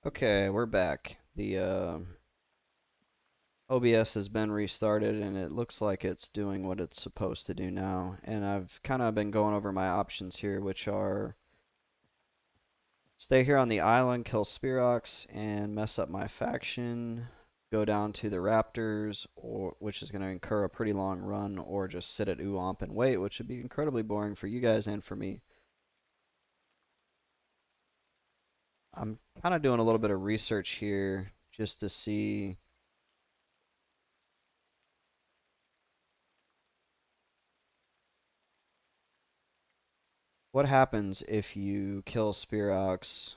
Okay, we're back. The OBS has been restarted and it looks like it's doing what it's supposed to do now. And I've kind of been going over my options here, which are stay here on the island, kill Spirocs, and mess up my faction, go down to the Raptors, or which is going to incur a pretty long run, or just sit at Oowomp and wait, which would be incredibly boring for you guys and for me. I'm kind of doing a little bit of research here just to see what happens if you kill Spirox.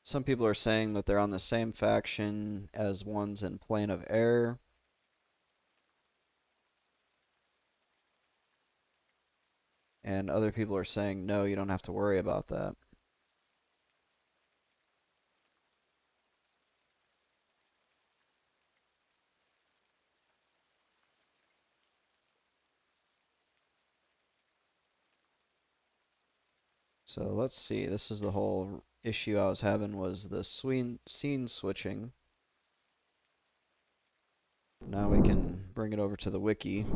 Some people are saying that they're on the same faction as ones in Plane of Air. And other people are saying, no, you don't have to worry about that. So let's see. This is the whole issue I was having was the scene switching. Now we can bring it over to the wiki.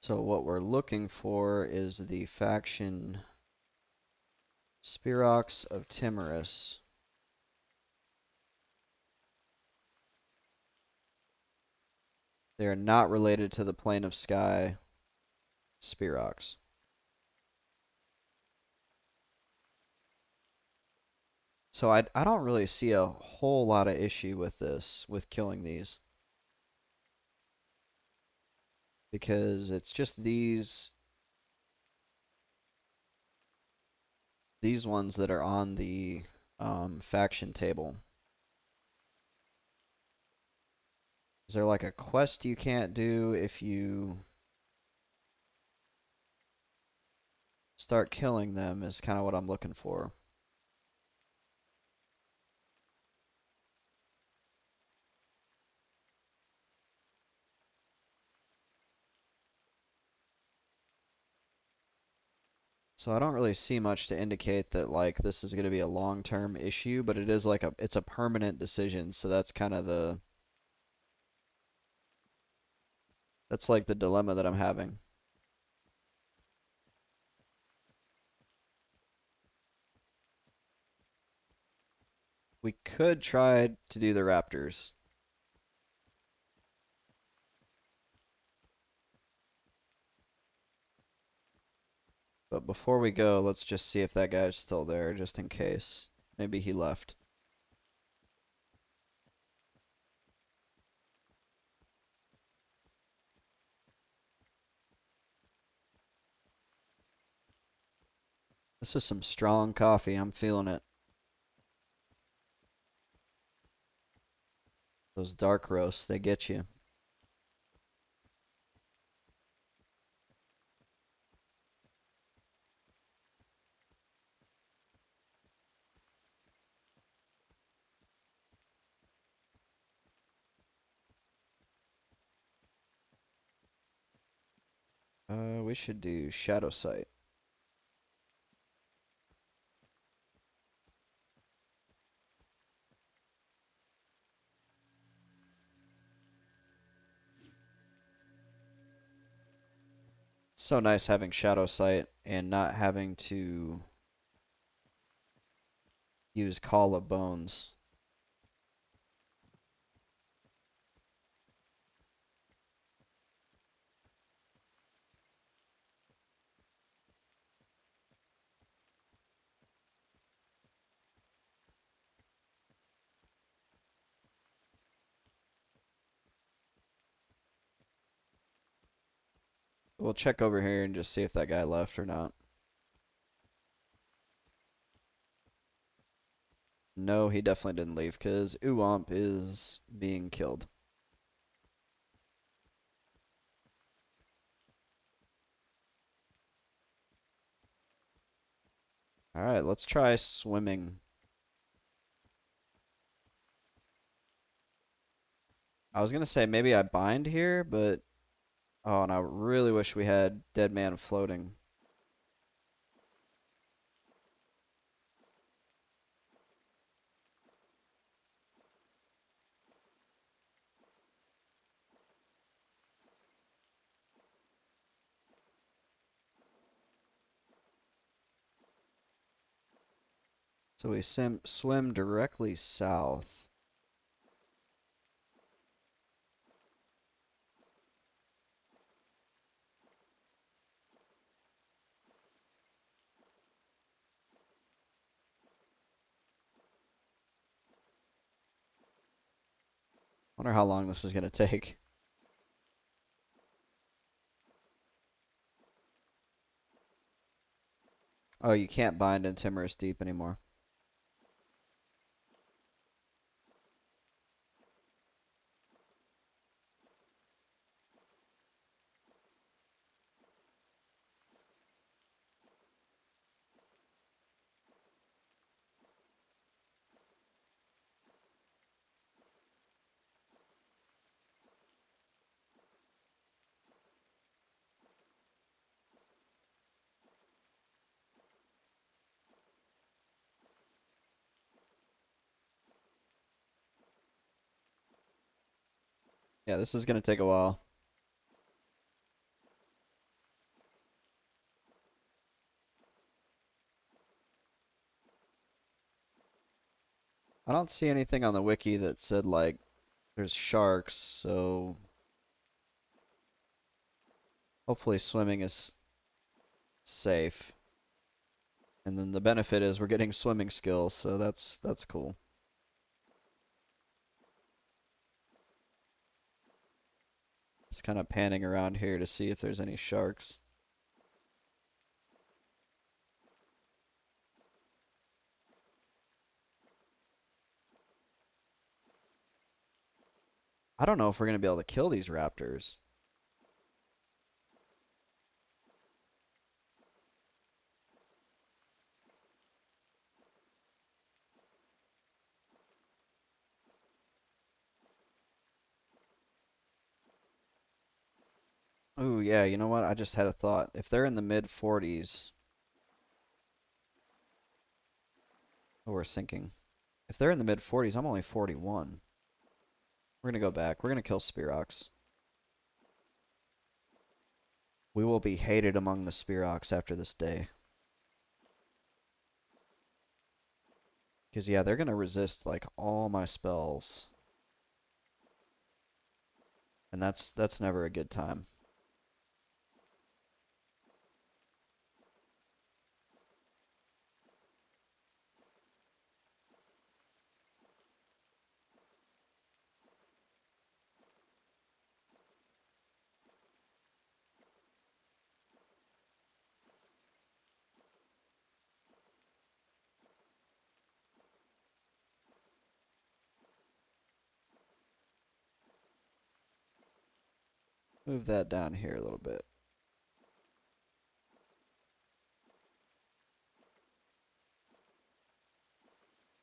So what we're looking for is the faction Spirocs of Timorous. They are not related to the Plane of Sky Spirocs. So I don't really see a whole lot of issue with this, with killing these. Because it's just these ones that are on the faction table. Is there like a quest you can't do if you start killing them is kind of what I'm looking for. So I don't really see much to indicate that like this is going to be a long-term issue, but it is like it's a permanent decision, so that's kind of that's like the dilemma that I'm having. We could try to do the Raptors. But before we go, let's just see if that guy's still there, just in case. Maybe he left. This is some strong coffee. I'm feeling it. Those dark roasts, they get you. We should do Shadow Sight. So nice having Shadow Sight and not having to use Call of Bones. We'll check over here and just see if that guy left or not. No, he definitely didn't leave because Oowomp is being killed. Alright, let's try swimming. I was gonna say maybe I bind here, but Oh, and I really wish we had Dead Man floating. So we swim directly south. Wonder how long this is gonna take. Oh, you can't bind in Timorous Deep anymore. Yeah, this is gonna take a while. I don't see anything on the wiki that said like there's sharks, so hopefully swimming is safe. And then the benefit is we're getting swimming skills, so that's cool. Just kind of panning around here to see if there's any sharks. I don't know if we're gonna be able to kill these raptors. Ooh, yeah, you know what? I just had a thought. If they're in the mid 40s, oh, we're sinking. If they're in the mid 40s, I'm only 41. We're gonna go back. We're gonna kill Spirocs. We will be hated among the Spirocs after this day. Because, yeah, they're gonna resist, like, all my spells. And that's never a good time. Move that down here a little bit.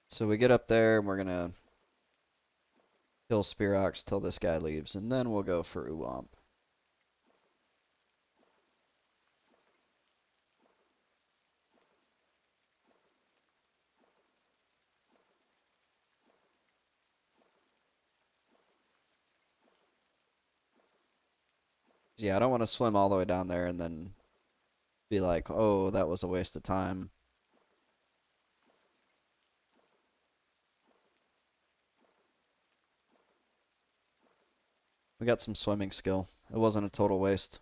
So we get up there and we're gonna kill Spirox till this guy leaves, and then we'll go for Oowomp. Yeah, I don't want to swim all the way down there and then be like, oh, that was a waste of time. We got some swimming skill. It wasn't a total waste.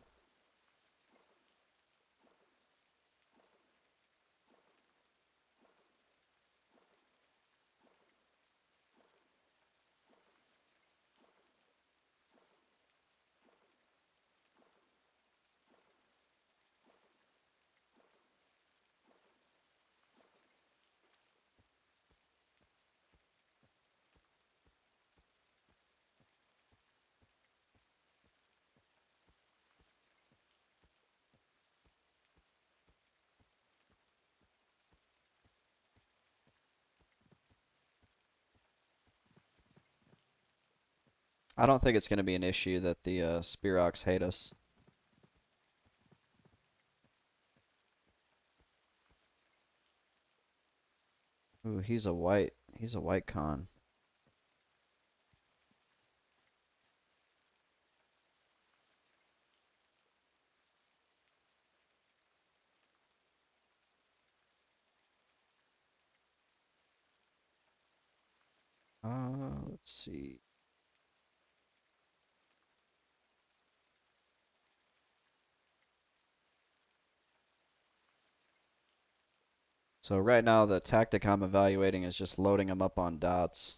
I don't think it's going to be an issue that the Spirox hate us. Ooh, he's a white con. Let's see. So right now the tactic I'm evaluating is just loading them up on dots.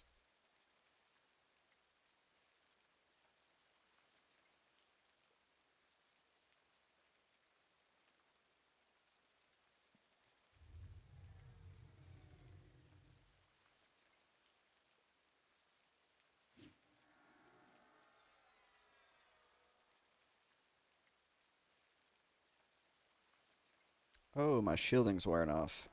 Oh, my shielding's wearing off.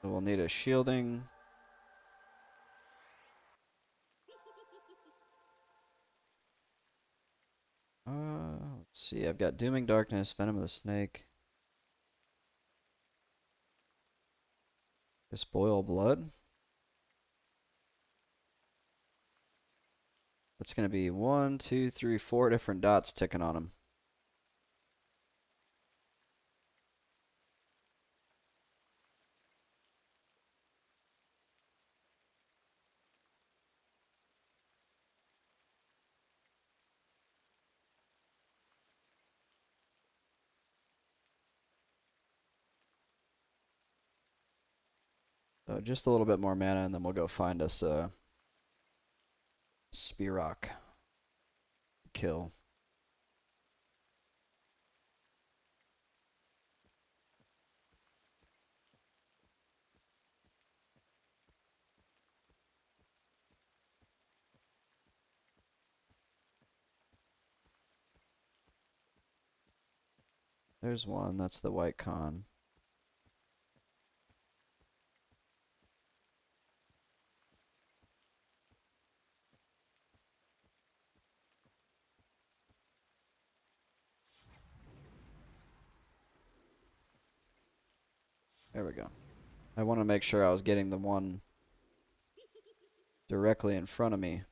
So we'll need a shielding. Let's see. I've got Dooming Darkness, Venom of the Snake. Despoil Blood. That's going to be 1, 2, 3, 4 different dots ticking on him. So just a little bit more mana, and then we'll go find us a Spiroc kill. There's one. That's the white con. There we go. I want to make sure I was getting the one directly in front of me.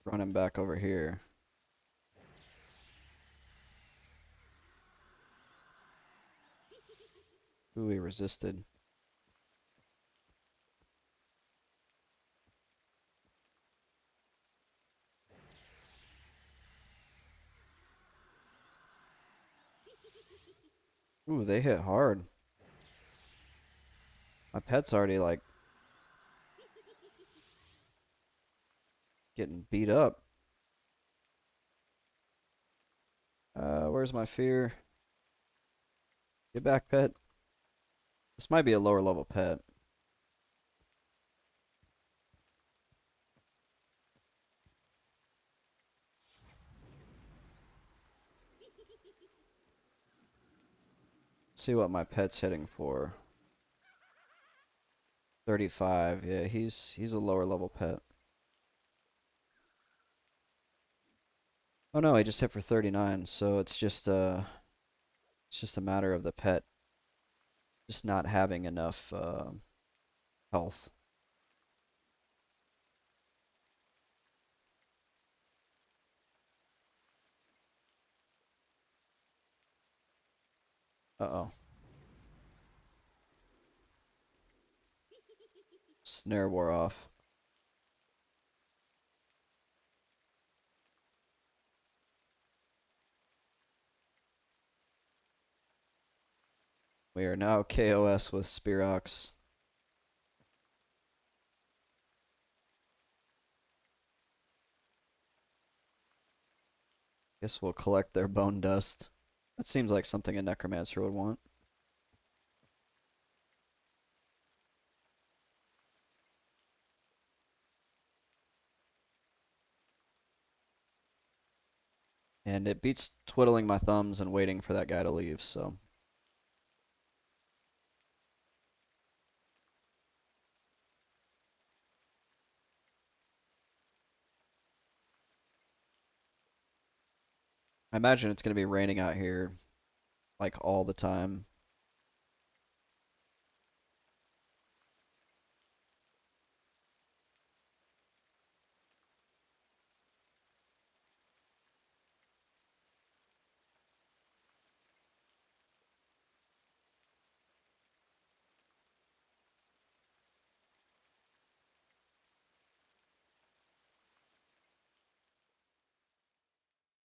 Run him back over here. Ooh, he resisted. Ooh, they hit hard. My pet's already, like, getting beat up. Where's my fear? Get back, pet. This might be a lower level pet. Let's see what my pet's hitting for. 35. Yeah, he's a lower level pet. Oh no, he just hit for 39. So it's just a matter of the pet just not having enough health. Uh-oh. Snare wore off. We are now KOS with Spirocs. Guess we'll collect their bone dust. That seems like something a necromancer would want. And it beats twiddling my thumbs and waiting for that guy to leave, so. I imagine it's going to be raining out here like all the time.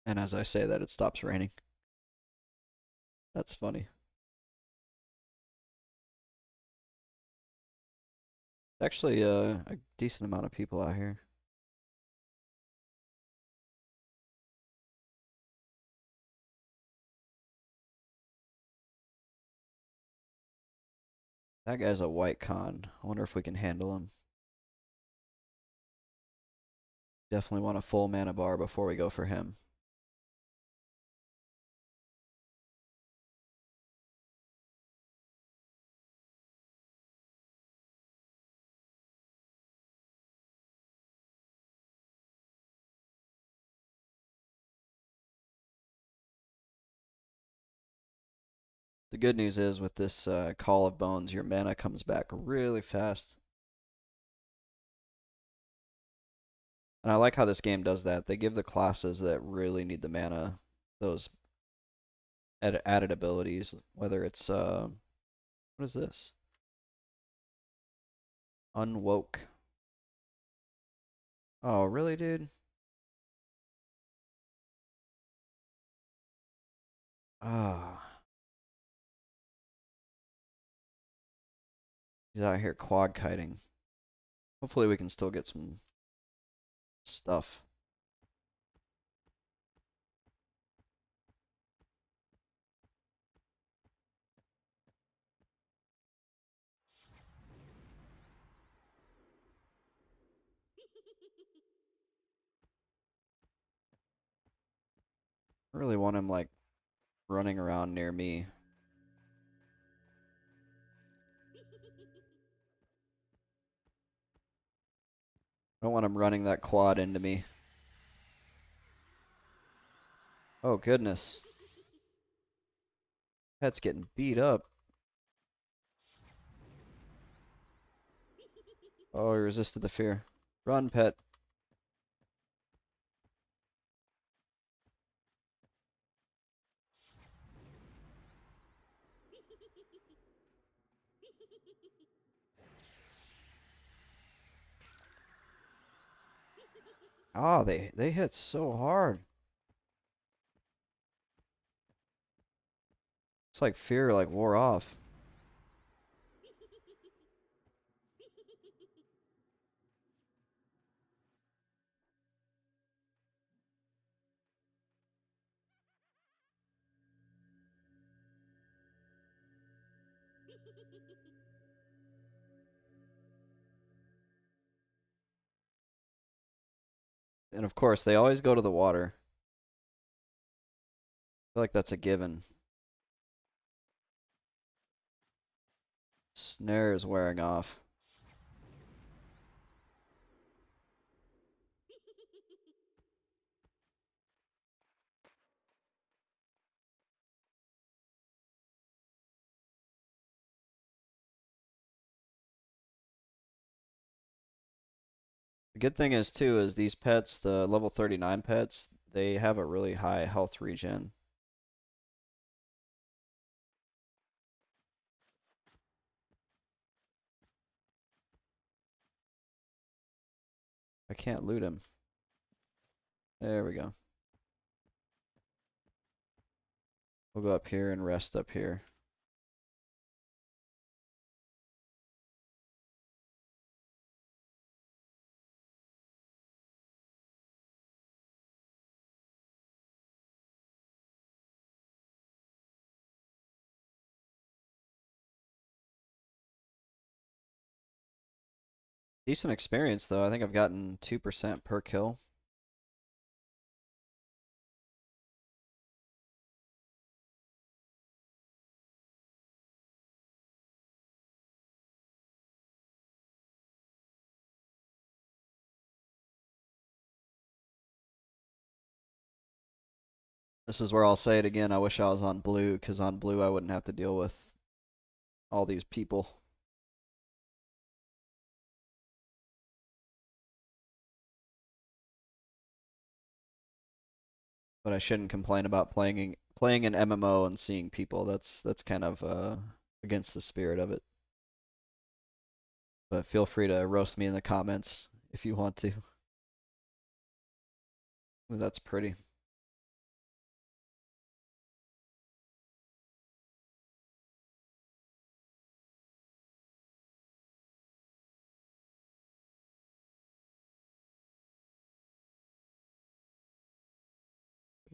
And as I say that, it stops raining. That's funny. Actually, a decent amount of people out here. That guy's a white con. I wonder if we can handle him. Definitely want a full mana bar before we go for him. The good news is with this Call of Bones, your mana comes back really fast. And I like how this game does that. They give the classes that really need the mana those added abilities, whether it's what is this? Unwoke. Oh, really, dude? Ah, he's out here quad kiting. Hopefully we can still get some stuff. I really want him like running around near me. I don't want him running that quad into me. Oh goodness. Pet's getting beat up. Oh, he resisted the fear. Run, Pet. Ah, they hit so hard. It's like fear like wore off. And of course, they always go to the water. I feel like that's a given. Snare is wearing off. The good thing is too is these pets, the level 39 pets, they have a really high health regen. I can't loot him. There we go. We'll go up here and rest up here. Decent experience though. I think I've gotten 2% per kill. This is where I'll say it again. I wish I was on blue, because on blue I wouldn't have to deal with all these people. But I shouldn't complain about playing an MMO and seeing people. That's kind of against the spirit of it. But feel free to roast me in the comments if you want to. Ooh, that's pretty.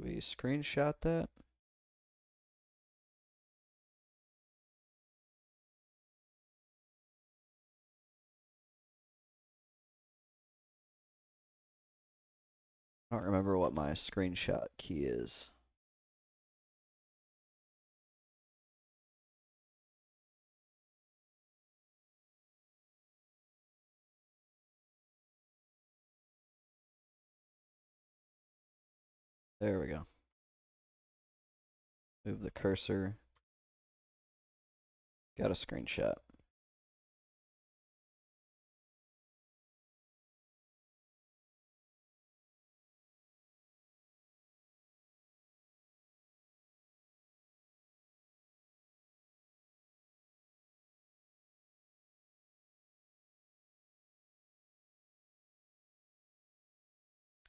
We screenshot that. I don't remember what my screenshot key is. There we go. Move the cursor. Got a screenshot.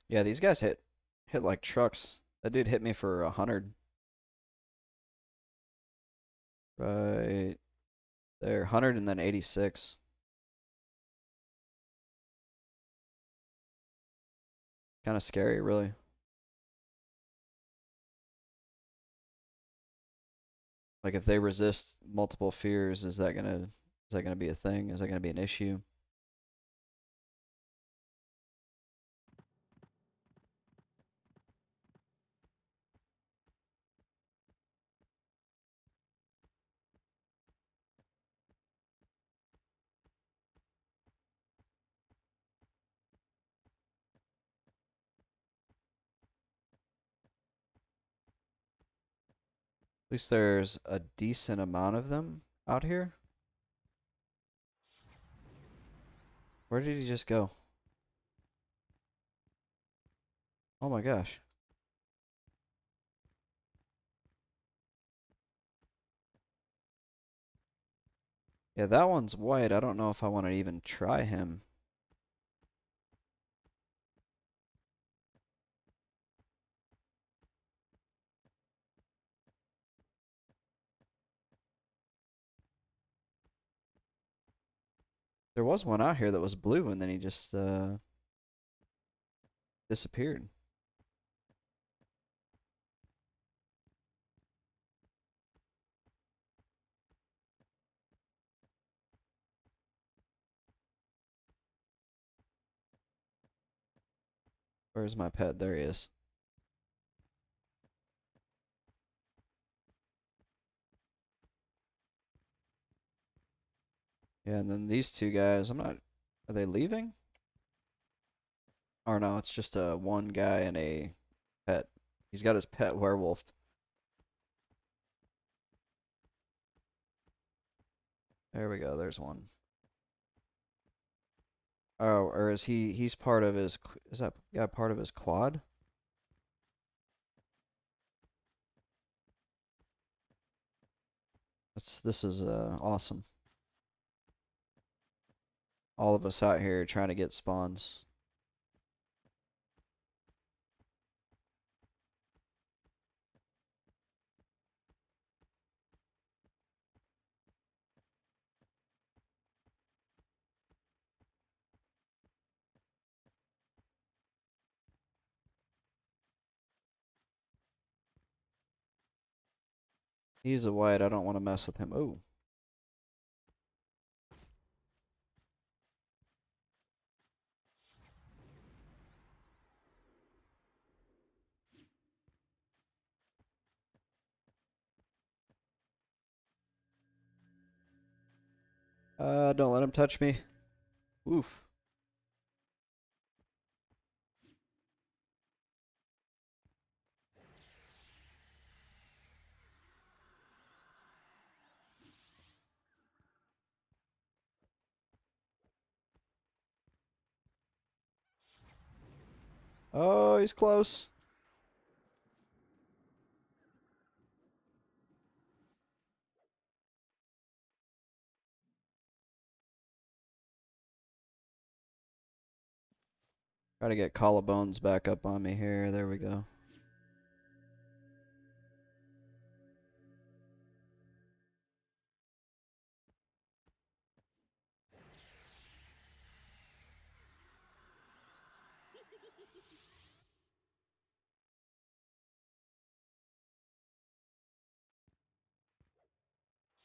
Yeah, these guys hit like trucks. That dude hit me for 100. Right there, 100 and then 86. Kind of scary, really. Like if they resist multiple fears, is that gonna be a thing? Is that gonna be an issue? At least there's a decent amount of them out here. Where did he just go? Oh my gosh. Yeah, that one's white. I don't know if I want to even try him. There was one out here that was blue and then he just disappeared. Where's my pet? There he is. Yeah, and then these two guys, I'm not. Are they leaving? Or no, it's just a one guy and a pet. He's got his pet werewolf. There we go. There's one. Oh, or is he? He's part of his. Is that guy part of his quad? This is awesome. All of us out here trying to get spawns. He's a white. I don't want to mess with him. Oh, don't let him touch me. Oof. Oh, he's close. Try to get Collarbones back up on me here. There we go.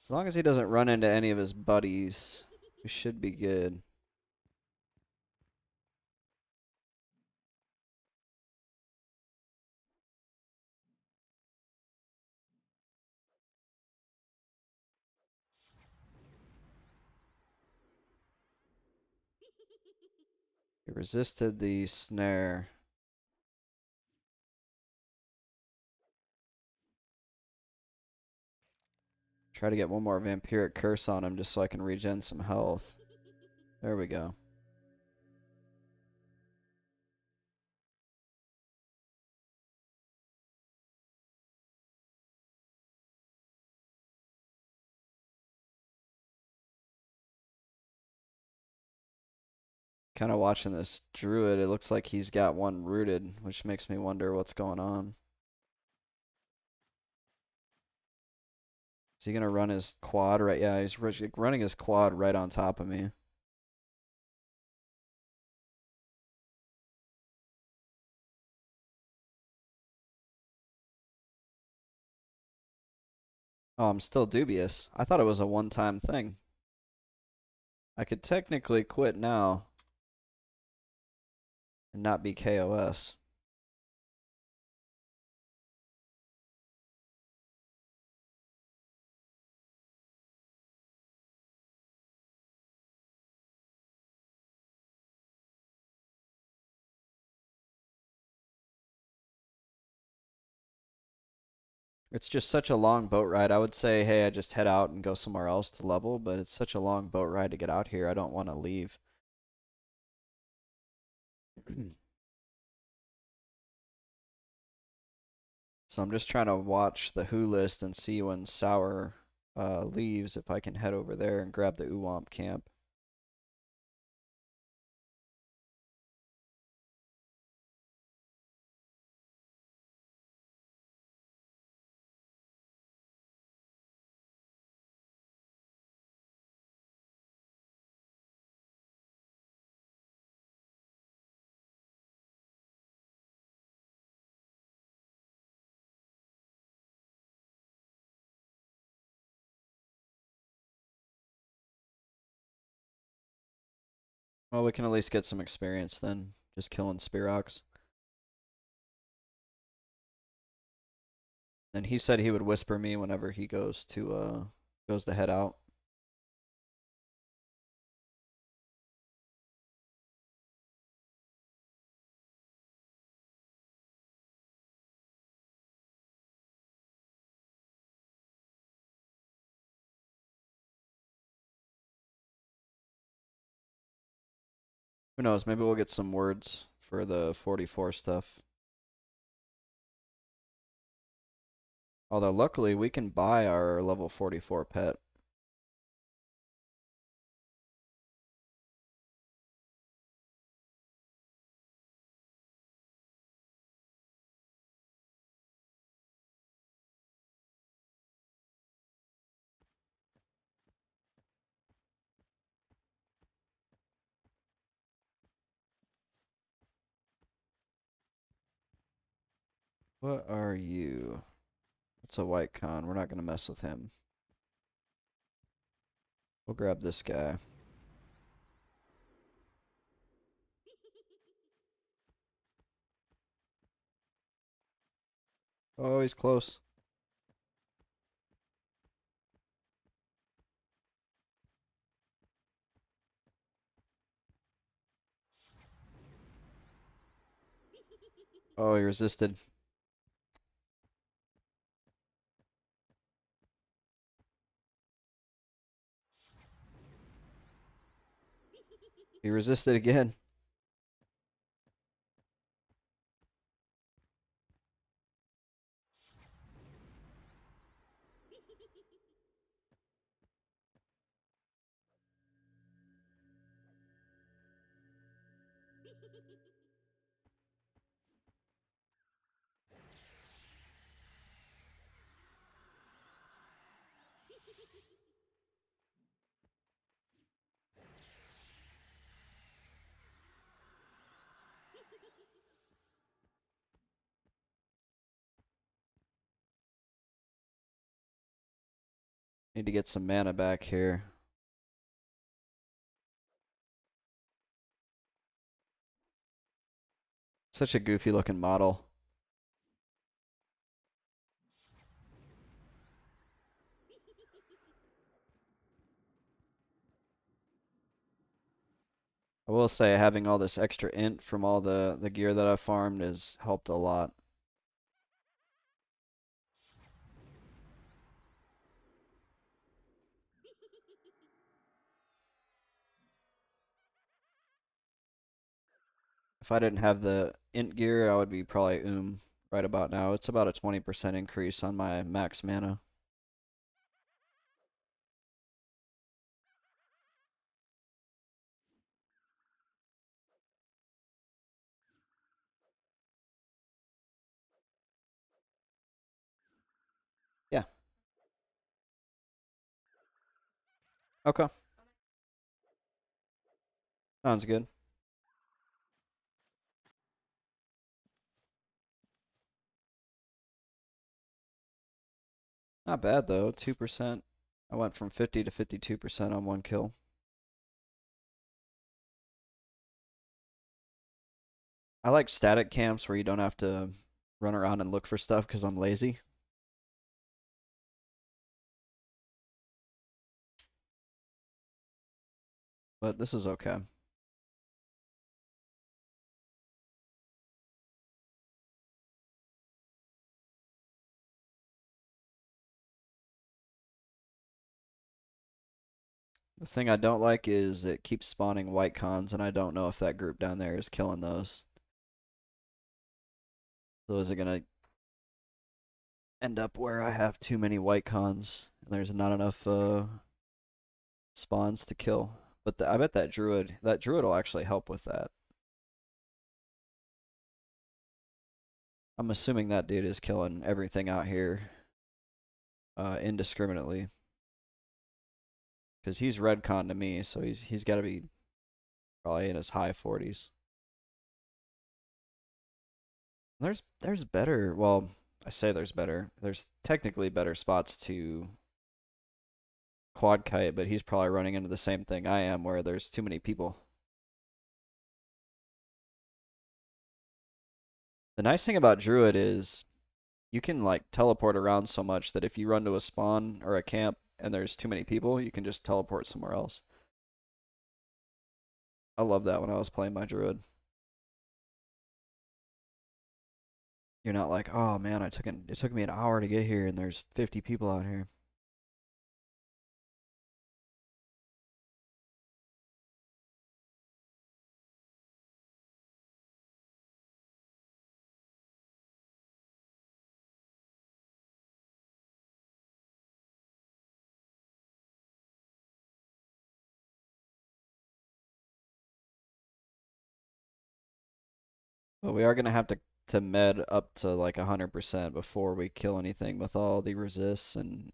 As long as he doesn't run into any of his buddies, we should be good. He resisted the snare. Try to get one more Vampiric Curse on him just so I can regen some health. There we go. Kind of watching this druid. It looks like he's got one rooted, which makes me wonder what's going on. Is he gonna run his quad right? Yeah, he's running his quad right on top of me. Oh, I'm still dubious. I thought it was a one-time thing. I could technically quit now and not be KOS. It's just such a long boat ride. I would say, hey, I just head out and go somewhere else to level, but it's such a long boat ride to get out here. I don't want to leave. So I'm just trying to watch the who list and see when Sour leaves, if I can head over there and grab the Oowomp camp. Well, we can at least get some experience then, just killing Spirocs. And he said he would whisper me whenever he goes to head out. Who knows? Maybe we'll get some words for the 44 stuff. Although luckily we can buy our level 44 pet. What are you? It's a white con. We're not going to mess with him. We'll grab this guy. Oh, he's close. Oh, he resisted. He resisted again. Need to get some mana back here. Such a goofy looking model. I will say having all this extra int from all the gear that I farmed has helped a lot. If I didn't have the int gear, I would be probably right about now. It's about a 20% increase on my max mana. Yeah. Okay. Sounds good. Not bad though. 2%. I went from 50 to 52% on one kill. I like static camps where you don't have to run around and look for stuff because I'm lazy. But this is okay. The thing I don't like is it keeps spawning white cons, and I don't know if that group down there is killing those. So is it going to end up where I have too many white cons and there's not enough spawns to kill? But I bet that druid will actually help with that. I'm assuming that dude is killing everything out here indiscriminately. Because he's red con to me, so he's got to be probably in his high 40s. There's better. Well, I say there's better. There's technically better spots to quad kite, but he's probably running into the same thing I am, where there's too many people. The nice thing about druid is you can like teleport around so much that if you run to a spawn or a camp and there's too many people, you can just teleport somewhere else. I love that when I was playing my druid. You're not like, oh man, it took me an hour to get here and there's 50 people out here. But we are gonna have to med up to like 100% before we kill anything with all the resists and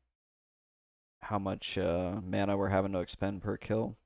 how much mana we're having to expend per kill.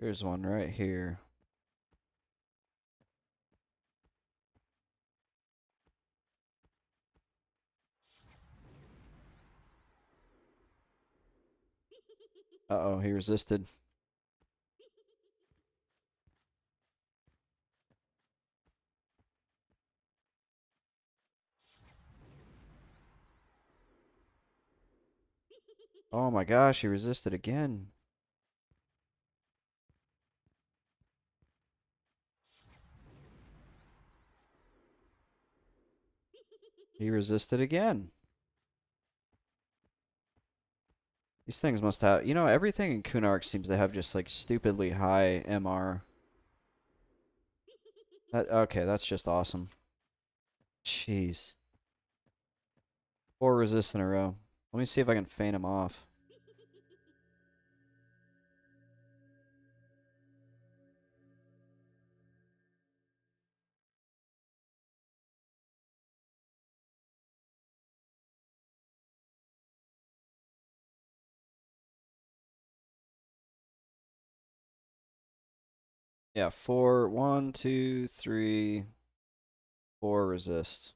Here's one right here. Uh-oh, he resisted. Oh my gosh, he resisted again. He resisted again. These things must have, you know, everything in Kunark seems to have just like stupidly high MR. Okay, that's just awesome. Jeez. 4 resists in a row. Let me see if I can feint him off. Yeah, 4, 1, 2, 3, 4 resist.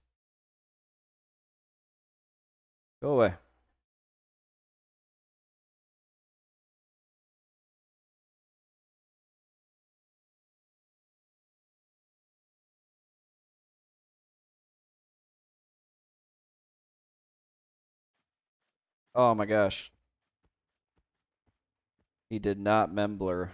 Go away. Oh my gosh. He did not Membler.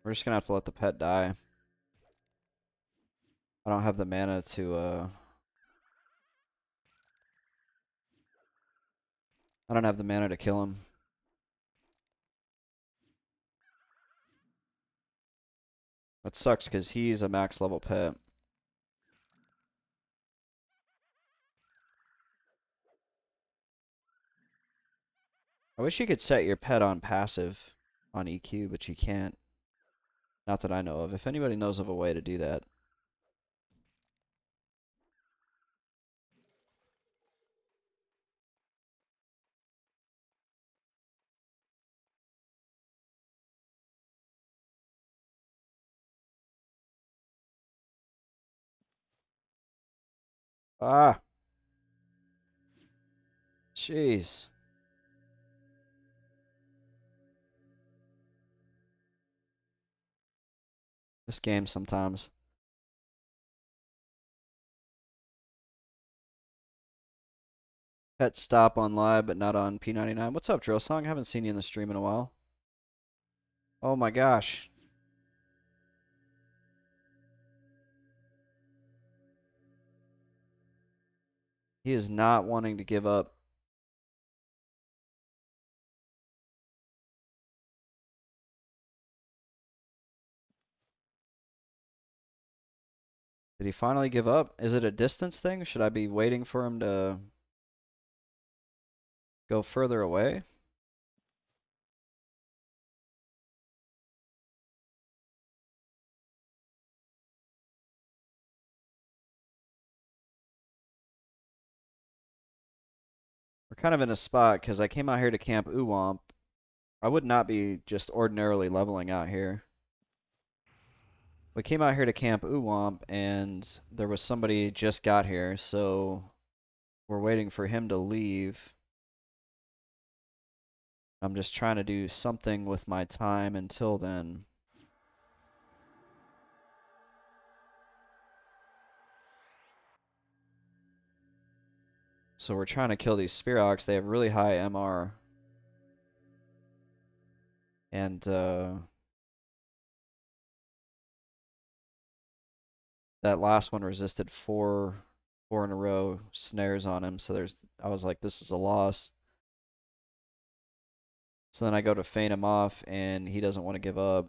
We're just gonna have to let the pet die. I don't have the mana to, I don't have the mana to kill him. That sucks because he's a max level pet. I wish you could set your pet on passive on EQ, but you can't. Not that I know of. If anybody knows of a way to do that. Ah, jeez. This game sometimes. Pet stop on live, but not on P1999. What's up, Drill Song? Haven't seen you in the stream in a while. Oh my gosh. He is not wanting to give up. Did he finally give up? Is it a distance thing? Should I be waiting for him to go further away? We're kind of in a spot because I came out here to camp Oowomp. I would not be just ordinarily leveling out here. We came out here to camp Oowomp, and there was somebody just got here, so we're waiting for him to leave. I'm just trying to do something with my time until then. So we're trying to kill these Spirocs. They have really high MR. And that last one resisted four in a row snares on him. So I was like, this is a loss. So then I go to feint him off, and he doesn't want to give up.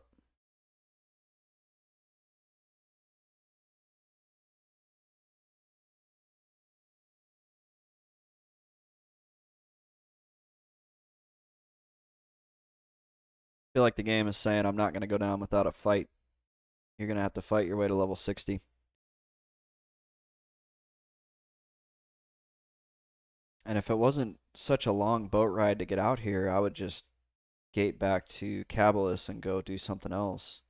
I feel like the game is saying I'm not going to go down without a fight. You're going to have to fight your way to level 60. And if it wasn't such a long boat ride to get out here, I would just gate back to Cabalus and go do something else.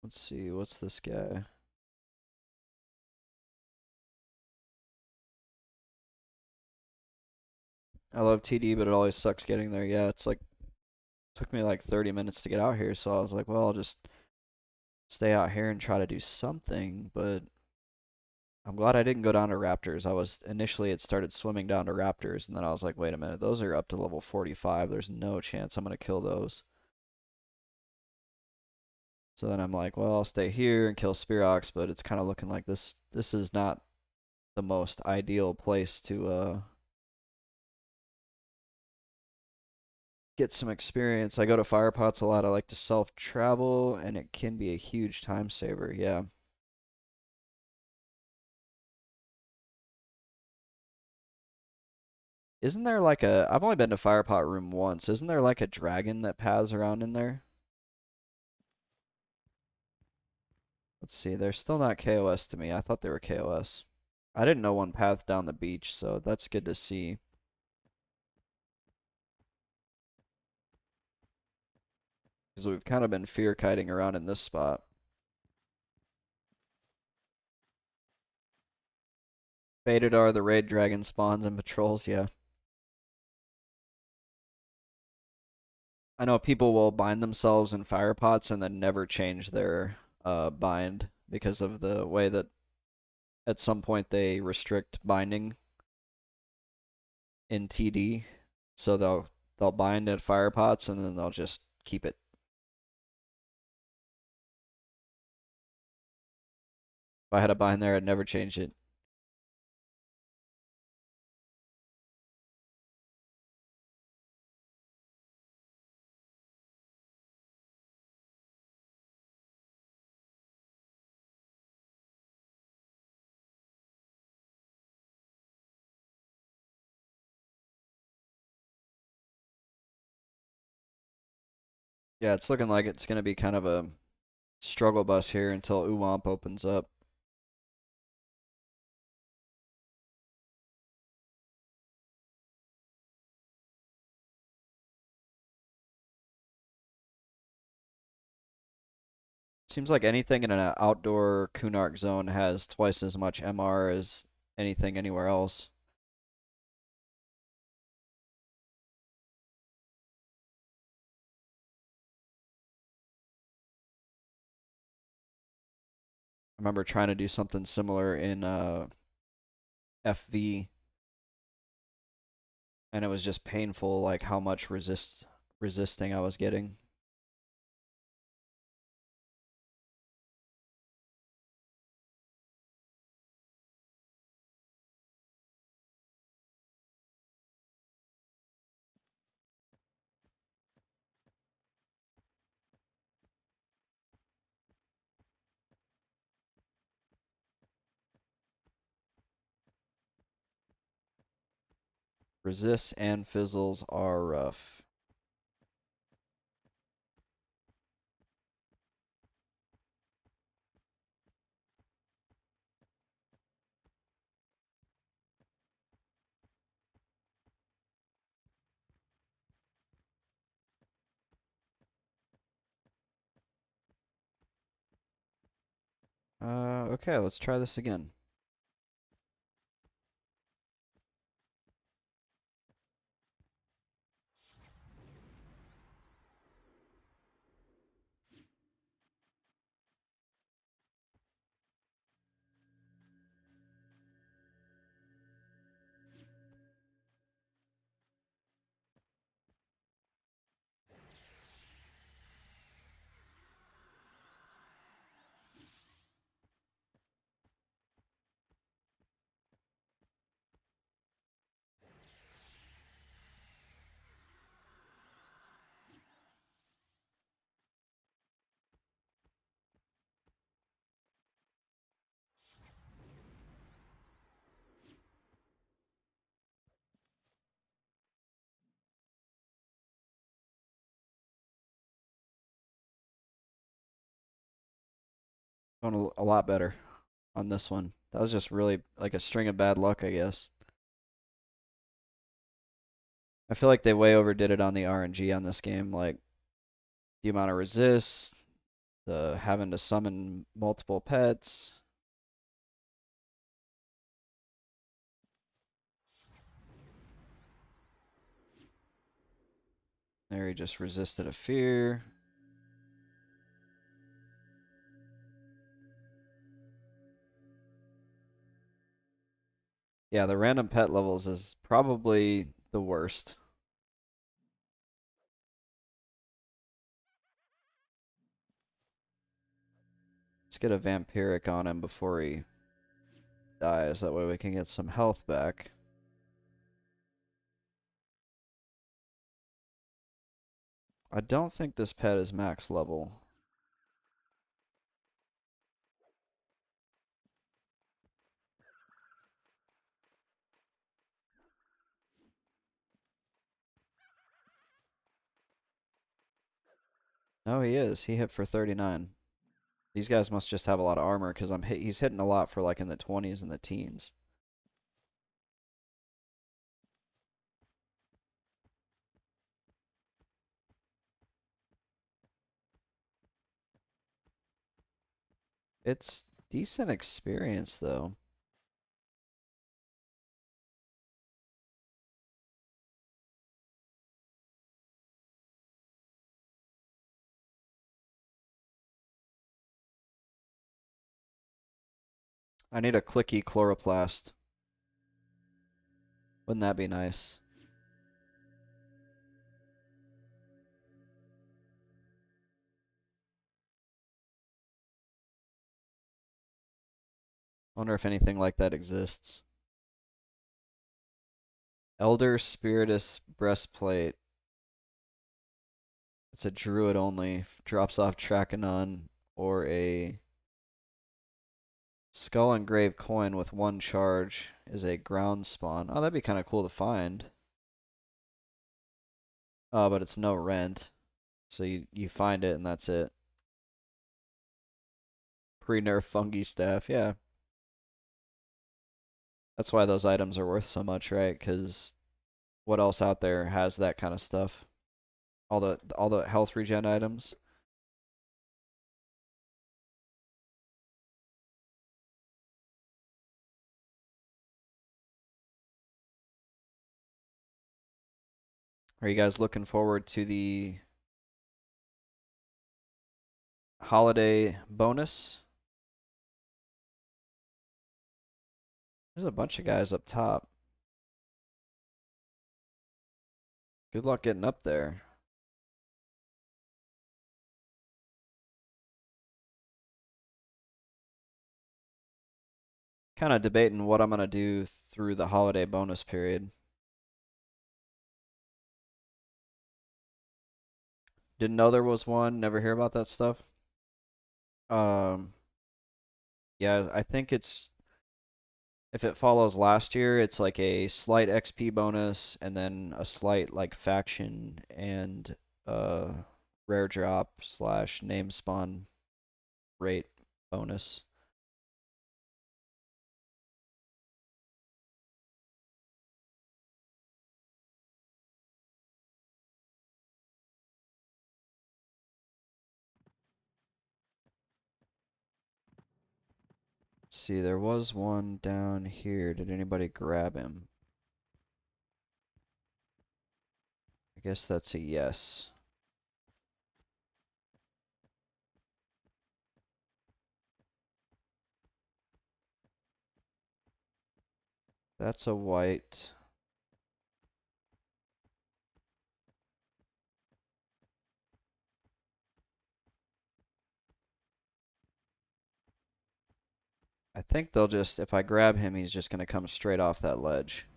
Let's see, what's this guy? I love TD, but it always sucks getting there. Yeah, it's like took me like 30 minutes to get out here, so I was like, well, I'll just stay out here and try to do something, but I'm glad I didn't go down to raptors. I was initially it started swimming down to raptors, and then I was like, wait a minute, those are up to level 45. There's no chance I'm gonna kill those. So then I'm like, well, I'll stay here and kill Spirocs, but it's kind of looking like this is not the most ideal place to get some experience. I go to fire pots a lot. I like to self travel, and it can be a huge time saver. Yeah. Isn't there like a? I've only been to fire pot room once. Isn't there like a dragon that paths around in there? Let's see. They're still not KOS to me. I thought they were KOS. I didn't know one path down the beach, so that's good to see. Because we've kind of been fear kiting around in this spot. Faded are the raid dragon spawns and patrols, yeah. I know people will bind themselves in fire pots and then never change their bind because of the way that at some point they restrict binding in TD. So they'll bind at fire pots and then they'll just keep it. If I had a bind there, I'd never change it. Yeah, it's looking like it's gonna be kind of a struggle bus here until Oowomp opens up. Seems like anything in an outdoor Kunark zone has twice as much MR as anything anywhere else. I remember trying to do something similar in FV, and it was just painful, like how much resisting I was getting. Resists and fizzles are rough. Okay, let's try this again. Going a lot better on this one. That was just really like a string of bad luck, I guess. I feel like they way overdid it on the RNG on this game. Like the amount of resist, the having to summon multiple pets. There he just resisted a fear. Yeah, the random pet levels is probably the worst. Let's get a vampiric on him before he dies. That way we can get some health back. I don't think this pet is max level. No, he is. He hit for 39. These guys must just have a lot of armor because he's hitting a lot for like in the 20s and the teens. It's decent experience though. I need a clicky chloroplast. Wouldn't that be nice? Wonder if anything like that exists. Elder Spiritus Breastplate. It's a druid only. Drops off Trachanon or a Skull Engraved coin with one charge is a ground spawn. Oh, that'd be kind of cool to find. Oh, but it's no rent. So you find it and that's it. Pre-nerf fungi staff, yeah. That's why those items are worth so much, right? Because what else out there has that kind of stuff? All the health regen items. Are you guys looking forward to the holiday bonus? There's a bunch of guys up top. Good luck getting up there. Kind of debating what I'm going to do through the holiday bonus period. Didn't know there was one. Never hear about that stuff. Um, yeah, I think it's if it follows last year, it's like a slight XP bonus and then a slight like faction and rare drop slash name spawn rate bonus. Let's see, there was one down here. Did anybody grab him? I guess that's a yes. That's a white. I think they'll just, if I grab him, he's just going to come straight off that ledge.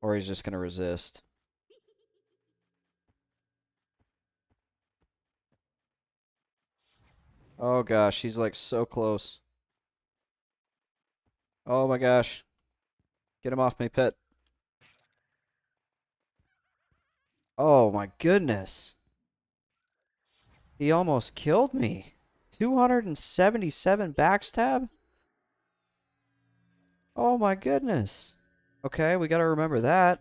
Or he's just going to resist. Oh gosh, he's like so close. Oh my gosh. Get him off me, pet. Oh my goodness. He almost killed me. 277 backstab? Oh my goodness. Okay, we gotta remember that.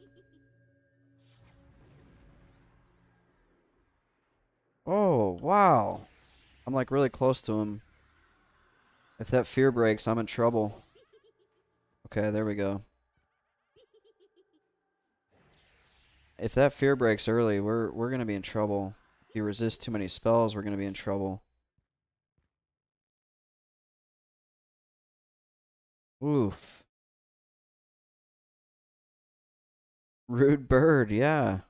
Oh, wow. I'm like really close to him. If that fear breaks, I'm in trouble. Okay, there we go. If that fear breaks early, we're gonna be in trouble. If he resists too many spells, we're gonna be in trouble. Oof. Rude bird, yeah.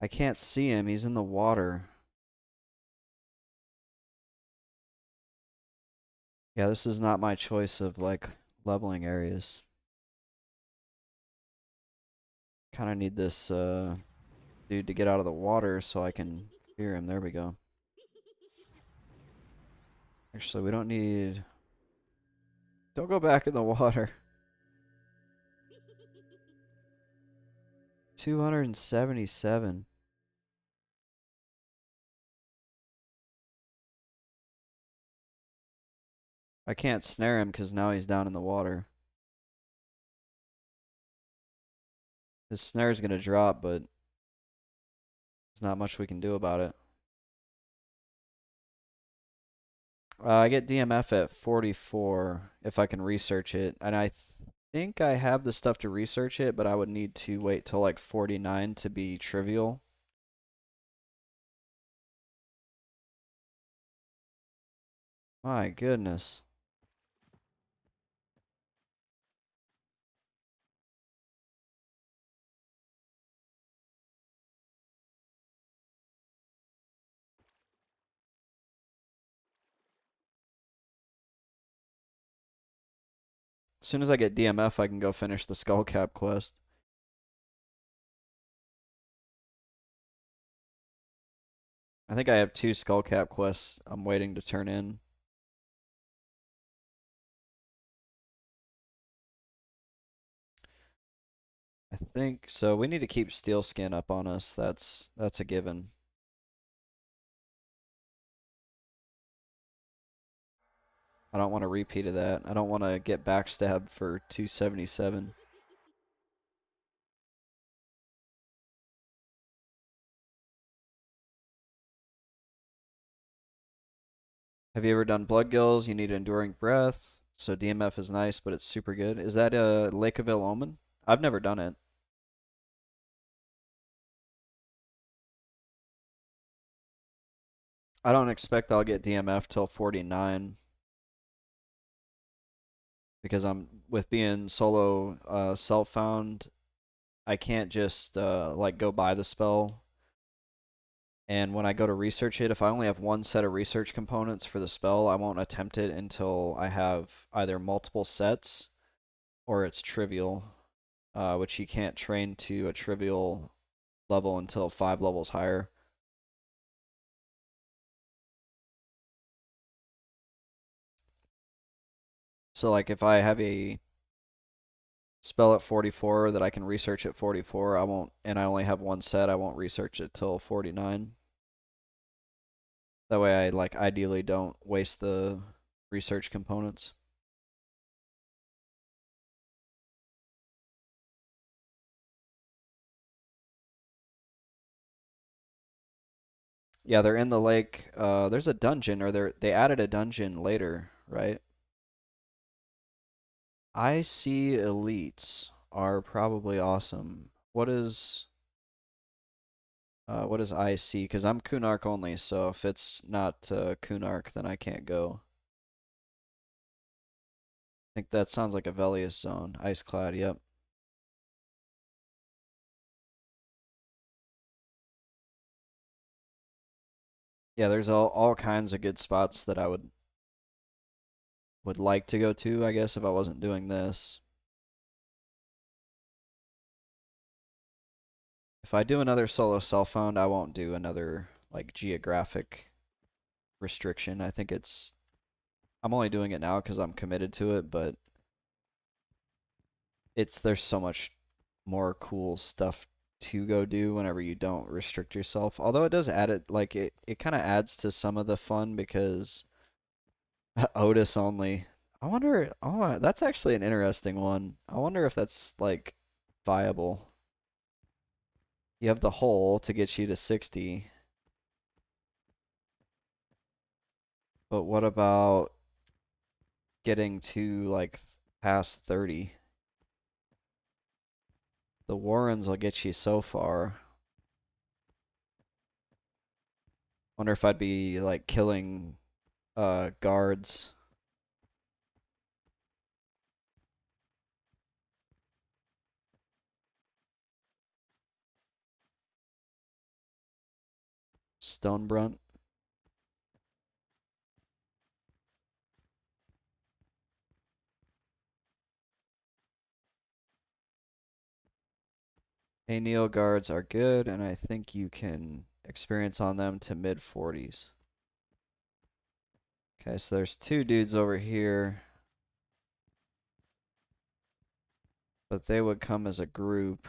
I can't see him. He's in the water. Yeah, this is not my choice of like leveling areas. Kind of need this dude to get out of the water so I can hear him. There we go. Actually, we don't need... Don't go back in the water. 277. I can't snare him because now he's down in the water. His snare's gonna drop, but there's not much we can do about it. I get DMF at 44 if I can research it, and I think I have the stuff to research it, but I would need to wait till like 49 to be trivial. My goodness. As soon as I get DMF, I can go finish the Skullcap quest. I think I have 2 Skullcap quests I'm waiting to turn in. I think so. We need to keep Steel Skin up on us. That's a given. I don't want a repeat of that. I don't want to get backstabbed for 277. Have you ever done Blood Gills? You need Enduring Breath. So DMF is nice, but it's super good. Is that a Lake of Ill Omen? I've never done it. I don't expect I'll get DMF till 49 because I'm with being solo self-found. I can't just like go buy the spell. And when I go to research it, if I only have one set of research components for the spell, I won't attempt it until I have either multiple sets or it's trivial, which you can't train to a trivial level until 5 levels higher. So like if I have a spell at 44 that I can research at 44, I won't, and I only have one set, I won't research it till 49. That way I like ideally don't waste the research components. Yeah, they're in the lake. There's a dungeon, or they added a dungeon later, right? I see elites are probably awesome. What is IC? Because I'm Kunark only, so if it's not Kunark, then I can't go. I think that sounds like a Velius zone. Iceclad, yep. Yeah, there's all kinds of good spots that I would like to go to, I guess, if I wasn't doing this. If I do another solo self-found, I won't do another like geographic restriction. I think I'm only doing it now because I'm committed to it, but there's so much more cool stuff to go do whenever you don't restrict yourself. Although it does add it like it kind of adds to some of the fun because Otis only. I wonder. Oh, that's actually an interesting one. I wonder if that's like viable. You have the hole to get you to 60, but what about getting to like past 30? The Warrens will get you so far. Wonder if I'd be like killing guards. Stonebrunt. Hey, Neo guards are good, and I think you can experience on them to mid 40s. Okay, so there's two dudes over here, but they would come as a group.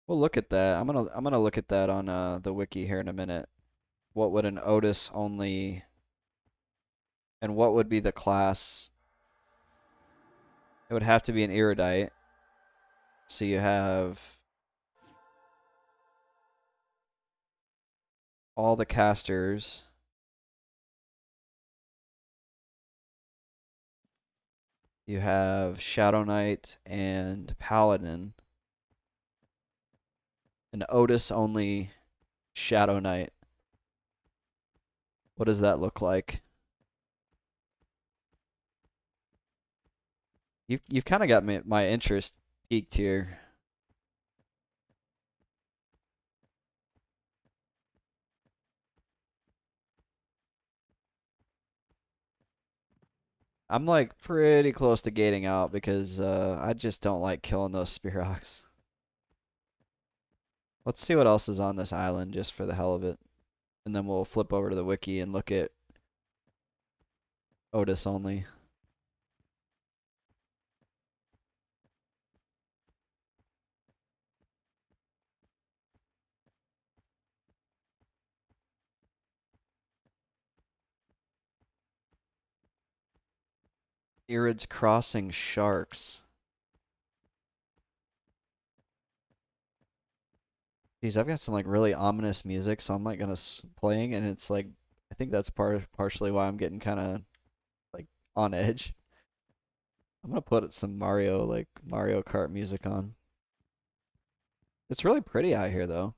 We'll look at that. I'm gonna look at that on the wiki here in a minute. What would an Otis only, and what would be the class? It would have to be an erudite. So you have all the casters. You have Shadow Knight and Paladin. An Otis only Shadow Knight. What does that look like? You've kind of got my interest peaked here. I'm like pretty close to gating out because I just don't like killing those Spirocs. Let's see what else is on this island just for the hell of it. And then we'll flip over to the wiki and look at Otis only. Irid's Crossing Sharks. Geez, I've got some like really ominous music, so I'm like gonna playing, and it's like I think that's partially why I'm getting kind of like on edge. I'm gonna put some Mario Kart music on. It's really pretty out here though.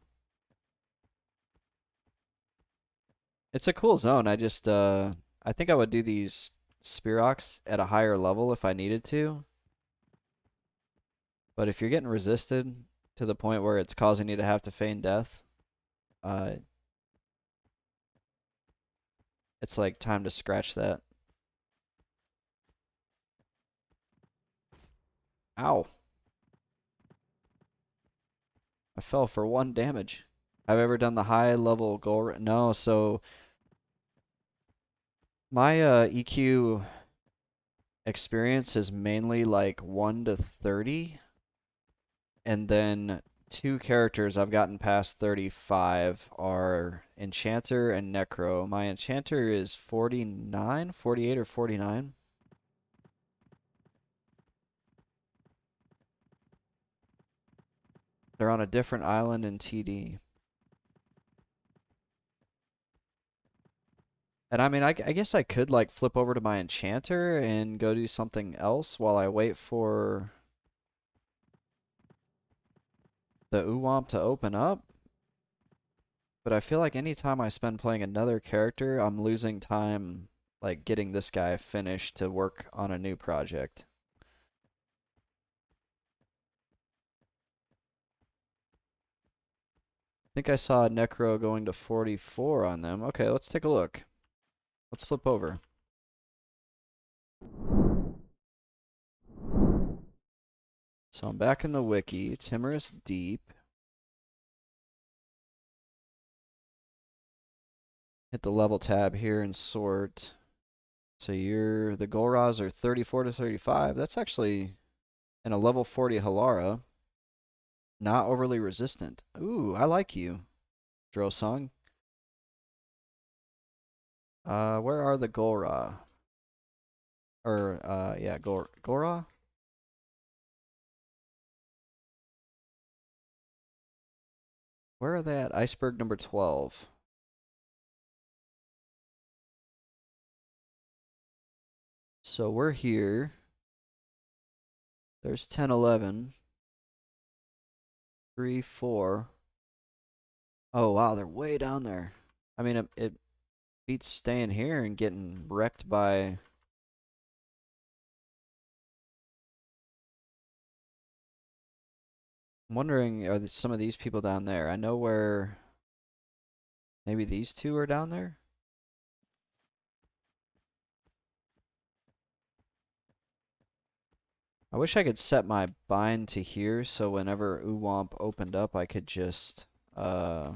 It's a cool zone. I think I would do these Spirocs at a higher level if I needed to. But if you're getting resisted to the point where it's causing you to have to feign death, uh, it's like time to scratch that. Ow. I fell for 1 damage. Have I ever done the high level Golra? No, so my EQ experience is mainly like 1 to 30, and then two characters I've gotten past 35 are Enchanter and Necro. My Enchanter is 49, 48 or 49. They're on a different island in TD. And I mean, I guess I could like flip over to my Enchanter and go do something else while I wait for the Oowomp to open up. But I feel like anytime I spend playing another character, I'm losing time like getting this guy finished to work on a new project. I think I saw Necro going to 44 on them. Okay, let's take a look. Let's flip over. So I'm back in the wiki. Timorous deep. Hit the level tab here and sort. So the Golras are 34 to 35. That's actually in a level 40 Halara. Not overly resistant. Ooh, I like you, Drosong. Where are the Golra? Yeah, Golra? Where are they at? Iceberg number 12. So we're here. There's 10, 11. 3, 4. Oh, wow, they're way down there. I mean, it beats staying here and getting wrecked by... I'm wondering, are some of these people down there? I know where... Maybe these two are down there? I wish I could set my bind to here so whenever Oowomp opened up, I could just... I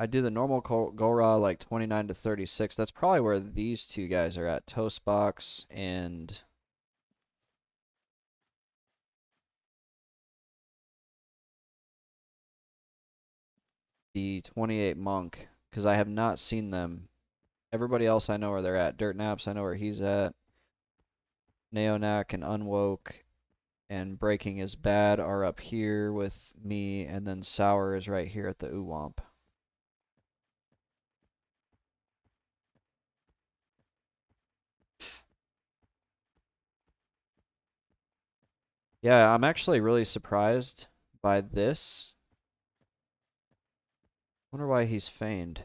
do the normal Golra like 29 to 36. That's probably where these two guys are at. Toastbox and the 28 Monk. Because I have not seen them. Everybody else I know where they're at. Dirt Naps, I know where he's at. Neonac and Unwoke and Breaking is Bad are up here with me. And then Sour is right here at the Oowomp. Yeah, I'm actually really surprised by this. Wonder why he's feigned.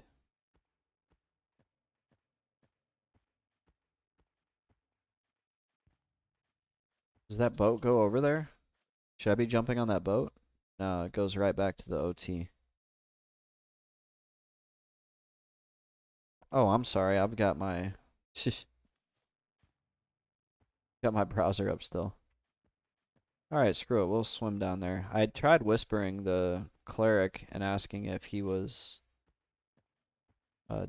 Does that boat go over there? Should I be jumping on that boat? No, it goes right back to the OT. Oh, I'm sorry. I've got my got my browser up still. All right, screw it. We'll swim down there. I tried whispering the cleric and asking if he was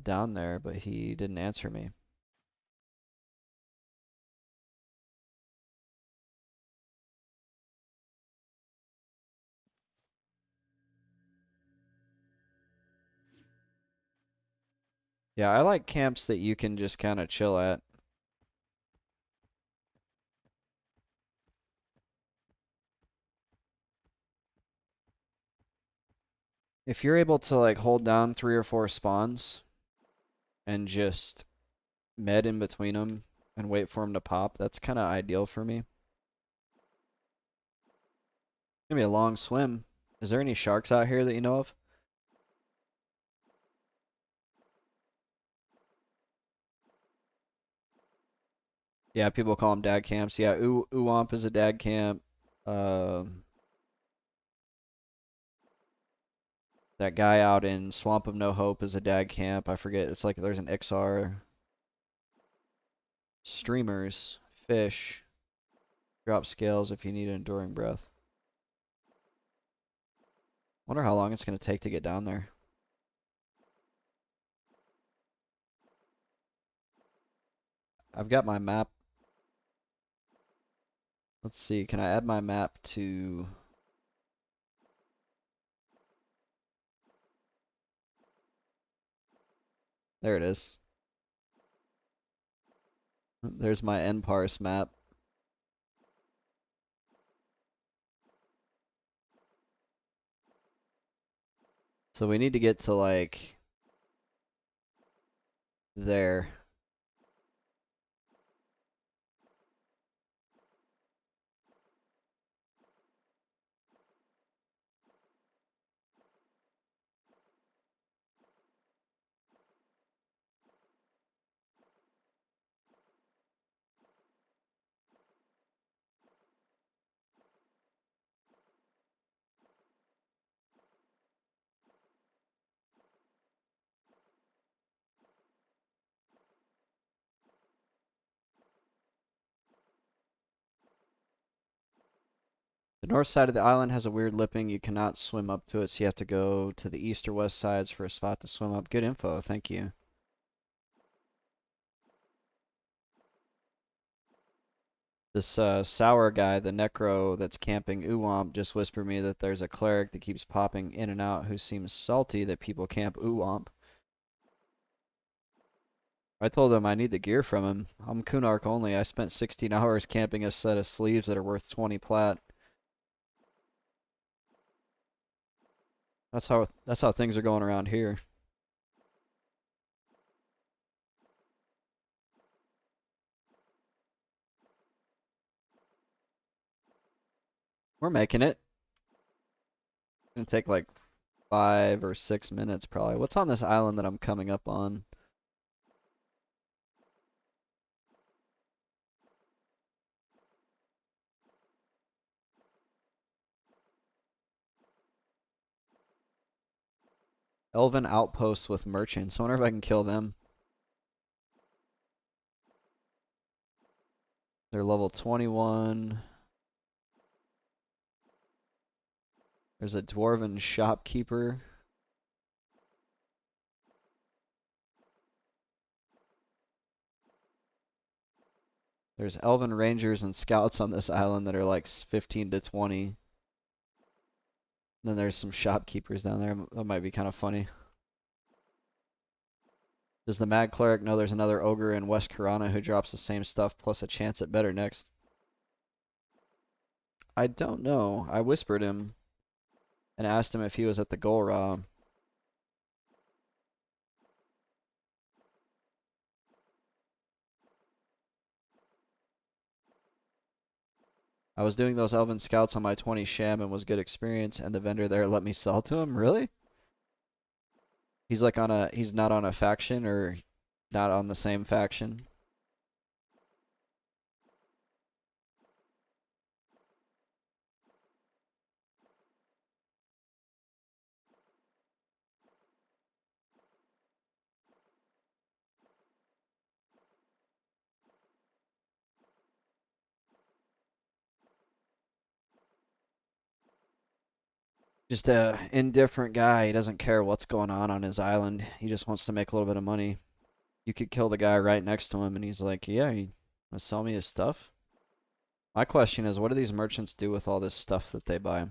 down there, but he didn't answer me. Yeah, I like camps that you can just kind of chill at. If you're able to like hold down 3 or 4 spawns and just med in between them and wait for them to pop, that's kind of ideal for me. It's gonna be a long swim. Is there any sharks out here that you know of? Yeah, people call them dad camps. Yeah, Oowomp is a dad camp. Uh, that guy out in Swamp of No Hope is a dad camp. I forget. It's like there's an XR. Streamers, fish, drop scales if you need an enduring breath. Wonder how long it's gonna take to get down there. I've got my map. Let's see. Can I add my map to? There it is. There's my NParse map. So we need to get to like there. The north side of the island has a weird lipping. You cannot swim up to it, so you have to go to the east or west sides for a spot to swim up. Good info. Thank you. This sour guy, the Necro that's camping Oowomp, just whispered me that there's a cleric that keeps popping in and out who seems salty that people camp Oowomp. I told him I need the gear from him. I'm Kunark only. I spent 16 hours camping a set of sleeves that are worth 20 plat. That's how things are going around here. We're making it. It's gonna take like 5 or 6 minutes probably. What's on this island that I'm coming up on? Elven outposts with merchants. I wonder if I can kill them. They're level 21. There's a dwarven shopkeeper. There's elven rangers and scouts on this island that are like 15 to 20. Then there's some shopkeepers down there. That might be kind of funny. Does the Mad Cleric know there's another ogre in West Karana who drops the same stuff plus a chance at better next? I don't know. I whispered him and asked him if he was at the Golra. I was doing those elven scouts on my 20 sham and was good experience, and the vendor there let me sell to him. Really? He's like he's not on a faction or not on the same faction. Just a indifferent guy. He doesn't care what's going on his island. He just wants to make a little bit of money. You could kill the guy right next to him, and he's like, "Yeah, he want to sell me his stuff." My question is, what do these merchants do with all this stuff that they buy?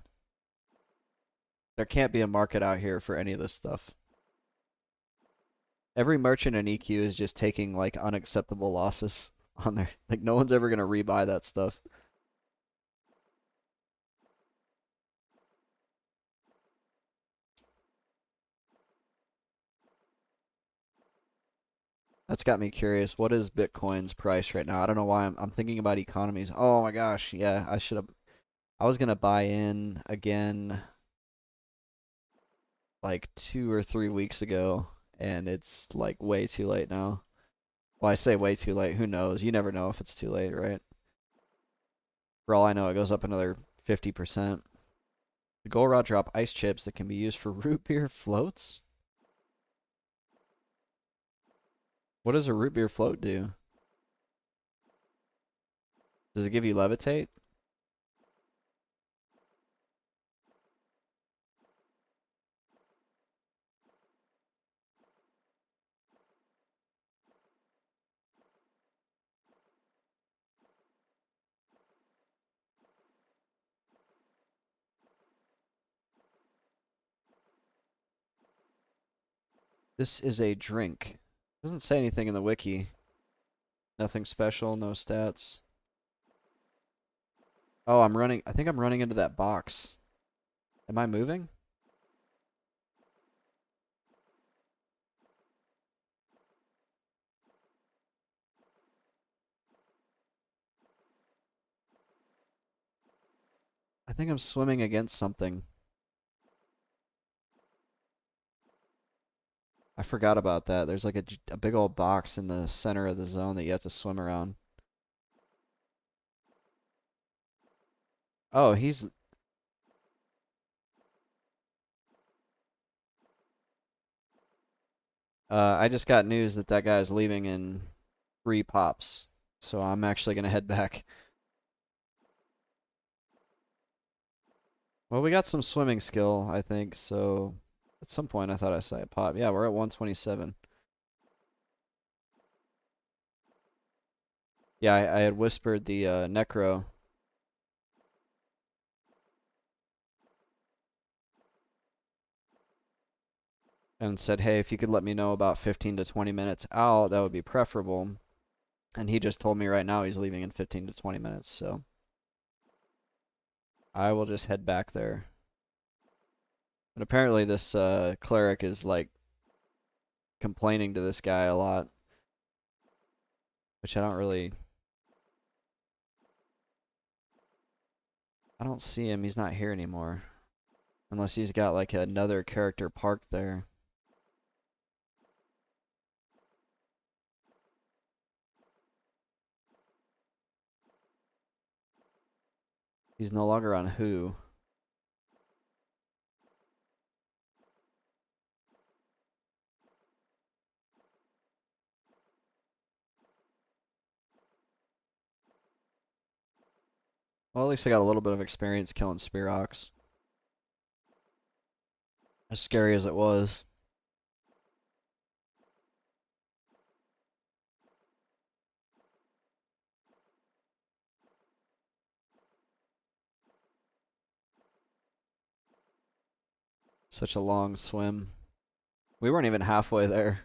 There can't be a market out here for any of this stuff. Every merchant in EQ is just taking like unacceptable losses on there. Like no one's ever gonna rebuy that stuff. That's got me curious. What is Bitcoin's price right now? I don't know why I'm thinking about economies. Oh my gosh, yeah, I should have. I was gonna buy in again like 2 or 3 weeks ago, and it's like way too late now. Well, I say way too late. Who knows? You never know if it's too late, right? For all I know, it goes up another 50%. The Golra drop ice chips that can be used for root beer floats. What does a root beer float do? Does it give you levitate? This is a drink. Doesn't say anything in the wiki. Nothing special, no stats. Oh, I'm running. I think I'm running into that box. Am I moving? I think I'm swimming against something. I forgot about that. There's like a big old box in the center of the zone that you have to swim around. Oh, he's. I just got news that that guy's leaving in 3 pops. So I'm actually going to head back. Well, we got some swimming skill, I think. So at some point I thought I saw a pop. Yeah, we're at 127. Yeah, I had whispered the Necro and said, hey, if you could let me know about 15 to 20 minutes out, that would be preferable. And he just told me right now he's leaving in 15 to 20 minutes. So I will just head back there. And apparently this cleric is like complaining to this guy a lot, which I don't really. I don't see him. He's not here anymore. Unless he's got like another character parked there. He's no longer on Who. Well, at least I got a little bit of experience killing Spirocs. As scary as it was. Such a long swim. We weren't even halfway there.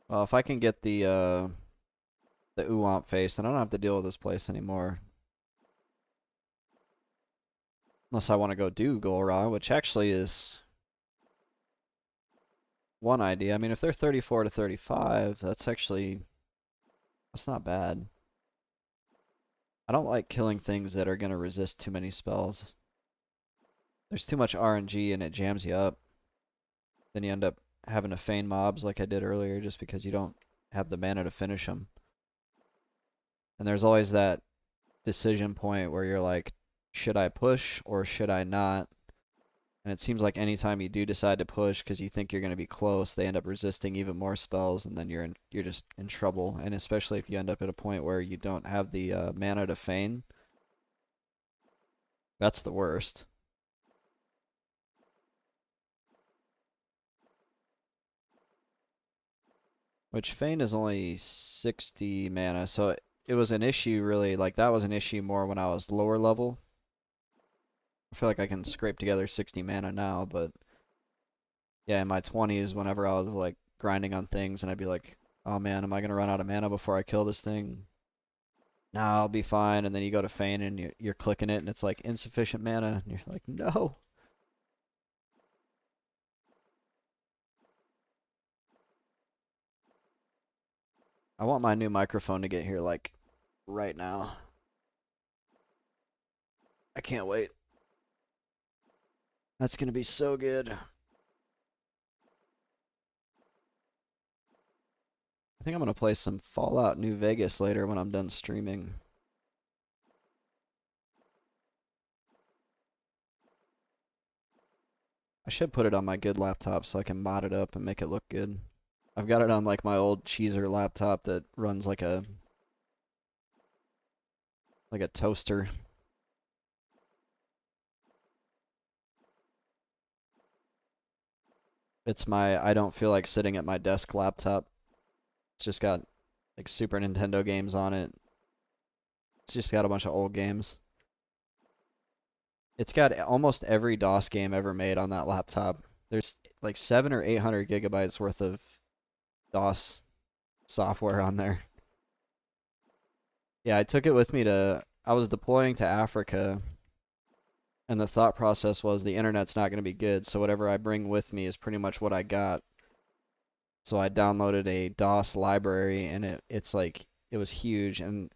Well, if I can get the Oowomp face, then I don't have to deal with this place anymore. Unless I want to go do Golra, which actually is one idea. I mean, if they're 34 to 35, that's not bad. I don't like killing things that are going to resist too many spells. There's too much RNG and it jams you up. Then you end up having to feign mobs like I did earlier just because you don't have the mana to finish them. And there's always that decision point where you're like, should I push or should I not? And it seems like anytime you do decide to push because you think you're going to be close, they end up resisting even more spells, and then you're just in trouble. And especially if you end up at a point where you don't have the mana to feign, that's the worst. Which feign is only 60 mana, so it was an issue really. Like that was an issue more when I was lower level. I feel like I can scrape together 60 mana now, but yeah, in my 20s, whenever I was like grinding on things, and I'd be like, "Oh man, am I gonna run out of mana before I kill this thing?" Nah, I'll be fine. And then you go to feign and you're clicking it, and it's like insufficient mana, and you're like, "No." I want my new microphone to get here like right now. I can't wait. That's gonna be so good. I think I'm gonna play some Fallout New Vegas later when I'm done streaming. I should put it on my good laptop so I can mod it up and make it look good. I've got it on like my old cheeser laptop that runs like a toaster. It's my I don't feel like sitting at my desk laptop. It's just got like Super Nintendo games on it. It's just got a bunch of old games. It's got almost every DOS game ever made on that laptop. There's like 7 or 800 gigabytes worth of DOS software on there. Yeah, I took it with me I was deploying to Africa, and the thought process was the internet's not going to be good, so whatever I bring with me is pretty much what I got. So I downloaded a DOS library, and it's like, it was huge, and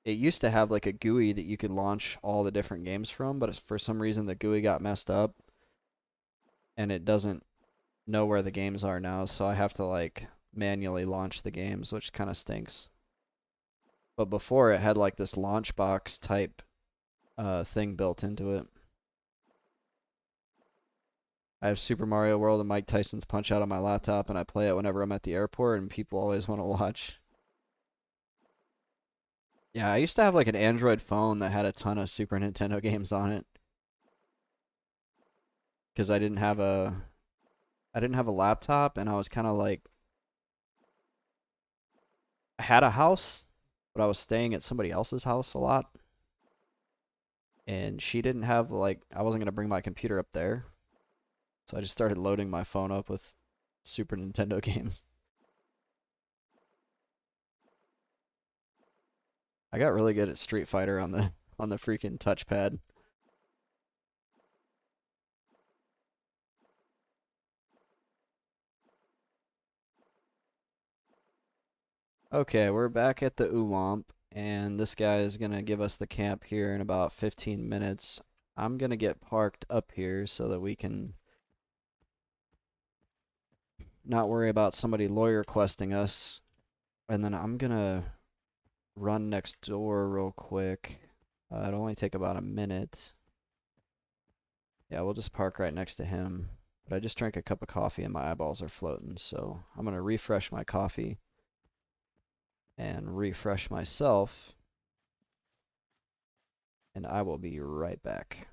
it used to have like a GUI that you could launch all the different games from, but for some reason the GUI got messed up, and it doesn't know where the games are now, so I have to like manually launch the games, which kind of stinks. But before, it had like this launch box type thing built into it. I have Super Mario World and Mike Tyson's Punch Out on my laptop, and I play it whenever I'm at the airport, and people always want to watch. Yeah, I used to have like an Android phone that had a ton of Super Nintendo games on it because I didn't have a laptop, and I was kind of like, I had a house, but I was staying at somebody else's house a lot, and she didn't have like, I wasn't gonna bring my computer up there, so I just started loading my phone up with Super Nintendo games. I got really good at Street Fighter on the freaking touchpad. Okay, we're back at the Oowomp, and this guy is gonna give us the camp here in about 15 minutes. I'm gonna get parked up here so that we can not worry about somebody lawyer questing us. And then I'm gonna run next door real quick. It'll only take about a minute. Yeah, we'll just park right next to him. But I just drank a cup of coffee and my eyeballs are floating, so I'm gonna refresh my coffee and refresh myself, and I will be right back.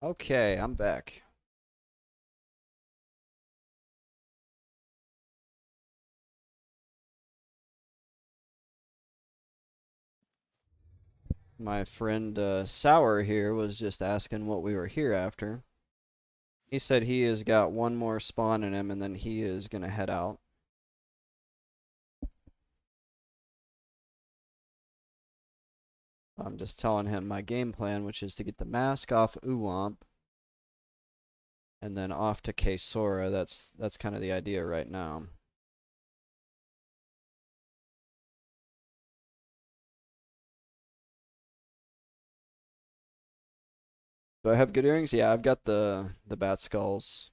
Okay, I'm back. My friend Sour here was just asking what we were here after. He said he has got one more spawn in him and then he is going to head out. I'm just telling him my game plan, which is to get the mask off Oowomp and then off to Kesora. That's kind of the idea right now. Do I have good earrings? Yeah, I've got the bat skulls.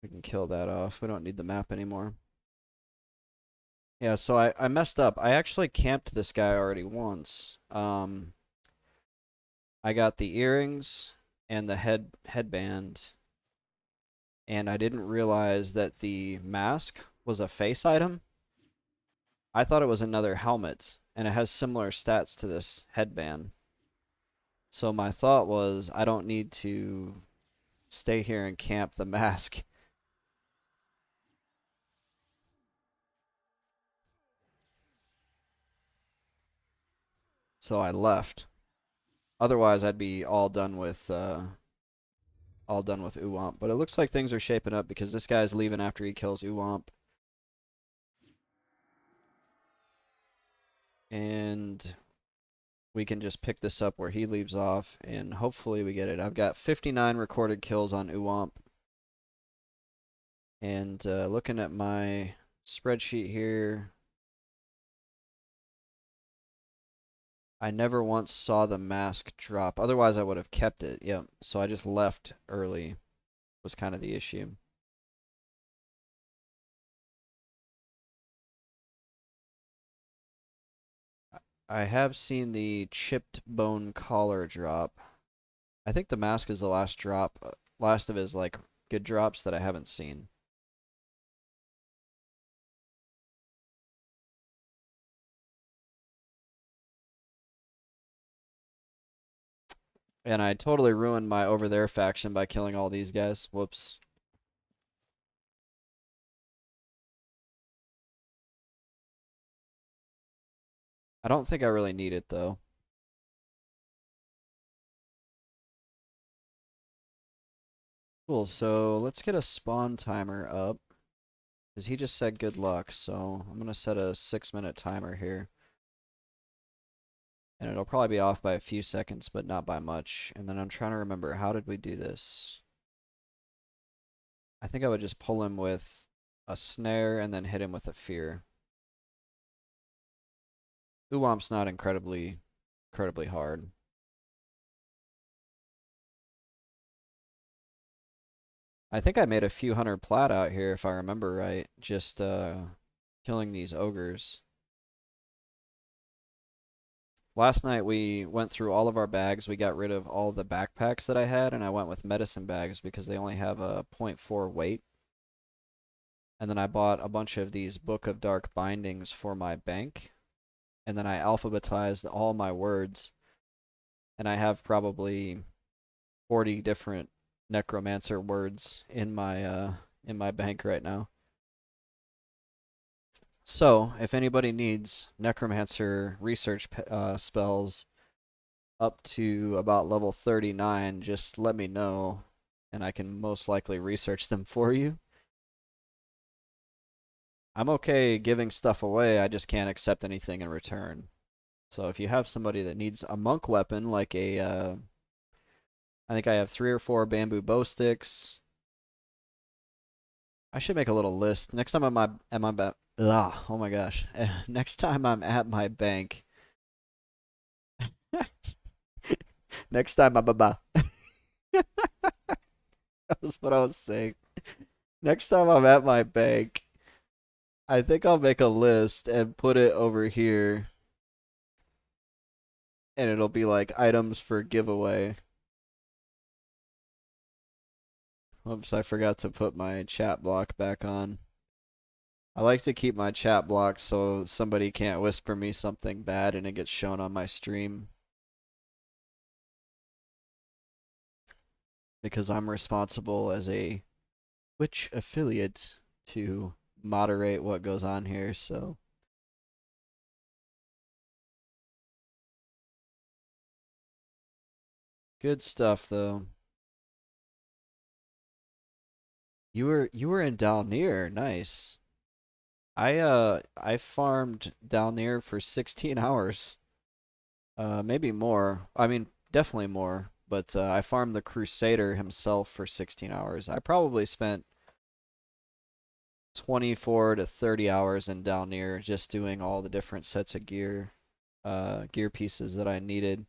We can kill that off. We don't need the map anymore. Yeah, so I messed up. I actually camped this guy already once. I got the earrings and the headband, and I didn't realize that the mask was a face item. I thought it was another helmet, and it has similar stats to this headband. So my thought was I don't need to stay here and camp the mask. So I left. Otherwise, I'd be all done with Oowomp. But it looks like things are shaping up because this guy's leaving after he kills Oowomp. And we can just pick this up where he leaves off, and hopefully we get it. I've got 59 recorded kills on Oowomp. And looking at my spreadsheet here, I never once saw the mask drop. Otherwise, I would have kept it. Yep. So I just left early was kind of the issue. I have seen the chipped bone collar drop. I think the mask is the last drop, last of his like good drops that I haven't seen. And I totally ruined my over there faction by killing all these guys. Whoops. I don't think I really need it though. Cool, so let's get a spawn timer up. Because he just said good luck, so I'm going to set a 6-minute timer here. And it'll probably be off by a few seconds, but not by much. And then I'm trying to remember, how did we do this? I think I would just pull him with a snare and then hit him with a fear. Oowomp's not incredibly hard. I think I made a few hundred plat out here, if I remember right, just killing these ogres. Last night we went through all of our bags. We got rid of all the backpacks that I had, and I went with medicine bags because they only have a 0.4 weight. And then I bought a bunch of these Book of Dark bindings for my bank. And then I alphabetized all my words. And I have probably 40 different necromancer words in my bank right now. So, if anybody needs necromancer research spells up to about level 39, just let me know and I can most likely research them for you. I'm okay giving stuff away, I just can't accept anything in return. So if you have somebody that needs a monk weapon, like I think I have 3 or 4 bamboo bow sticks. I should make a little list. Next time I'm at my oh my gosh. Next time I'm at my bank. Next time I'm That was what I was saying. Next time I'm at my bank, I think I'll make a list and put it over here. And it'll be like items for giveaway. Oops, I forgot to put my chat block back on. I like to keep my chat blocked so somebody can't whisper me something bad and it gets shown on my stream. Because I'm responsible as a Twitch affiliate to moderate what goes on here, so. Good stuff though. You were in Dalnir, nice. I farmed Dalnir for 16 hours. Maybe more. I mean, definitely more. But I farmed the Crusader himself for 16 hours. I probably spent 24 to 30 hours in Dalnir just doing all the different sets of gear pieces that I needed.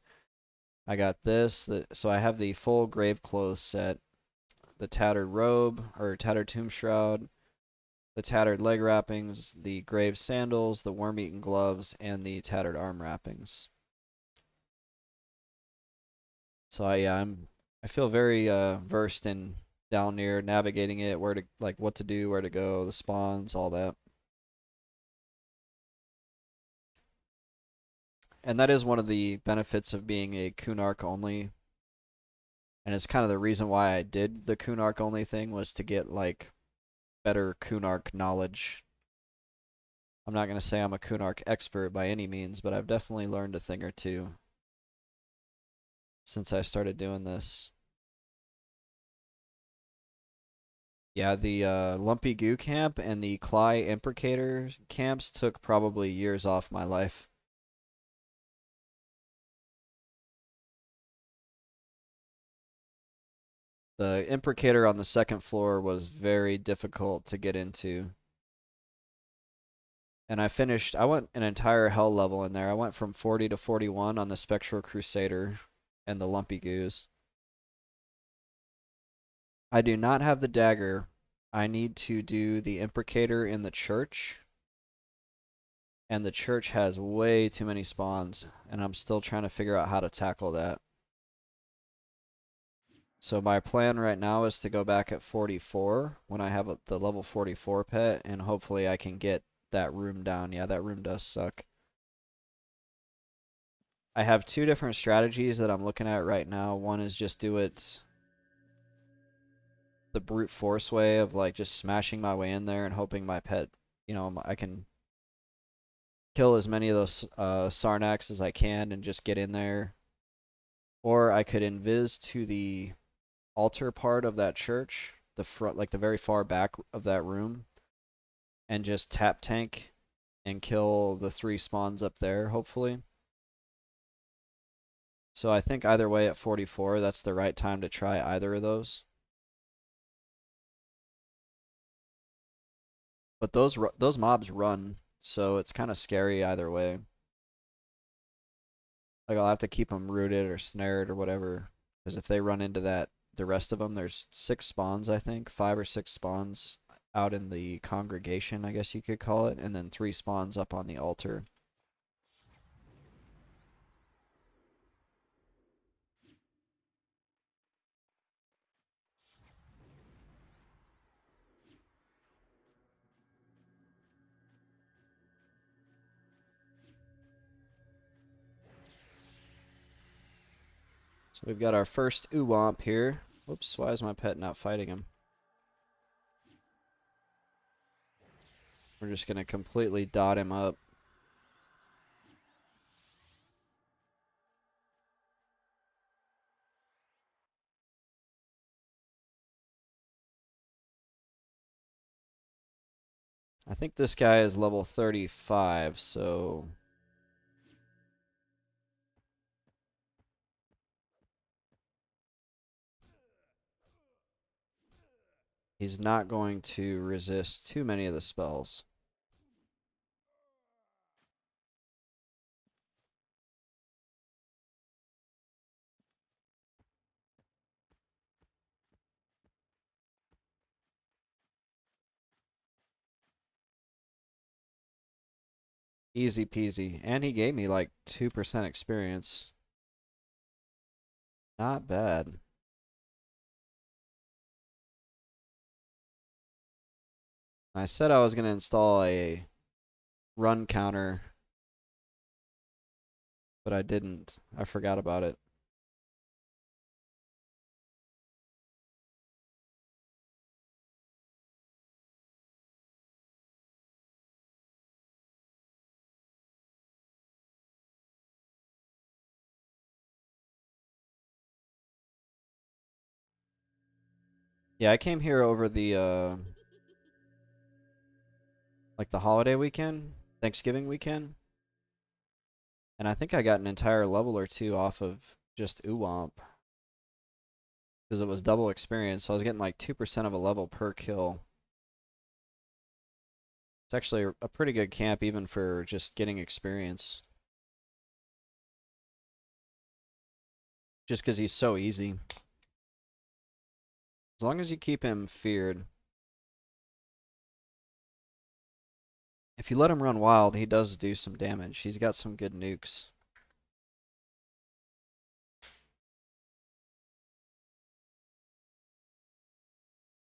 I got this, so I have the full grave clothes set, the tattered robe or tattered tomb shroud, the tattered leg wrappings, the grave sandals, the worm-eaten gloves, and the tattered arm wrappings. So I feel very versed in Dalnir, navigating it, where to like what to do, where to go, the spawns, all that. And that is one of the benefits of being a Kunark only. And it's kind of the reason why I did the Kunark only thing was to get like better Kunark knowledge. I'm not going to say I'm a Kunark expert by any means, but I've definitely learned a thing or two. since I started doing this. Yeah, the Lumpy Goo camp and the Cly Imprecator camps took probably years off my life. The Imprecator on the second floor was very difficult to get into. And I went an entire hell level in there. I went from 40 to 41 on the Spectral Crusader and the Lumpy Goos. I do not have the dagger. I need to do the Imprecator in the church. And the church has way too many spawns. And I'm still trying to figure out how to tackle that. So my plan right now is to go back at 44 when I have the level 44 pet. And hopefully I can get that room down. Yeah, that room does suck. I have two different strategies that I'm looking at right now. One is just do it the brute force way of like just smashing my way in there and hoping my pet, I can kill as many of those Sarnax as I can and just get in there. Or I could invis to the altar part of that church, the front, like the very far back of that room, and just tap tank and kill the 3 spawns up there, hopefully. So I think either way at 44, that's the right time to try either of those. But those mobs run, so it's kind of scary either way. Like I'll have to keep them rooted or snared or whatever, because if they run into the rest of them, there's 6 spawns, I think, 5 or 6 spawns out in the congregation, I guess you could call it, and then 3 spawns up on the altar. So we've got our first Oowomp here. Whoops, why is my pet not fighting him? We're just going to completely dot him up. I think this guy is level 35, so he's not going to resist too many of the spells. Easy peasy. And he gave me like 2% experience. Not bad. I said I was going to install a run counter, but I didn't. I forgot about it. Yeah, I came here over the like the holiday weekend, Thanksgiving weekend, and I think I got an entire level or 2 off of just Oowomp because it was double experience, so I was getting like 2% of a level per kill. It's actually a pretty good camp even for just getting experience. Just because he's so easy. As long as you keep him feared. If you let him run wild, he does do some damage. He's got some good nukes.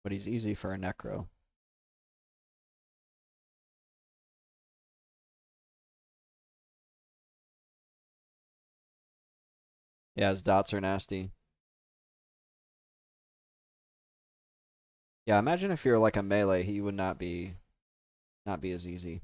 But he's easy for a Necro. Yeah, his dots are nasty. Yeah, imagine if you're like a melee, he would not be as easy.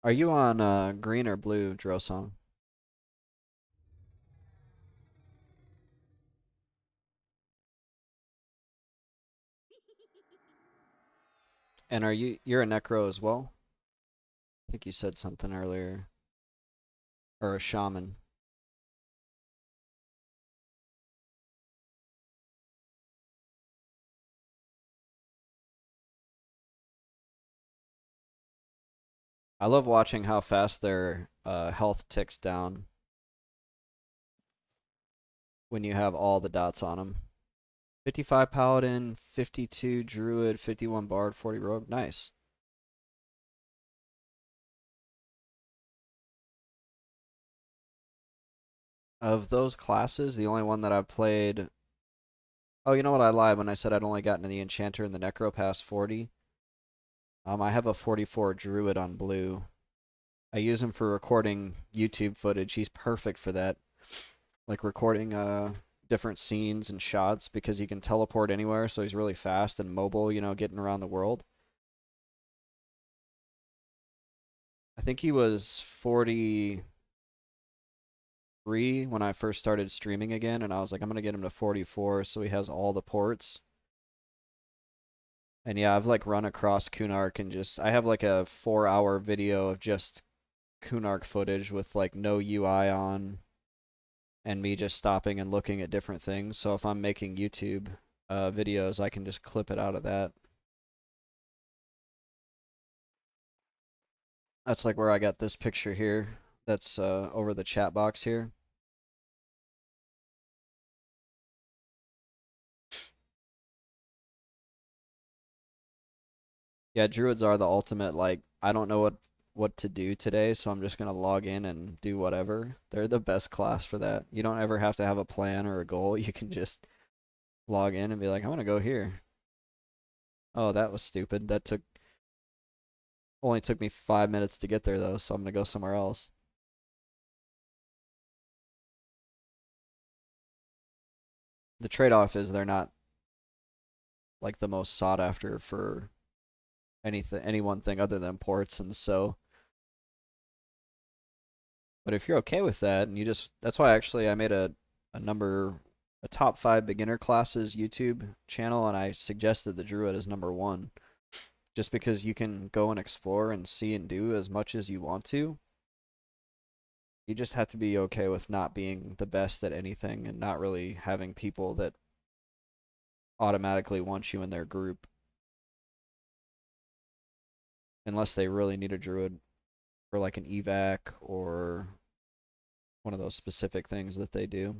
Are you on green or blue, Drosong? And you're a Necro as well? I think you said something earlier. Or a Shaman. I love watching how fast their health ticks down when you have all the dots on them. 55 Paladin, 52 Druid, 51 Bard, 40 Rogue. Nice. Of those classes, the only one that I've played. Oh, you know what? I lied when I said I'd only gotten to the Enchanter and the Necro past 40. I have a 44 Druid on blue. I use him for recording YouTube footage. He's perfect for that. Like recording different scenes and shots because he can teleport anywhere, so he's really fast and mobile, getting around the world. I think he was 43 when I first started streaming again, and I was like, I'm gonna get him to 44 so he has all the ports. And yeah, I've like run across Kunark and I have like a 4-hour video of just Kunark footage with like no UI on and me just stopping and looking at different things. So if I'm making YouTube videos, I can just clip it out of that. That's like where I got this picture here. That's over the chat box here. Yeah, druids are the ultimate, like, I don't know what to do today, so I'm just gonna log in and do whatever. They're the best class for that. You don't ever have to have a plan or a goal. You can just log in and be like, I'm gonna go here. Oh, that was stupid. That only took me 5 minutes to get there though, so I'm gonna go somewhere else. The trade-off is they're not like the most sought after for any one thing other than ports, and so but if you're okay with that and that's why actually I made a top 5 beginner classes YouTube channel, and I suggested the druid as number 1 just because you can go and explore and see and do as much as you want to. You just have to be okay with not being the best at anything and not really having people that automatically want you in their group unless they really need a druid for like an evac or one of those specific things that they do.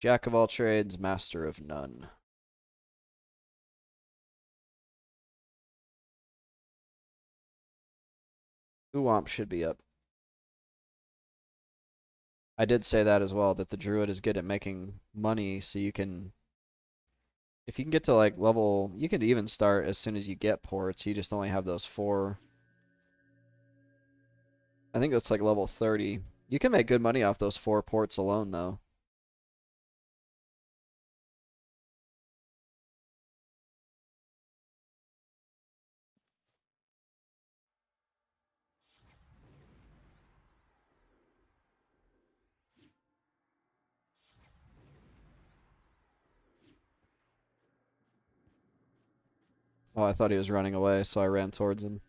Jack of all trades, master of none. Oowomp should be up. I did say that as well, that the druid is good at making money, so if you can get to like level, you can even start as soon as you get ports, you just only have those 4. I think that's like level 30. You can make good money off those 4 ports alone, though. Oh, I thought he was running away, so I ran towards him.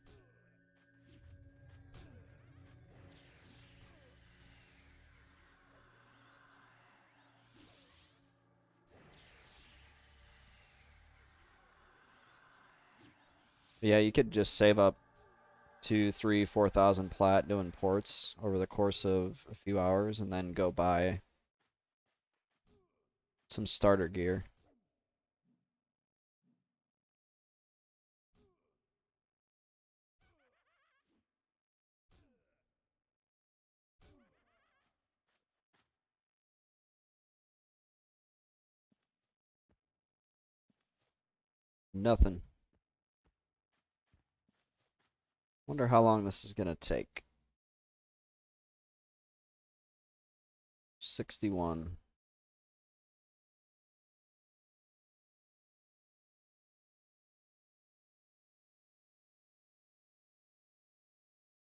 But yeah, you could just save up 2, 3, 4,000 plat doing ports over the course of a few hours, and then go buy some starter gear. Nothing. Wonder how long this is gonna take. 61.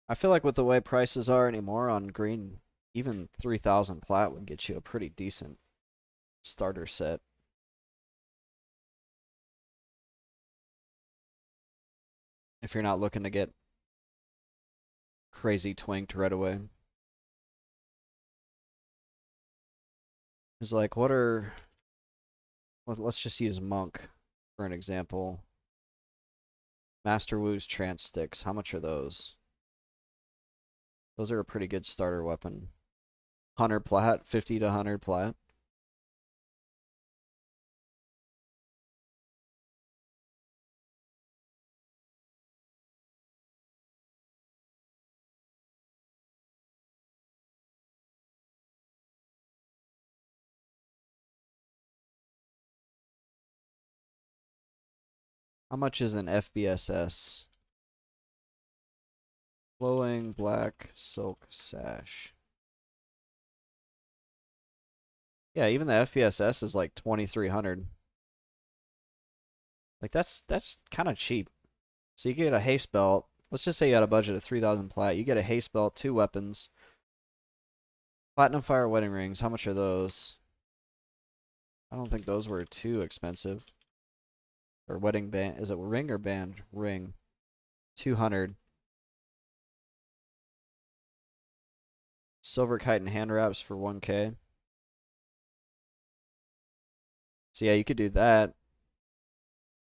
I feel like with the way prices are anymore on green, even 3,000 plat would get you a pretty decent starter set. If you're not looking to get crazy twinked right away. It's like, what are... Let's just use Monk for an example. Master Wu's Trance Sticks. How much are those? Those are a pretty good starter weapon. 100 plat, 50 to 100 plat. How much is an FBSS? Flowing black silk sash. Yeah, even the FBSS is like 2,300. Like that's kind of cheap. So you get a haste belt. Let's just say you had a budget of 3,000 plat. You get a haste belt, 2 weapons. Platinum Fire wedding rings. How much are those? I don't think those were too expensive. Or wedding band. Is it ring or band? Ring. 200. Silver chitin hand wraps for 1K. So yeah, you could do that.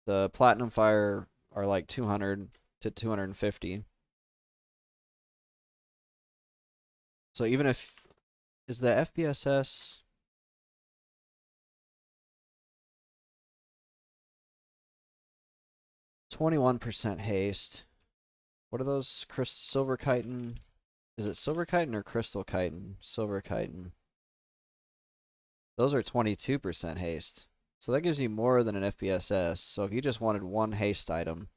The Platinum Fire are like 200 to 250. So even if... Is the FBSS... 21% haste. What are those? Silver chitin? Is it silver chitin or crystal chitin? Silver chitin. Those are 22% haste. So that gives you more than an FBSS. So if you just wanted one haste item,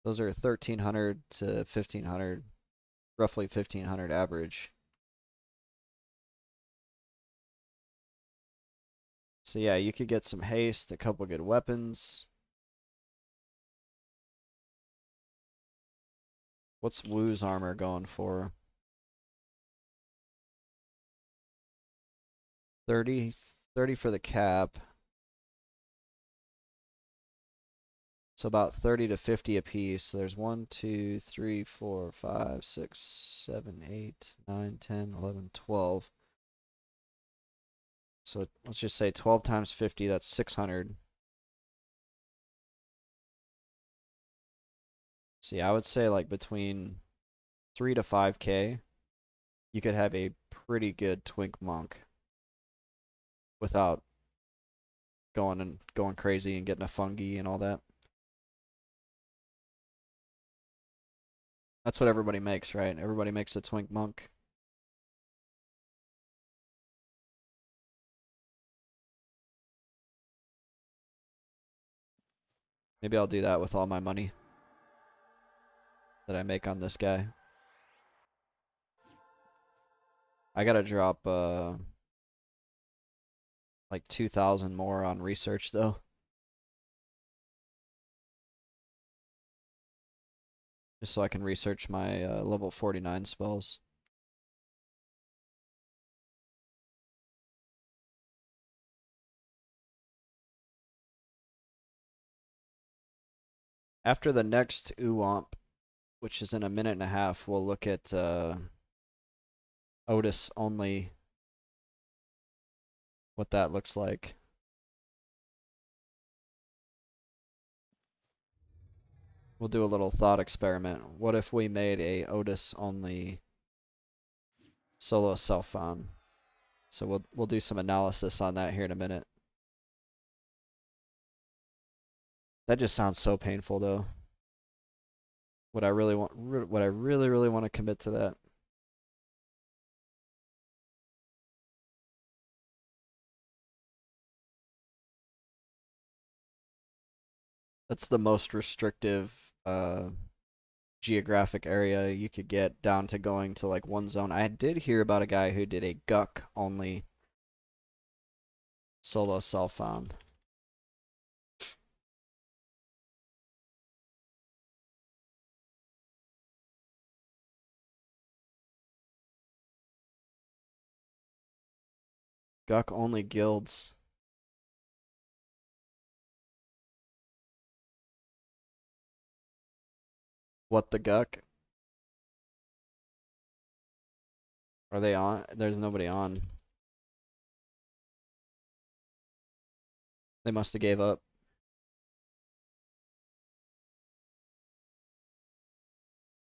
those are 1,300 to 1,500, roughly 1,500 average. So yeah, you could get some haste, a couple good weapons. What's Wu's armor going for? 30 for the cap. So about 30 to 50 apiece. So there's 1, 2, 3, 4, 5, 6, 7, 8, 9, 10, 11, 12. So let's just say 12 times 50, that's 600. See, I would say like between 3 to 5K, you could have a pretty good twink monk without going crazy and getting a fungi and all that. That's what everybody makes, right? Everybody makes a twink monk. Maybe I'll do that with all my money that I make on this guy. I gotta drop like 2,000 more on research though. Just so I can research my level 49 spells. After the next Oowomp, which is in a minute and a half, we'll look at Otis only, what that looks like. We'll do a little thought experiment. What if we made a Otis only solo self-found? So we'll do some analysis on that here in a minute. That just sounds so painful though. Would I really really want to commit to that? That's the most restrictive geographic area you could get, down to going to like one zone. I did hear about a guy who did a Guck only solo self-found. Guck only guilds. What the Guck? Are they on? There's nobody on. They must have gave up.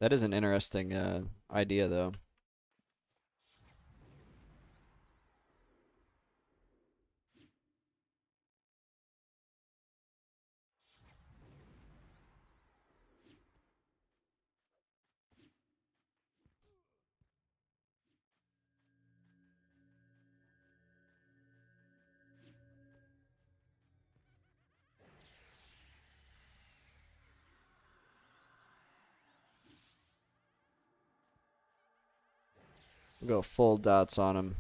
That is an interesting idea, though. We'll go full dots on him.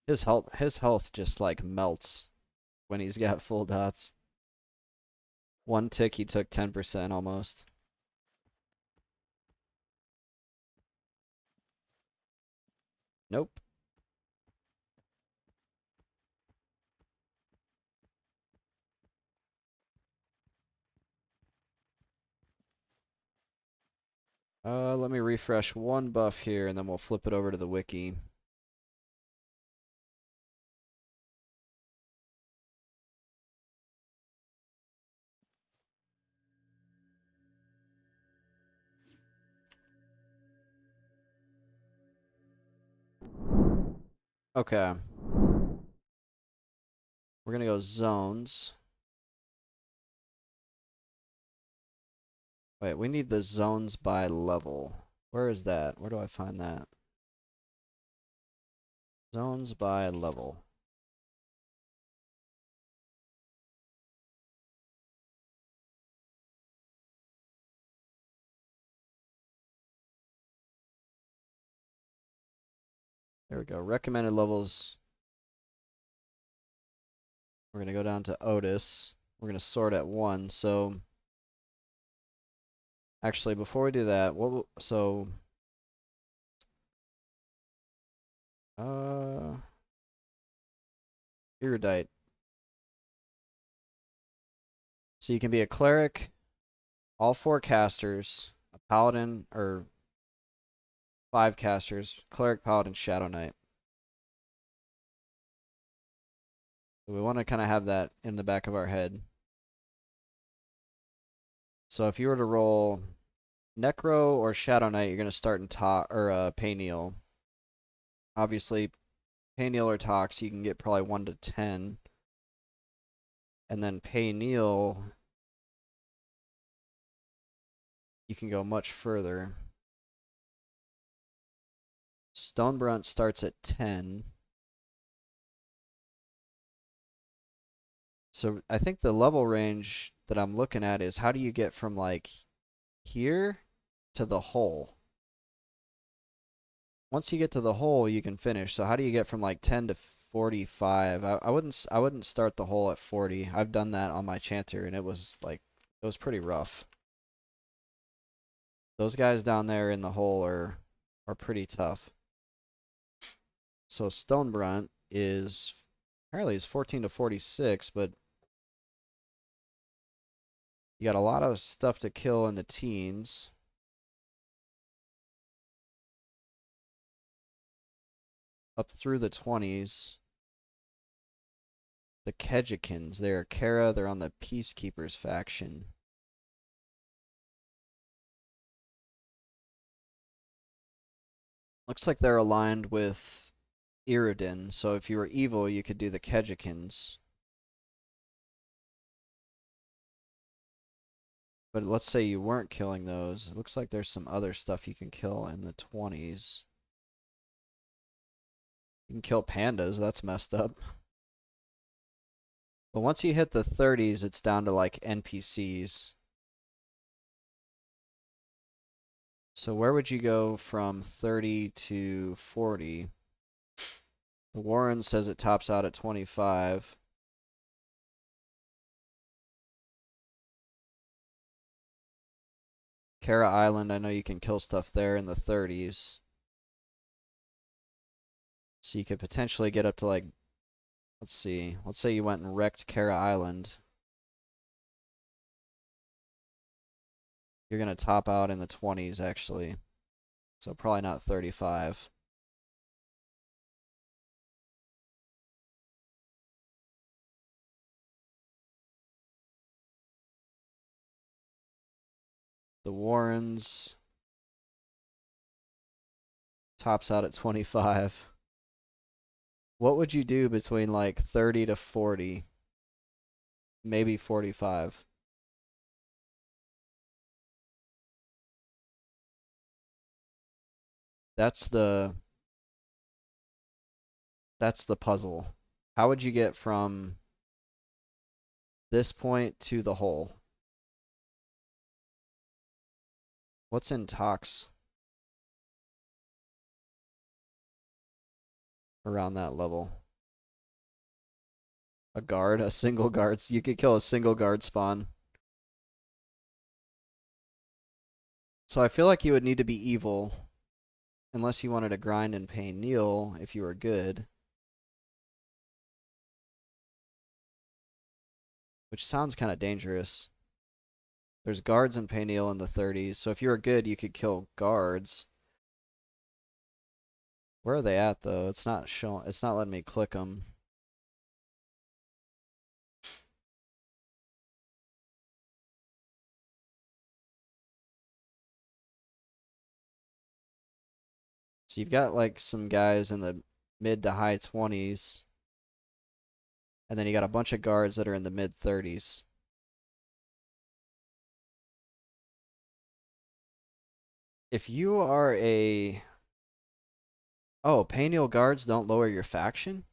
His health just like melts when he's got full dots. One tick, he took 10% almost. Nope. Let me refresh one buff here, and then we'll flip it over to the wiki. Okay. We're gonna go zones. Wait, we need the zones by level. Where is that? Where do I find that? Zones by level. There we go. Recommended levels. We're going to go down to Otis. We're going to sort at 1. So, actually, before we do that, erudite. So you can be a cleric, all 4 casters, a paladin, or 5 casters, cleric, paladin, shadow knight. So we want to kind of have that in the back of our head. So if you were to roll Necro or Shadow Knight, you're going to start in Payneal. Obviously, Payneal or Tox, you can get probably 1 to 10. And then Payneal, you can go much further. Stonebrunt starts at 10. So I think the level range that I'm looking at is how do you get from like here to the hole? Once you get to the hole, you can finish. So how do you get from like 10 to 45? I wouldn't start the hole at 40. I've done that on my chanter and it was pretty rough. Those guys down there in the hole are pretty tough. So Stonebrunt is apparently is 14 to 46, but you got a lot of stuff to kill in the teens. Up through the 20s. The Kejikins, they're Kara, they're on the Peacekeepers faction. Looks like they're aligned with Iriden, so if you were evil, you could do the Kejikins. But let's say you weren't killing those. It looks like there's some other stuff you can kill in the 20s. You can kill pandas, that's messed up. But once you hit the 30s, it's down to like NPCs. So where would you go from 30 to 40? The Warren says it tops out at 25. Kara Island, I know you can kill stuff there in the 30s. So you could potentially get up to like, let's see. Let's say you went and wrecked Kara Island. You're going to top out in the 20s, actually. So probably not 35. The Warrens tops out at 25. What would you do between like 30 to 40? Maybe 45. That's the puzzle. How would you get from this point to the hole? What's in Tox around that level? A guard, a single guard. You could kill a single guard spawn. So I feel like you would need to be evil, unless you wanted to grind and pay Neil if you were good. Which sounds kind of dangerous. There's guards in Payneal in the 30s, so if you were good, you could kill guards. Where are they at, though? It's not showing. It's not letting me click them. So you've got like some guys in the mid to high 20s, and then you got a bunch of guards that are in the mid 30s. If you are a... Oh, Payneal guards don't lower your faction?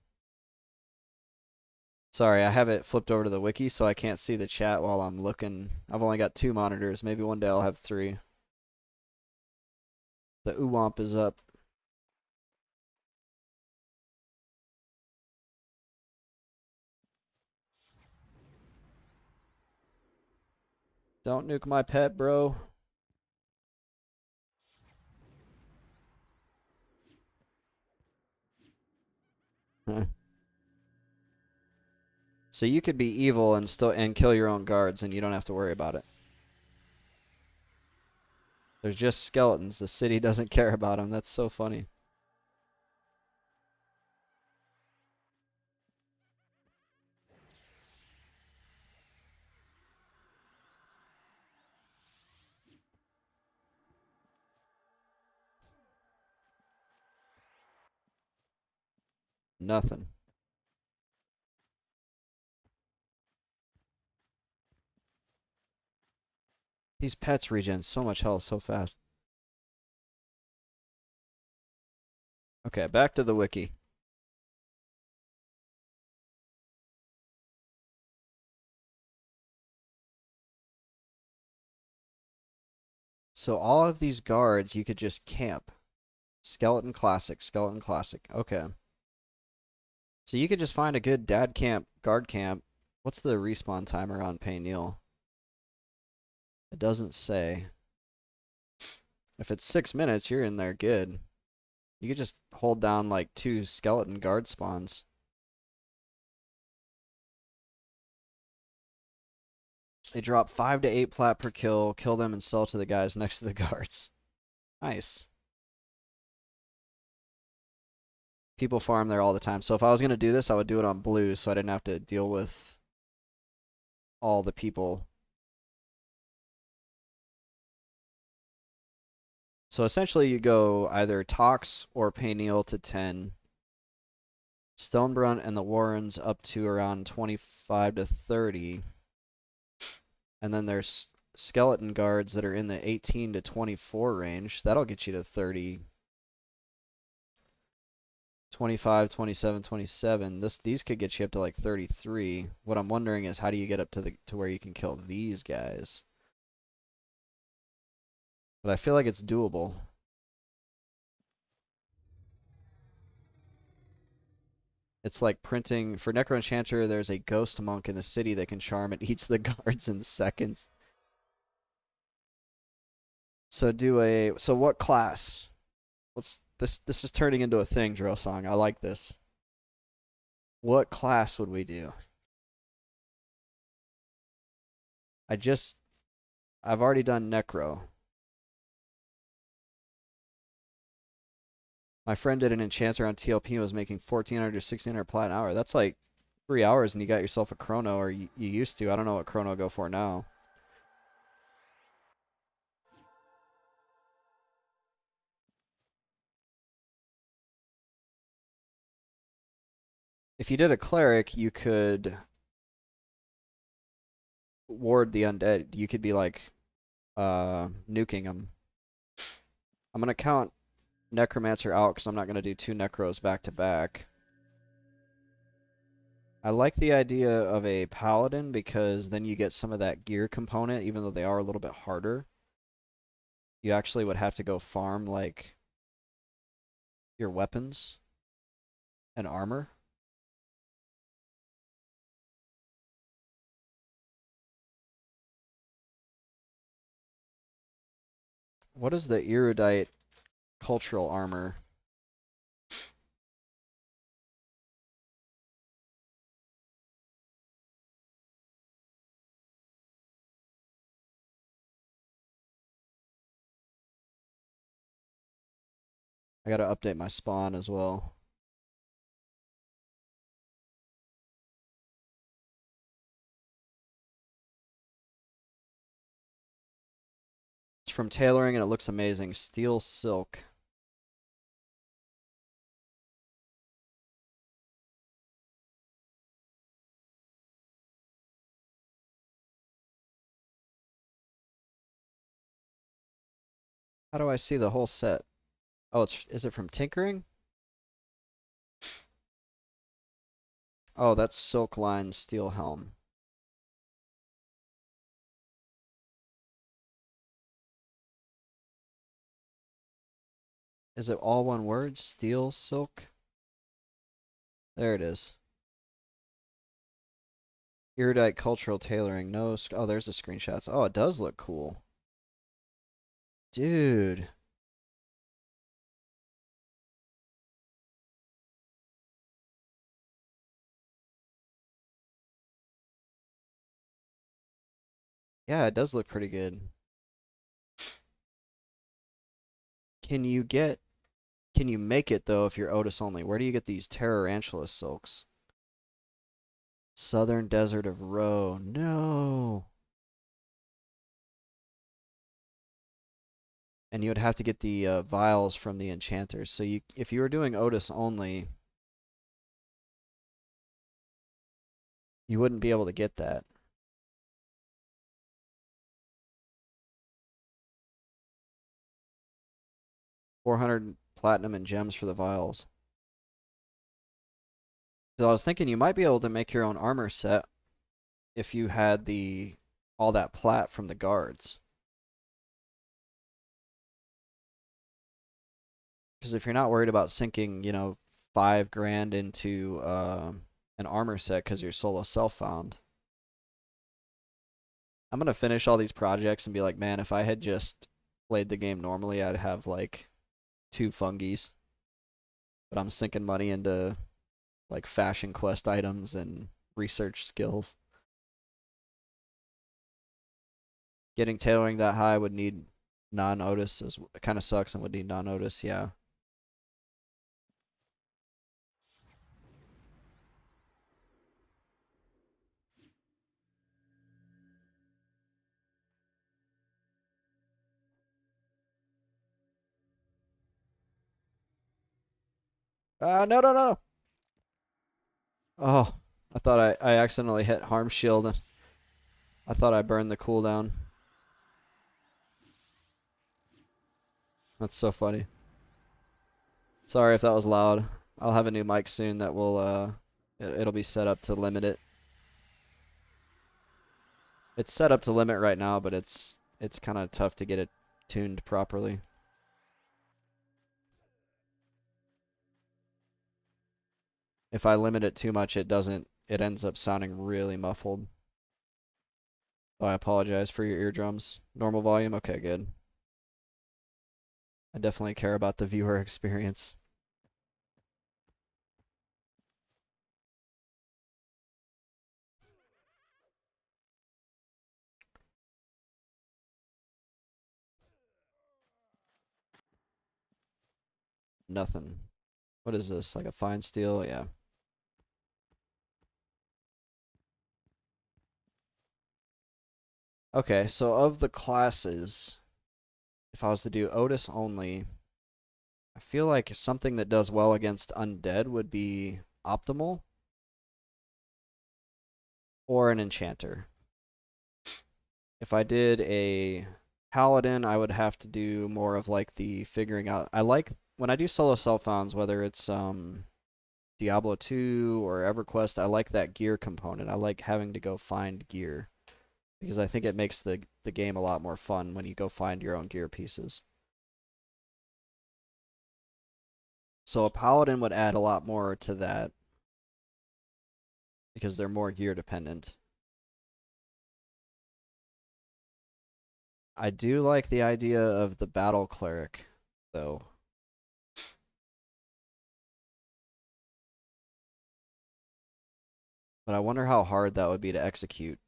Sorry, I have it flipped over to the wiki, so I can't see the chat while I'm looking. I've only got 2 monitors. Maybe one day I'll have 3. The Oowomp is up. Don't nuke my pet, bro. So you could be evil and still kill your own guards, and you don't have to worry about it. They're just skeletons. The city doesn't care about them. That's so funny. Nothing. These pets regen so much health so fast. Okay, back to the wiki. So all of these guards you could just camp. Skeleton classic, skeleton classic. Okay. So you could just find a good dad camp, guard camp. What's the respawn timer on Payneal? It doesn't say. If it's 6 minutes, you're in there good. You could just hold down like 2 skeleton guard spawns. They drop 5 to 8 plat per kill, kill them and sell to the guys next to the guards. Nice. People farm there all the time. So if I was going to do this, I would do it on blue so I didn't have to deal with all the people. So essentially you go either Tox or Payneal to 10. Stonebrunt and the Warrens up to around 25 to 30. And then there's skeleton guards that are in the 18 to 24 range. That'll get you to 30. 25, 27, 27. These could get you up to like 33. What I'm wondering is how do you get up to where you can kill these guys? But I feel like it's doable. It's like printing for Necro Enchanter. There's a ghost monk in the city that can charm. It eats the guards in seconds. So what class? This is turning into a thing, drill song. I like this. What class would we do? I just I've already done Necro. My friend did an enchanter on TLP and was making 1400 to 1600 plat an hour. That's like 3 hours and you got yourself a chrono, or you used to. I don't know what chrono go for now. If you did a cleric, you could ward the undead. You could be like nuking them. I'm gonna count Necromancer out because I'm not gonna do two Necros back to back. I like the idea of a Paladin because then you get some of that gear component, even though they are a little bit harder. You actually would have to go farm like your weapons and armor. What is the erudite cultural armor? I gotta update my spawn as well. It's from tailoring and it looks amazing. Steel silk. How do I see the whole set? Oh, is it from tinkering? Oh, that's silk line steel helm. Is it all one word? Steel silk? There it is. Erudite cultural tailoring. No. Oh, there's the screenshots. Oh, it does look cool. Dude. Yeah, it does look pretty good. Can you get Can you make it though if you're Otis only? Where do you get these Tarantula silks? Southern Desert of Roe. No. And you would have to get the vials from the enchanters. So if you were doing Otis only, you wouldn't be able to get that. 400 platinum and gems for the vials. So I was thinking you might be able to make your own armor set if you had the all that plat from the guards. Because if you're not worried about sinking, 5 grand into an armor set because you're solo self found, I'm gonna finish all these projects and be like, man, if I had just played the game normally, I'd have like 2 fungies. But I'm sinking money into like fashion quest items and research skills. Getting tailoring that high would need non-Otis. It kind of sucks and would need non-Otis, yeah. No, no, no. Oh, I thought I accidentally hit harm shield. And I thought I burned the cooldown. That's so funny. Sorry if that was loud. I'll have a new mic soon that will it'll be set up to limit it. It's set up to limit right now, but it's kind of tough to get it tuned properly. If I limit it too much, it ends up sounding really muffled. So I apologize for your eardrums. Normal volume? Okay, good. I definitely care about the viewer experience. Nothing. What is this? Like a fine steel? Yeah. Okay, so of the classes, if I was to do Otis only, I feel like something that does well against undead would be optimal or an enchanter. If I did a paladin, I would have to do more of like the figuring out. I like when I do solo self founds, whether it's Diablo 2 or EverQuest, I like that gear component. I like having to go find gear because I think it makes the game a lot more fun when you go find your own gear pieces. So a paladin would add a lot more to that because they're more gear dependent. I do like the idea of the battle cleric, though. But I wonder how hard that would be to execute.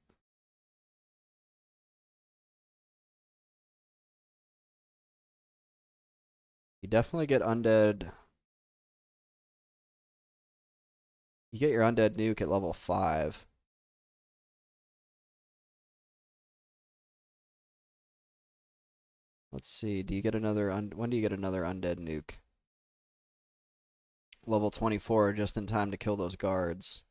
You definitely get undead. You get your undead nuke at level 5. Let's see. Do you get another when do you get another undead nuke? Level 24, just in time to kill those guards.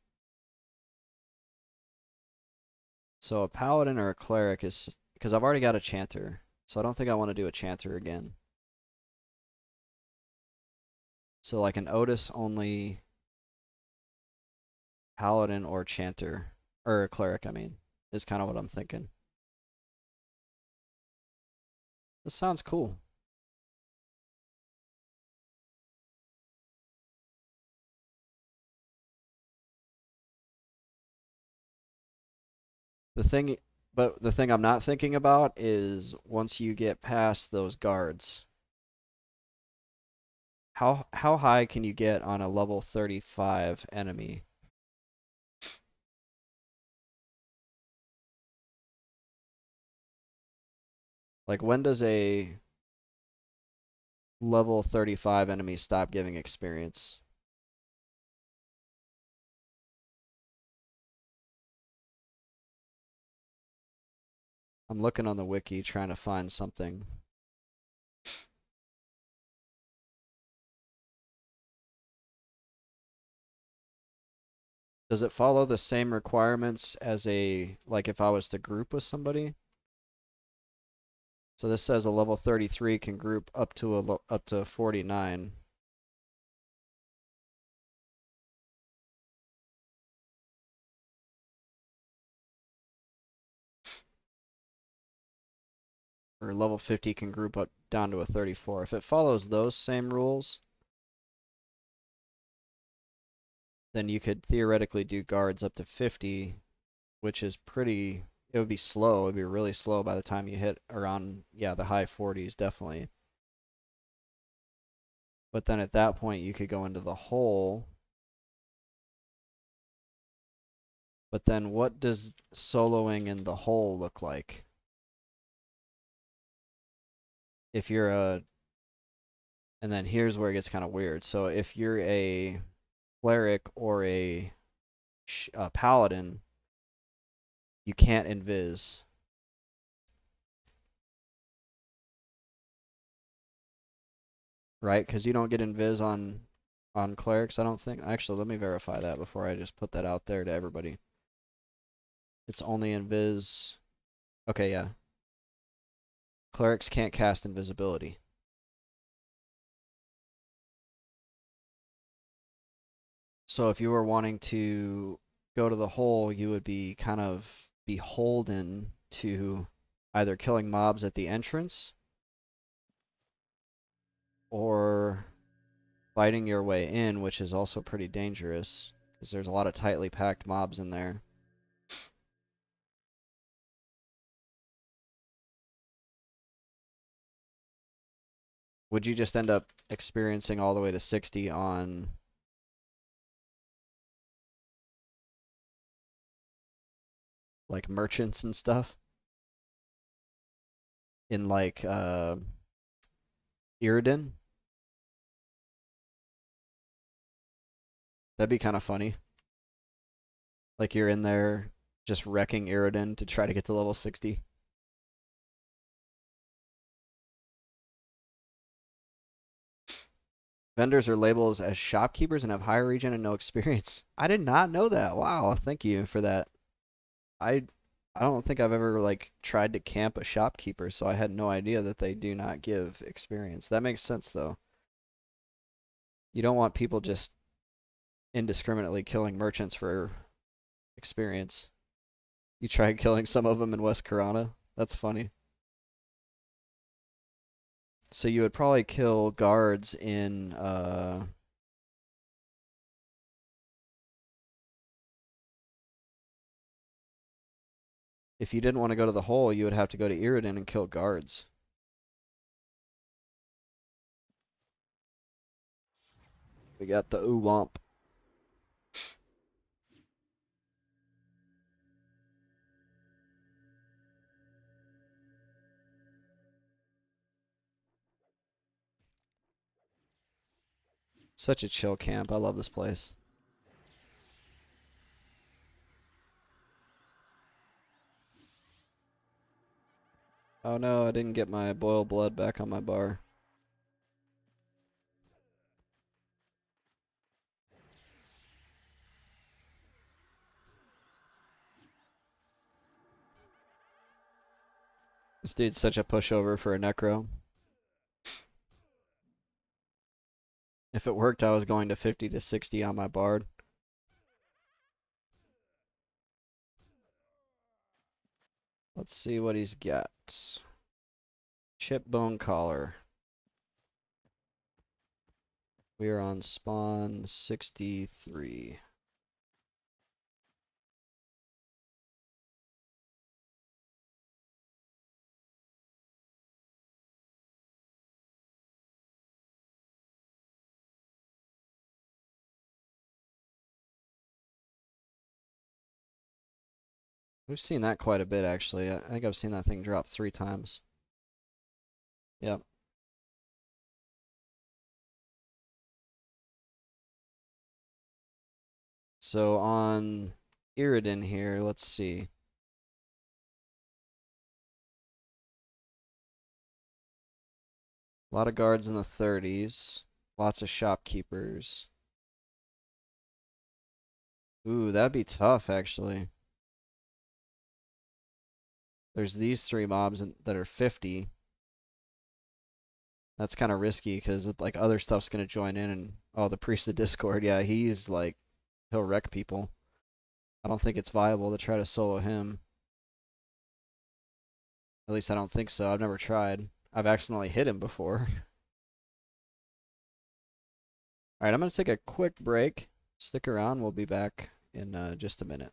So a paladin or a cleric is because I've already got a chanter, so I don't think I want to do a chanter again. So like an Otis only paladin or chanter or a cleric, I mean, is kind of what I'm thinking. This sounds cool. The thing, but the thing I'm not thinking about is once you get past those guards, how high can you get on a level 35 enemy? Like when does a level 35 enemy stop giving experience? I'm looking on the wiki trying to find something. Does it follow the same requirements as a like if I was to group with somebody? So this says a level 33 can group up to up to 49. Or level 50 can group up down to a 34. If it follows those same rules, then you could theoretically do guards up to 50, which is pretty. It would be slow. It would be really slow by the time you hit around, yeah, the high 40s, definitely. But then at that point, you could go into the hole. But then what does soloing in the hole look like? If you're a. And then here's where it gets kind of weird. So if you're a cleric or a paladin, you can't invis. Right? Because you don't get invis on clerics, I don't think. Actually, let me verify that before I just put that out there to everybody. It's only invis. Okay, yeah. Clerics can't cast invisibility. So if you were wanting to go to the hole, you would be kind of beholden to either killing mobs at the entrance or fighting your way in, which is also pretty dangerous because there's a lot of tightly packed mobs in there. would you just end up experiencing all the way to 60 on like merchants and stuff in like Iridan? That'd be kind of funny. Like you're in there just wrecking Iridan to try to get to level 60. Vendors are labeled as shopkeepers and have higher regen and no experience. I did not know that. Wow, thank you for that. I I don't think I've ever like tried to camp a shopkeeper, so I had no idea that they do not give experience. That makes sense though. You don't want people just indiscriminately killing merchants for experience. You tried killing some of them in West Karana? That's funny. So you would probably kill guards in if you didn't want to go to the hole, you would have to go to Iridan and kill guards. We got the Oowomp. Such a chill camp. I love this place. Oh no, I didn't get my boiled blood back on my bar. This dude's such a pushover for a Necro. If it worked, I was going to 50 to 60 on my bard. Let's see what he's got. Chip bone collar. We are on spawn 63. We've seen that quite a bit, actually. I think I've seen that thing drop 3 times. Yep. So on Iridan here, let's see. A lot of guards in the 30s. Lots of shopkeepers. Ooh, that'd be tough, actually. There's these 3 mobs that are 50. That's kind of risky because like other stuff's gonna join in and oh, the priest of Discord, yeah, he's like he'll wreck people. I don't think it's viable to try to solo him. At least I don't think so. I've never tried. I've accidentally hit him before. All right, I'm gonna take a quick break. Stick around. We'll be back in just a minute.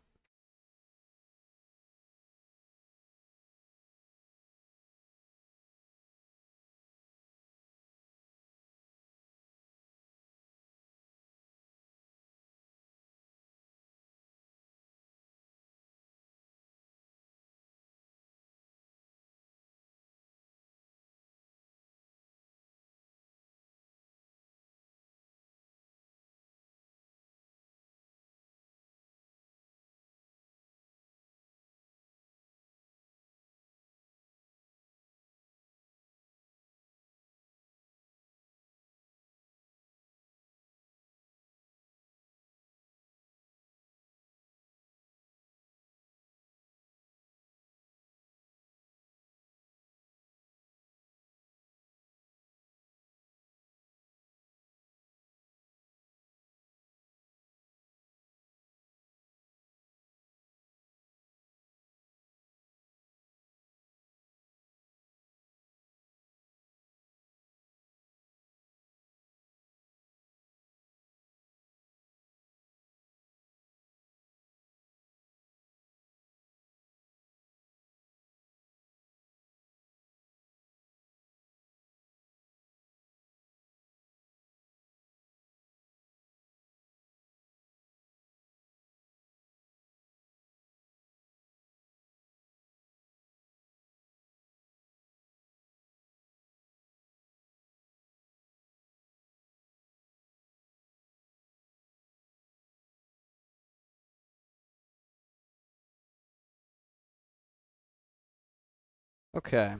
Okay.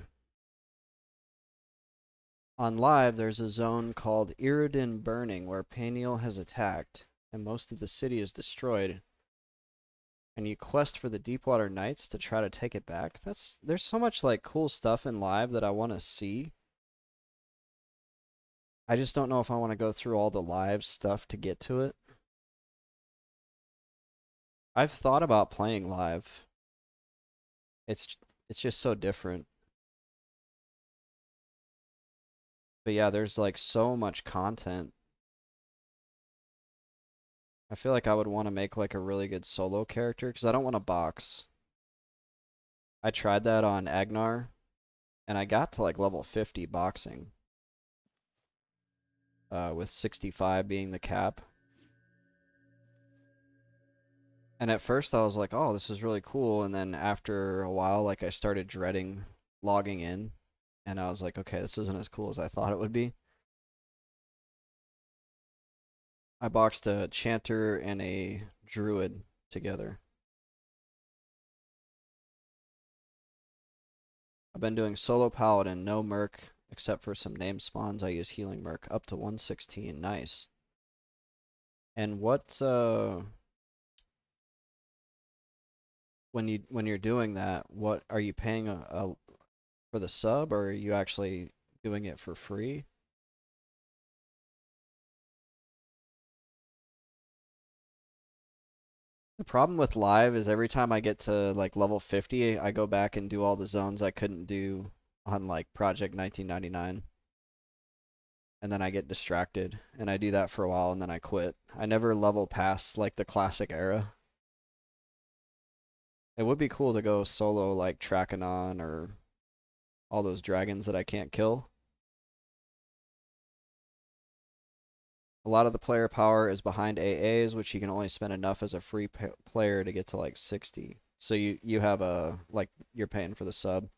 On live, there's a zone called Iridan Burning where Paniel has attacked, and most of the city is destroyed. And you quest for the Deepwater Knights to try to take it back. There's so much like cool stuff in live that I want to see. I just don't know if I want to go through all the live stuff to get to it. I've thought about playing live. It's it's just so different. But yeah, there's like so much content. I feel like I would want to make like a really good solo character because I don't want to box. I tried that on Agnar and I got to like level 50 boxing, with 65 being the cap. And at first I was like, oh, this is really cool. And then after a while, like I started dreading logging in. And I was like, okay, this isn't as cool as I thought it would be. I boxed a chanter and a druid together. I've been doing solo paladin, no merc, except for some name spawns. I use healing merc up to 116. Nice. And what when you're doing that, what are you paying a for the sub, or are you actually doing it for free? The problem with live is every time I get to like level 50, I go back and do all the zones I couldn't do on like Project 1999. And then I get distracted and I do that for a while and then I quit. I never level past like the classic era. It would be cool to go solo like Trachanon or all those dragons that I can't kill. A lot of the player power is behind AAs, which you can only spend enough as a free player to get to like 60. So you have a like you're paying for the sub.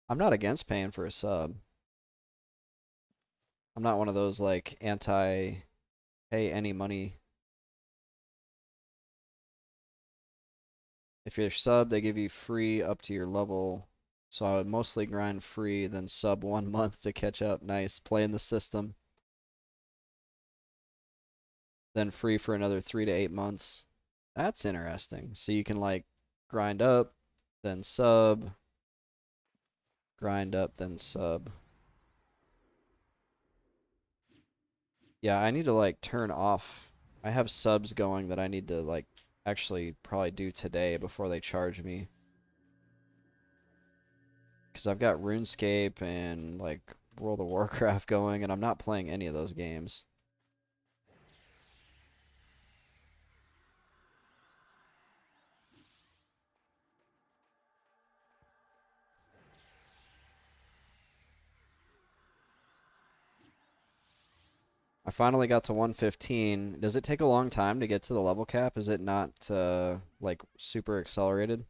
I'm not against paying for a sub. I'm not one of those like anti pay any money. If you're sub, they give you free up to your level. So I would mostly grind free, then sub 1 month to catch up. Nice. Play in the system. Then free for another 3 to 8 months. That's interesting. So you can like grind up, then sub, grind up, then sub. Yeah, I need to like turn off. I have subs going that I need to like actually probably do today before they charge me. Because I've got RuneScape and like World of Warcraft going, and I'm not playing any of those games. I finally got to 115. Does it take a long time to get to the level cap? Is it not like super accelerated?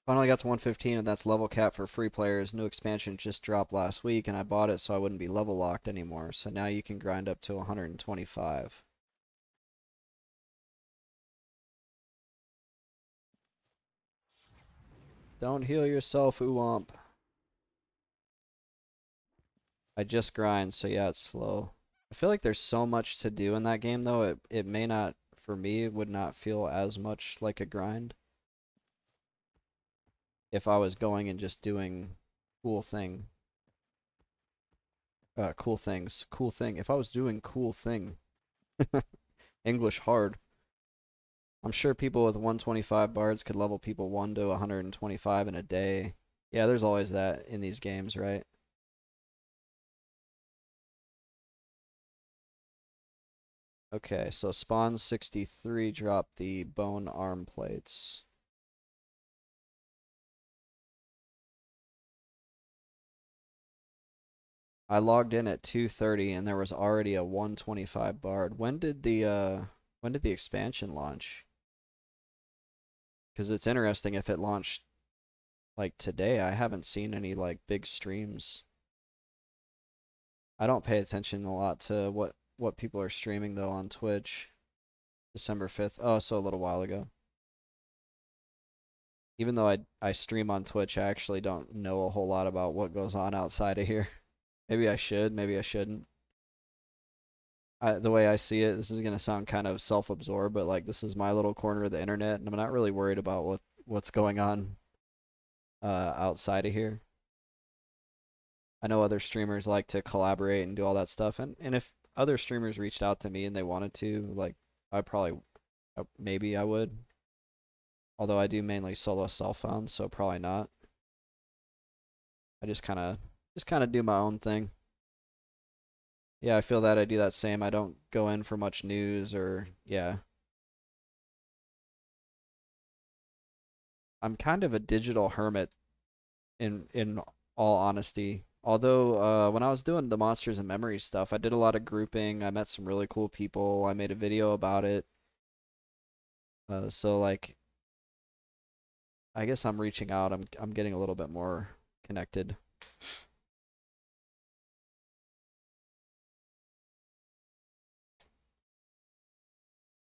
Finally got to 115, and that's level cap for free players. New expansion just dropped last week, and I bought it so I wouldn't be level locked anymore. So now you can grind up to 125. Don't heal yourself, Oowomp. I just grind, so yeah, it's slow. I feel like there's so much to do in that game, though. It may not, for me, it would not feel as much like a grind if I was going and just doing cool thing. Cool things. Cool thing. If I was doing cool thing. English hard. I'm sure people with 125 bards could level people 1 to 125 in a day. Yeah, there's always that in these games, right? Okay, so spawn 63 drop the bone arm plates. I logged in at 2:30 and there was already a 125 bard. When did the expansion launch? Cuz it's interesting if it launched like today. I haven't seen any like big streams. I don't pay attention a lot to what people are streaming though on Twitch. December 5th. Oh, so a little while ago. Even though I stream on Twitch, I actually don't know a whole lot about what goes on outside of here. Maybe I should, maybe I shouldn't. The way I see it, this is gonna sound kind of self-absorbed, but like this is my little corner of the internet, and I'm not really worried about what's going on outside of here. I know other streamers like to collaborate and do all that stuff, and if other streamers reached out to me and they wanted to, like I probably maybe I would. Although I do mainly solo cell phones, so probably not. I just kind of do my own thing. Yeah, I feel that I do that same. I don't go in for much news or yeah. I'm kind of a digital hermit in all honesty. Although when I was doing the Monsters and Memories stuff, I did a lot of grouping. I met some really cool people. I made a video about it. So like I guess I'm reaching out. I'm getting a little bit more connected.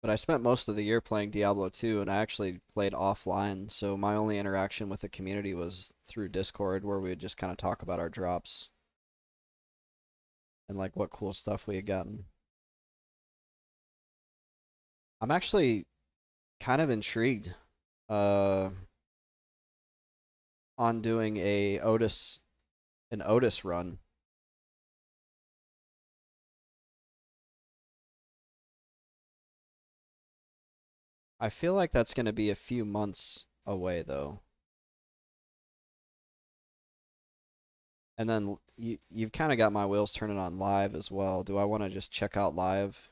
But I spent most of the year playing Diablo 2 and I actually played offline, so my only interaction with the community was through Discord where we would just kind of talk about our drops and like what cool stuff we had gotten. I'm actually kind of intrigued uh on doing an Otis run. I feel like that's going to be a few months away though. And then you've kind of got my wheels turning on live as well. Do I want to just check out live?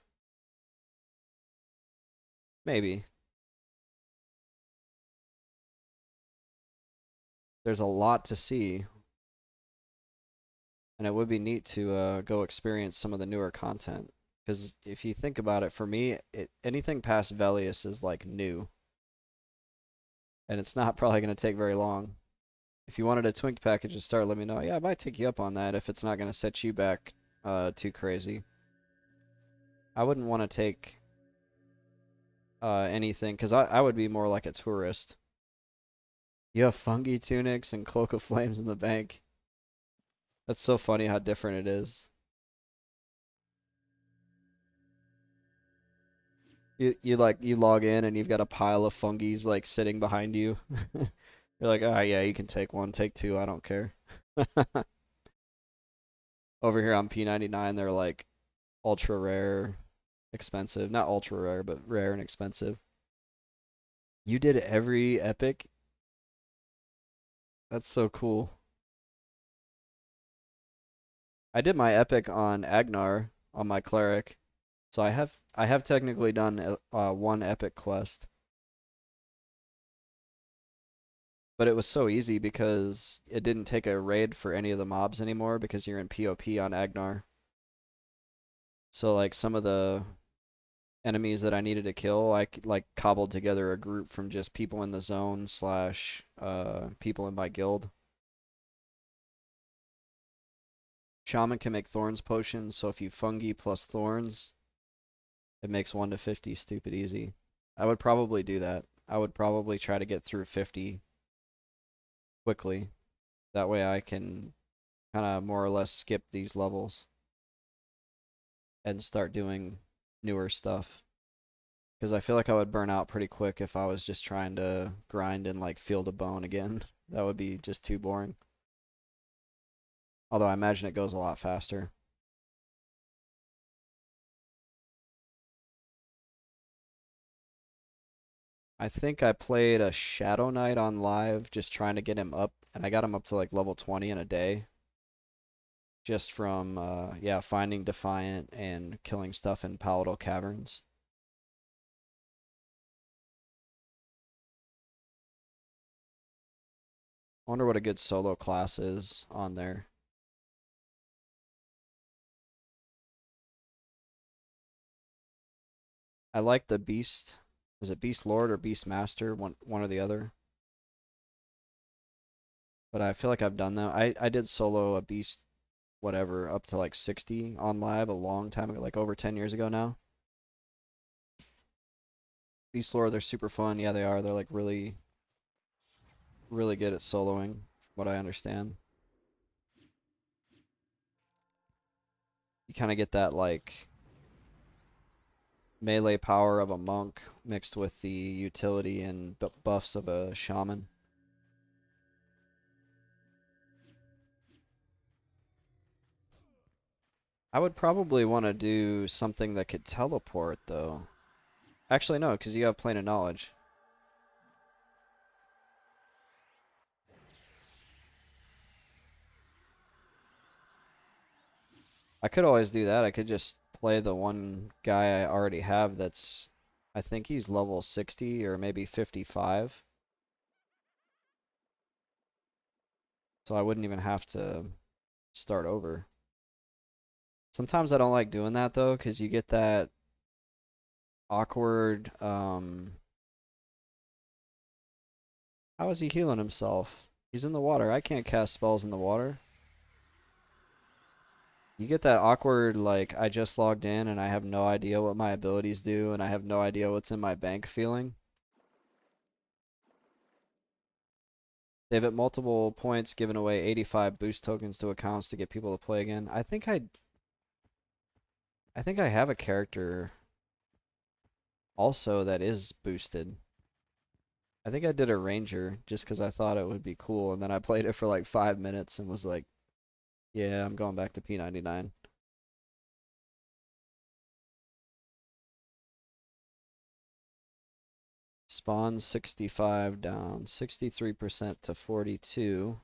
Maybe. There's a lot to see, and it would be neat to go experience some of the newer content. Because if you think about it, for me, anything past Velius is like new, and it's not probably going to take very long. If you wanted a Twink package to start, let me know. Yeah, I might take you up on that if it's not going to set you back too crazy. I wouldn't want to take anything, because I would be more like a tourist. You have fungi tunics and cloak of flames in the bank. That's so funny how different it is. You log in and you've got a pile of fungies like sitting behind you. You're like, ah, yeah, you can take one, take two, I don't care. Over here on P1999, they're like ultra rare, expensive. Not ultra rare, but rare and expensive. You did every epic? That's so cool. I did my epic on Agnar on my cleric, so I have technically done one epic quest. But it was so easy because it didn't take a raid for any of the mobs anymore because you're in PoP on Agnar. So like some of the enemies that I needed to kill, I like cobbled together a group from just people in the zone slash people in my guild. Shaman can make thorns potions, so if you fungi plus thorns, it makes 1 to 50 stupid easy. I would probably do that. I would probably try to get through 50 quickly. That way I can kind of more or less skip these levels and start doing newer stuff. Because I feel like I would burn out pretty quick if I was just trying to grind and like Field of Bone again. That would be just too boring. Although I imagine it goes a lot faster. I think I played a Shadow Knight on live just trying to get him up, and I got him up to like level 20 in a day. Just from, yeah, finding Defiant and killing stuff in Paladal Caverns. I wonder what a good solo class is on there. I like the Beast. Is it Beast Lord or Beast Master? One or the other. But I feel like I've done that. I did solo a Beast whatever up to like 60 on live a long time ago, like over 10 years ago now. Beast Lord, they're super fun. Yeah, they are. They're like really really good at soloing, from what I understand. You kind of get that like melee power of a monk mixed with the utility and buffs of a shaman. I would probably want to do something that could teleport though. Actually, no, because you have plane of knowledge. I could always do that. I could just play the one guy I already have that's, I think he's level 60 or maybe 55. So I wouldn't even have to start over. Sometimes I don't like doing that though, because you get that awkward, how is he healing himself? He's in the water. I can't cast spells in the water. You get that awkward, like, I just logged in and I have no idea what my abilities do and I have no idea what's in my bank feeling. They've at multiple points given away 85 boost tokens to accounts to get people to play again. I think I have a character also that is boosted. I think I did a ranger just because I thought it would be cool, and then I played it for like 5 minutes and was like, yeah, I'm going back to P1999. Spawn 65 down, 63% to 42.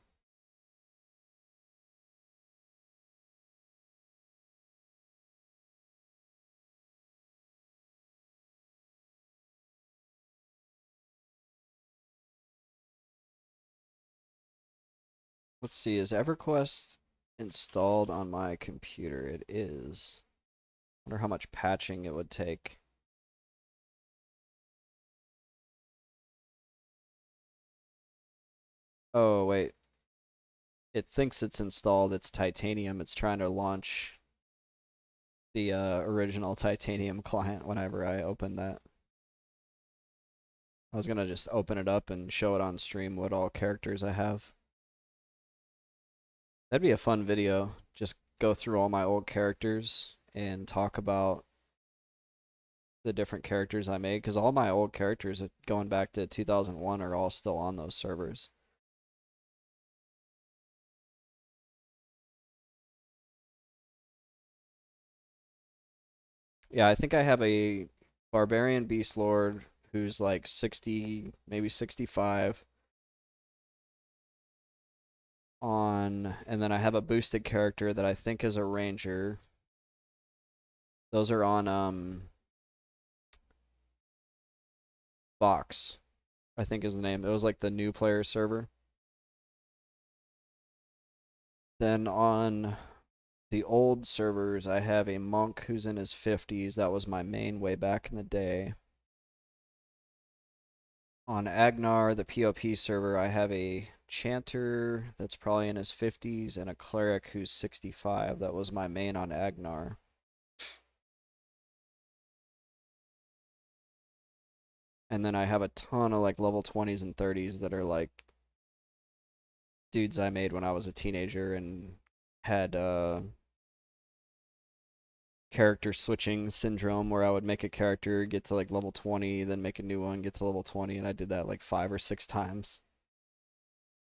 Let's see, is EverQuest installed on my computer? It is. Wonder how much patching it would take. Oh, wait. It thinks it's installed. It's Titanium. It's trying to launch the original Titanium client whenever I open that. I was gonna just open it up and show it on stream what all characters I have. That'd be a fun video. Just go through all my old characters and talk about the different characters I made, because all my old characters going back to 2001 are all still on those servers. Yeah, I think I have a Barbarian Beast Lord who's like 60, maybe 65 on, and then I have a boosted character that I think is a ranger. Those are on Vox, I think is the name. It was like the new player server. Then on the old servers, I have a monk who's in his 50s. That was my main way back in the day. On Agnar, the POP server, I have a chanter that's probably in his 50s and a cleric who's 65. That was my main on Agnar. And then I have a ton of like level 20s and 30s that are like dudes I made when I was a teenager and had character switching syndrome where I would make a character, get to like level 20, then make a new one, get to level 20, and I did that like 5 or 6 times.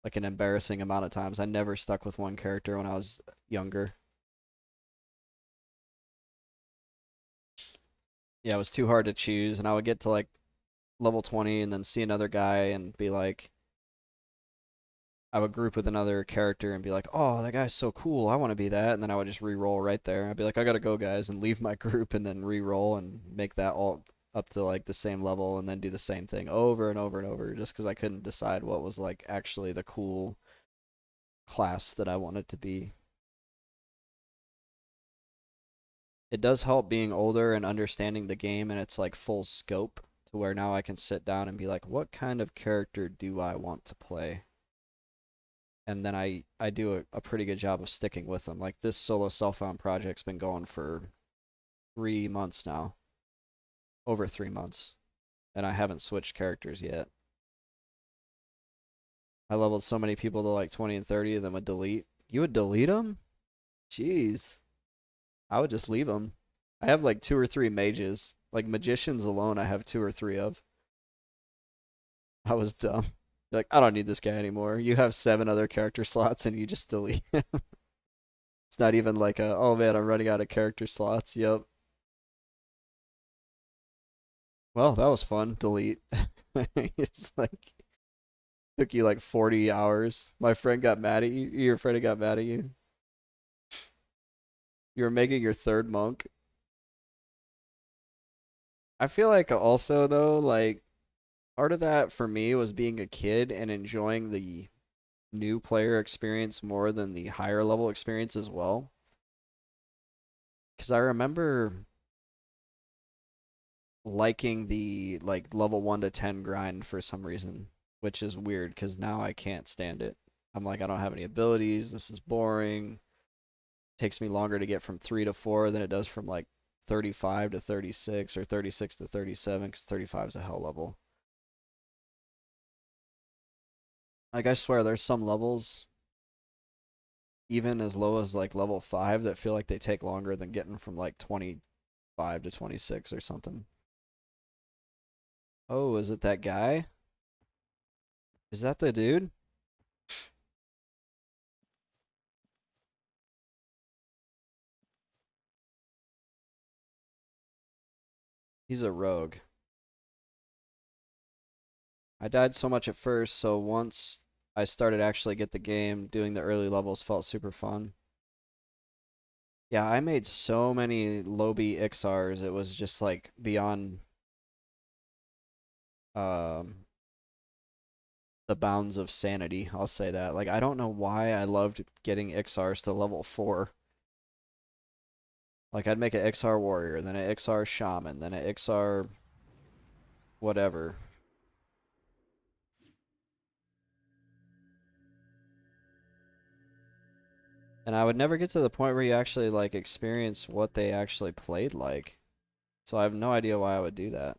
Like an embarrassing amount of times. I never stuck with one character when I was younger. Yeah, it was too hard to choose, and I would get to like level 20 and then see another guy and be like, I would group with another character and be like, oh, that guy's so cool. I want to be that. And then I would just re-roll right there. I'd be like, I gotta go, guys, and leave my group and then re-roll and make that all up to like the same level and then do the same thing over and over and over just because I couldn't decide what was like actually the cool class that I wanted to be. It does help being older and understanding the game and its like full scope to where now I can sit down and be like, what kind of character do I want to play? And then I do a pretty good job of sticking with them. Like this solo self-found project's been going for 3 months now, over 3 months, and I haven't switched characters yet. I leveled so many people to like 20 and 30 and then would delete. You would delete them? Jeez. I would just leave them. I have like 2 or 3 mages. Like magicians alone, I have 2 or 3 of. I was dumb. Like, I don't need this guy anymore. You have 7 other character slots and you just delete him. It's not even like a, oh man, I'm running out of character slots. Yep. Well, that was fun. Delete. It's like, took you like 40 hours. My friend got mad at you. Your friend got mad at you. You were making your 3rd monk. I feel like also though, like part of that for me was being a kid and enjoying the new player experience more than the higher level experience as well. Because I remember liking the like level 1 to 10 grind for some reason, which is weird because now I can't stand it. I'm like, I don't have any abilities. This is boring. Takes me longer to get from 3 to 4 than it does from like 35 to 36 or 36 to 37 because 35 is a hell level. Like, I swear, there's some levels, even as low as like level 5, that feel like they take longer than getting from like 25 to 26 or something. Oh, is it that guy? Is that the dude? He's a rogue. I died so much at first, so once I started actually get the game, doing the early levels felt super fun. Yeah, I made so many Lobby Ixars, it was just like beyond um the bounds of sanity, I'll say that. Like I don't know why I loved getting Ixars to level 4. Like I'd make an Ixar warrior, then an Ixar shaman, then an Ixar whatever. And I would never get to the point where you actually like experience what they actually played like. So I have no idea why I would do that.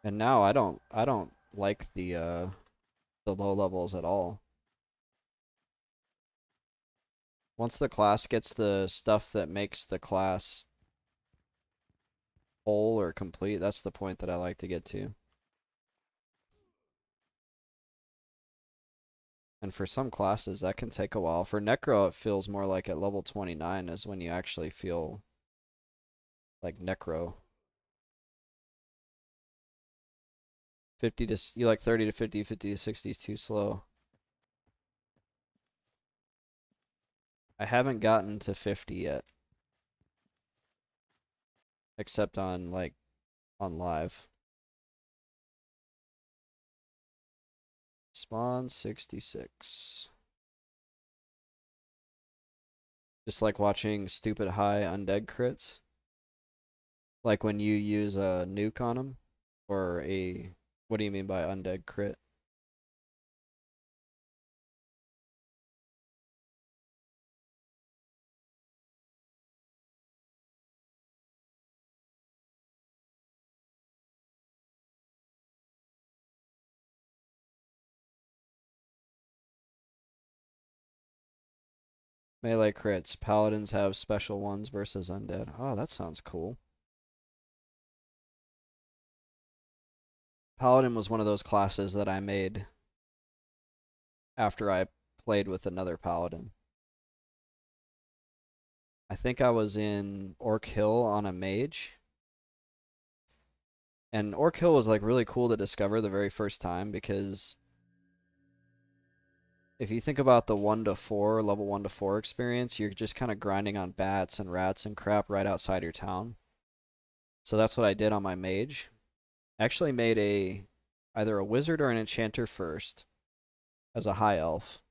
And now I don't like the low levels at all. Once the class gets the stuff that makes the class whole or complete, that's the point that I like to get to. And for some classes, that can take a while. For Necro, it feels more like at level 29 is when you actually feel like Necro. 50 to, you like 30 to 50, 50 to 60 is too slow. I haven't gotten to 50 yet, except on like on live. Spawn 66. Just like watching stupid high undead crits. Like when you use a nuke on them, or a, what do you mean by undead crit? Melee crits. Paladins have special ones versus undead. Oh, that sounds cool. Paladin was one of those classes that I made after I played with another paladin. I think I was in Orc Hill on a mage. And Orc Hill was like really cool to discover the very first time because if you think about the 1 to 4, level 1 to 4 experience, you're just kind of grinding on bats and rats and crap right outside your town. So that's what I did on my mage. I actually made either a wizard or an enchanter first as a high elf.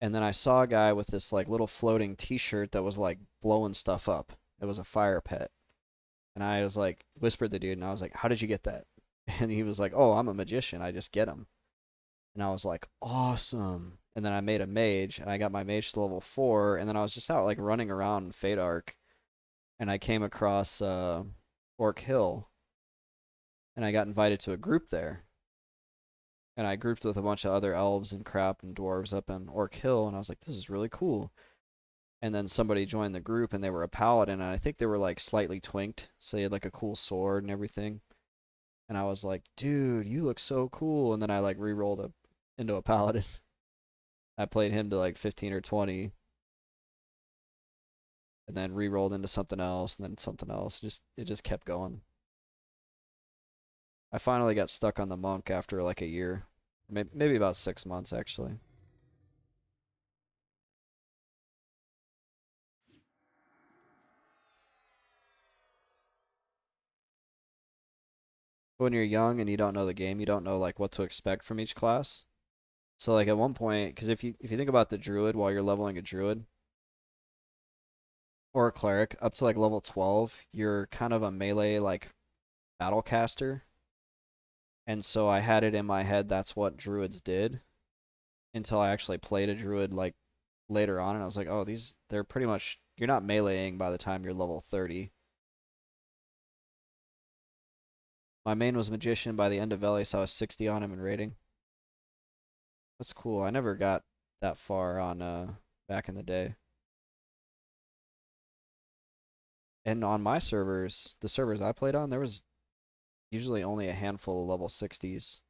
And then I saw a guy with this like little floating t-shirt that was like blowing stuff up. It was a fire pit. And I was like, whispered the dude, and I was like, how did you get that? And he was like, oh, I'm a magician. I just get them. And I was like, awesome. And then I made a mage, and I got my mage to level 4, and then I was just out like running around in Fate Arc, and I came across Orc Hill, and I got invited to a group there. And I grouped with a bunch of other elves and crap and dwarves up in Orc Hill, and I was like, this is really cool. And then somebody joined the group, and they were a paladin, and I think they were like slightly twinked, so they had like a cool sword and everything. And I was like, dude, you look so cool. And then I like re-rolled into a paladin. I played him to like 15 or 20, and then re-rolled into something else, and then something else. It just kept going. I finally got stuck on the monk after like a year, maybe about 6 months actually. When you're young and you don't know the game, you don't know like what to expect from each class. So like at one point, because if you think about the druid while you're leveling a druid or a cleric up to like level 12, you're kind of a melee like battle caster. And so I had it in my head that's what druids did until I actually played a druid like later on, and I was like, oh, they're pretty much, you're not meleeing by the time you're level 30. My main was magician by the end of Veli, so I was 60 on him in rating. That's cool. I never got that far on back in the day. And on my servers, the servers I played on, there was usually only a handful of level 60s.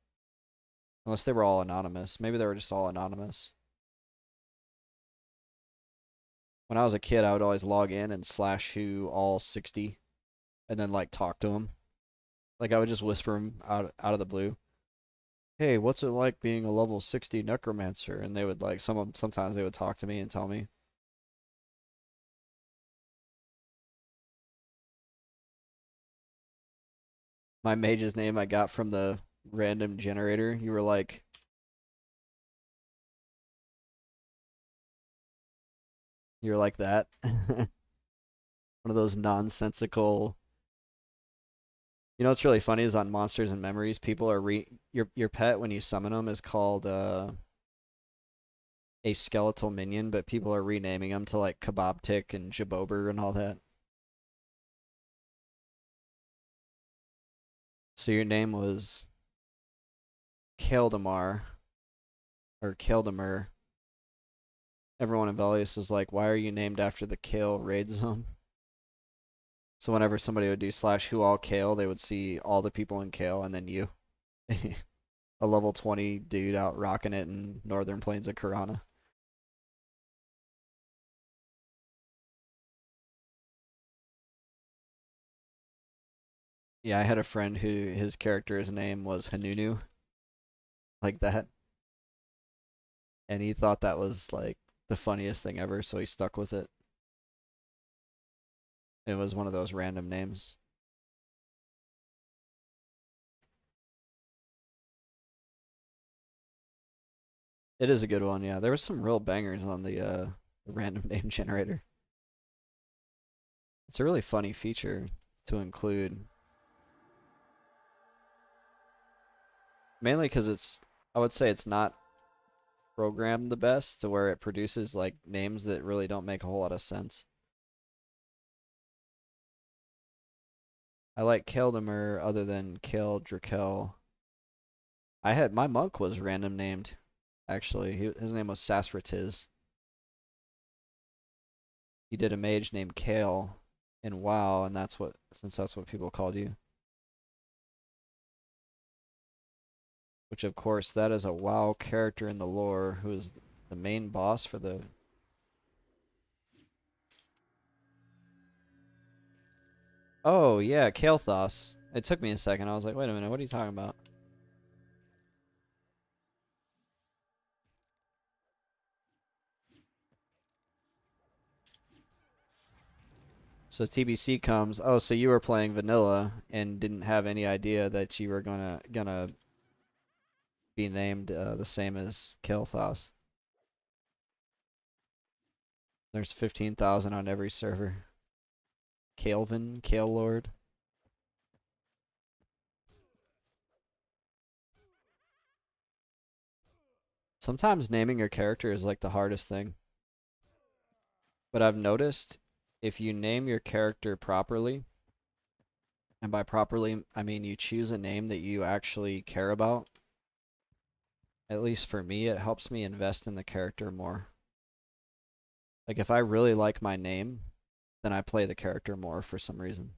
Unless they were all anonymous. Maybe they were just all anonymous. When I was a kid, I would always log in and slash who all 60 and then like talk to them. Like I would just whisper them out of the blue. Hey, what's it like being a level 60 necromancer? And they would like sometimes they would talk to me and tell me. My mage's name I got from the random generator. You were like that. One of those nonsensical. You know what's really funny is on Monsters and Memories, people are your pet when you summon them is called a skeletal minion, but people are renaming them to like Kebab Tick and Jabober and all that. So your name was Kaldemar or Kaldemar. Everyone in Velius is like, why are you named after the Kale raid zone? So whenever somebody would do slash who all Kale, they would see all the people in Kale and then you. A level 20 dude out rocking it in northern plains of Karana. Yeah, I had a friend who his character's name was Hanunu, like that. And he thought that was like the funniest thing ever, so he stuck with it. It was one of those random names. It is a good one, yeah. There was some real bangers on the random name generator. It's a really funny feature to include, mainly because I would say it's not programmed the best to where it produces like names that really don't make a whole lot of sense. I like Keldemer other than Kel Drakel. I had my monk was random named, actually. His name was Sasratiz. You did a mage named Kale in WoW, and that's what people called you. Which of course that is a WoW character in the lore who is the main boss for the. Oh yeah, Kael'thas. It took me a second. I was like, wait a minute, what are you talking about? So TBC comes. Oh, so you were playing vanilla and didn't have any idea that you were gonna be named the same as Kael'thas. There's 15,000 on every server. Kaelvin, Kale Lord. Sometimes naming your character is like the hardest thing. But I've noticed if you name your character properly, and by properly, I mean you choose a name that you actually care about, at least for me, it helps me invest in the character more. Like if I really like my name, then I play the character more for some reason.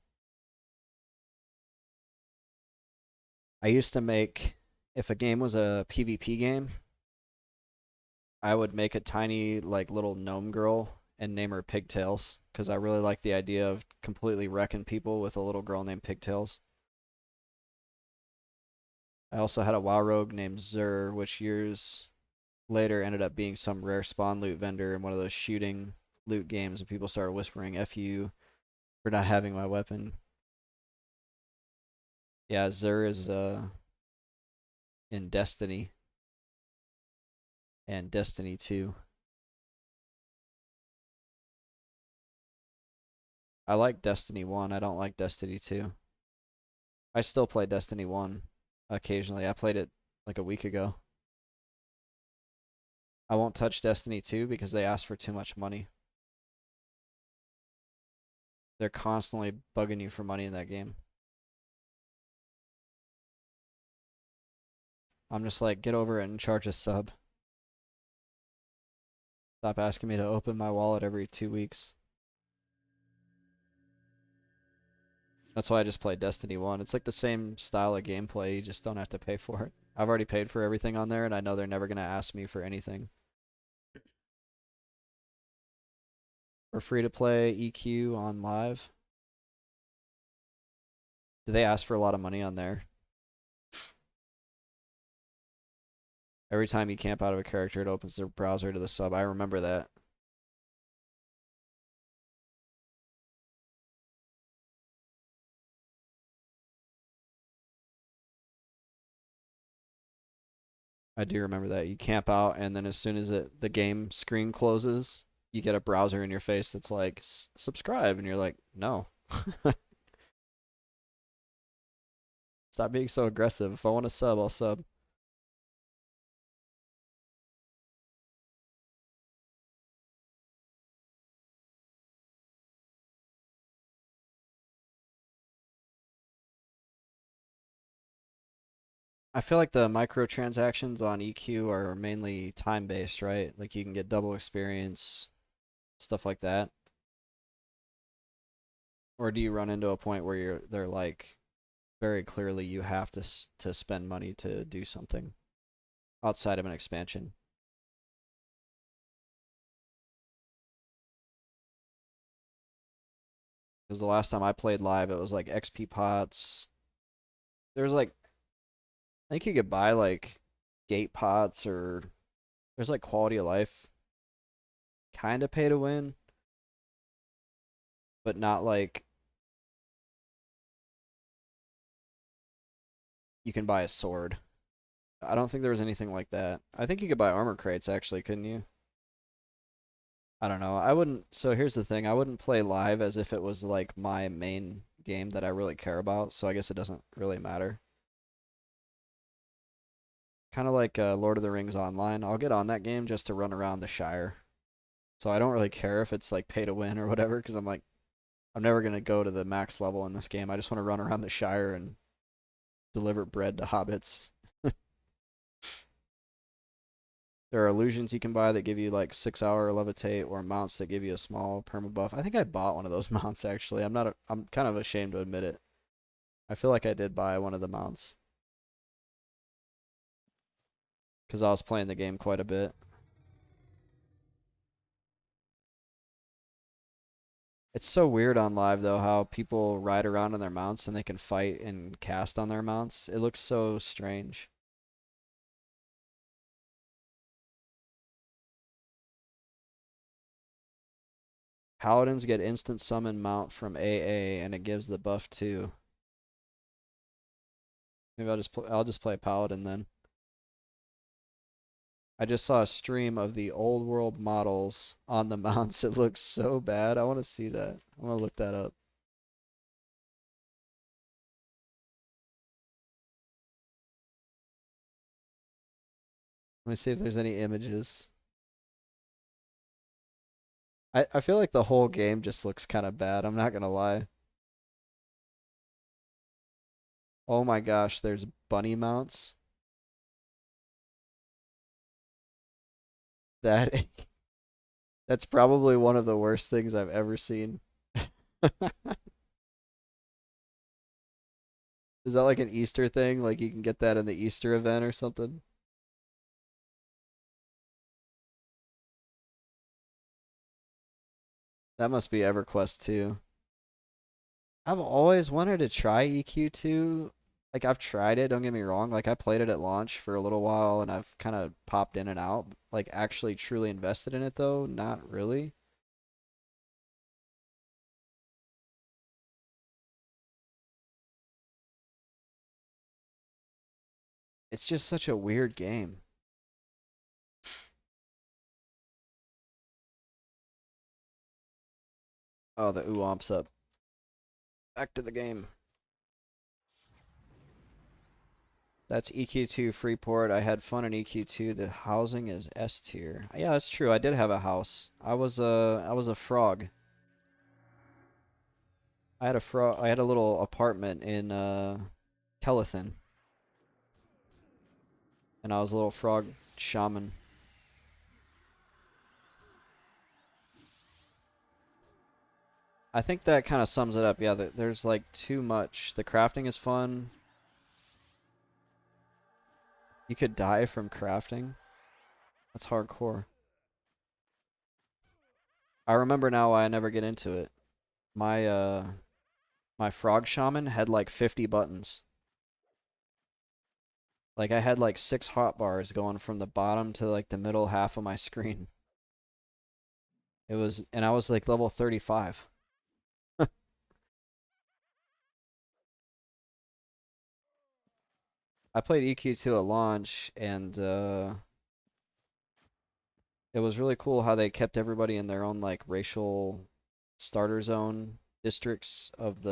I used to make, if a game was a PvP game, I would make a tiny, like, little gnome girl and name her Pigtails, because I really like the idea of completely wrecking people with a little girl named Pigtails. I also had a WoW rogue named Zur, which years later ended up being some rare spawn loot vendor in one of those shooting loot games, and people started whispering "F you" for not having my weapon. Yeah, Zur is in Destiny and Destiny 2. I like Destiny 1. I don't like Destiny 2. I still play Destiny 1 occasionally. I played it like a week ago. I won't touch Destiny 2 because they ask for too much money. They're constantly bugging you for money in that game. I'm just like, get over it and charge a sub. Stop asking me to open my wallet every 2 weeks. That's why I just play Destiny 1. It's like the same style of gameplay, you just don't have to pay for it. I've already paid for everything on there, and I know they're never going to ask me for anything. For free to play EQ on live. Do they ask for a lot of money on there? Every time you camp out of a character, it opens their browser to the sub. I remember that. I do remember that. You camp out, and then as soon as the game screen closes, you get a browser in your face that's like, subscribe. And you're like, no. Stop being so aggressive. If I want to sub, I'll sub. I feel like the microtransactions on EQ are mainly time based, right? Like you can get double experience, stuff like that. Or do you run into a point where they're like very clearly you have to spend money to do something outside of an expansion? Because the last time I played live, it was like XP pots. There's like, I think you could buy like gate pots, or there's like quality of life kind of pay to win, but not like you can buy a sword. I don't think there was anything like that. I think you could buy armor crates actually, couldn't you? I don't know. I wouldn't. So here's the thing. I wouldn't play live as if it was like my main game that I really care about. So I guess it doesn't really matter. Kind of like Lord of the Rings Online. I'll get on that game just to run around the Shire. So I don't really care if it's like pay to win or whatever, because I'm like, I'm never gonna go to the max level in this game. I just want to run around the Shire and deliver bread to hobbits. There are illusions you can buy that give you like 6-hour levitate, or mounts that give you a small perma buff. I think I bought one of those mounts actually. I'm kind of ashamed to admit it. I feel like I did buy one of the mounts because I was playing the game quite a bit. It's so weird on live though how people ride around on their mounts and they can fight and cast on their mounts. It looks so strange. Paladins get instant summon mount from AA and it gives the buff too. Maybe I'll just play Paladin then. I just saw a stream of the old world models on the mounts. It looks so bad. I want to see that. I want to look that up. Let me see if there's any images. I feel like the whole game just looks kind of bad. I'm not gonna lie. Oh my gosh, there's bunny mounts. That that's probably one of the worst things I've ever seen. Is that like an Easter thing? Like you can get that in the Easter event or something? That must be EverQuest too. I've always wanted to try EQ2. Like I've tried it, don't get me wrong. Like I played it at launch for a little while and I've kind of popped in and out. Like actually truly invested in it though, not really. It's just such a weird game. Oh, the Oowomp's up. Back to the game. That's EQ2 Freeport. I had fun in EQ2. The housing is S tier. Yeah, that's true. I did have a house. I was a frog. I had a frog. I had a little apartment in Kelethin, and I was a little frog shaman. I think that kind of sums it up. Yeah, there's like too much. The crafting is fun. You could die from crafting. That's hardcore. I remember now why I never get into it. My frog shaman had like 50 buttons. Like I had like 6 hotbars going from the bottom to like the middle half of my screen. It was, and I was like level 35. I played EQ2 at launch, and it was really cool how they kept everybody in their own like racial starter zone districts of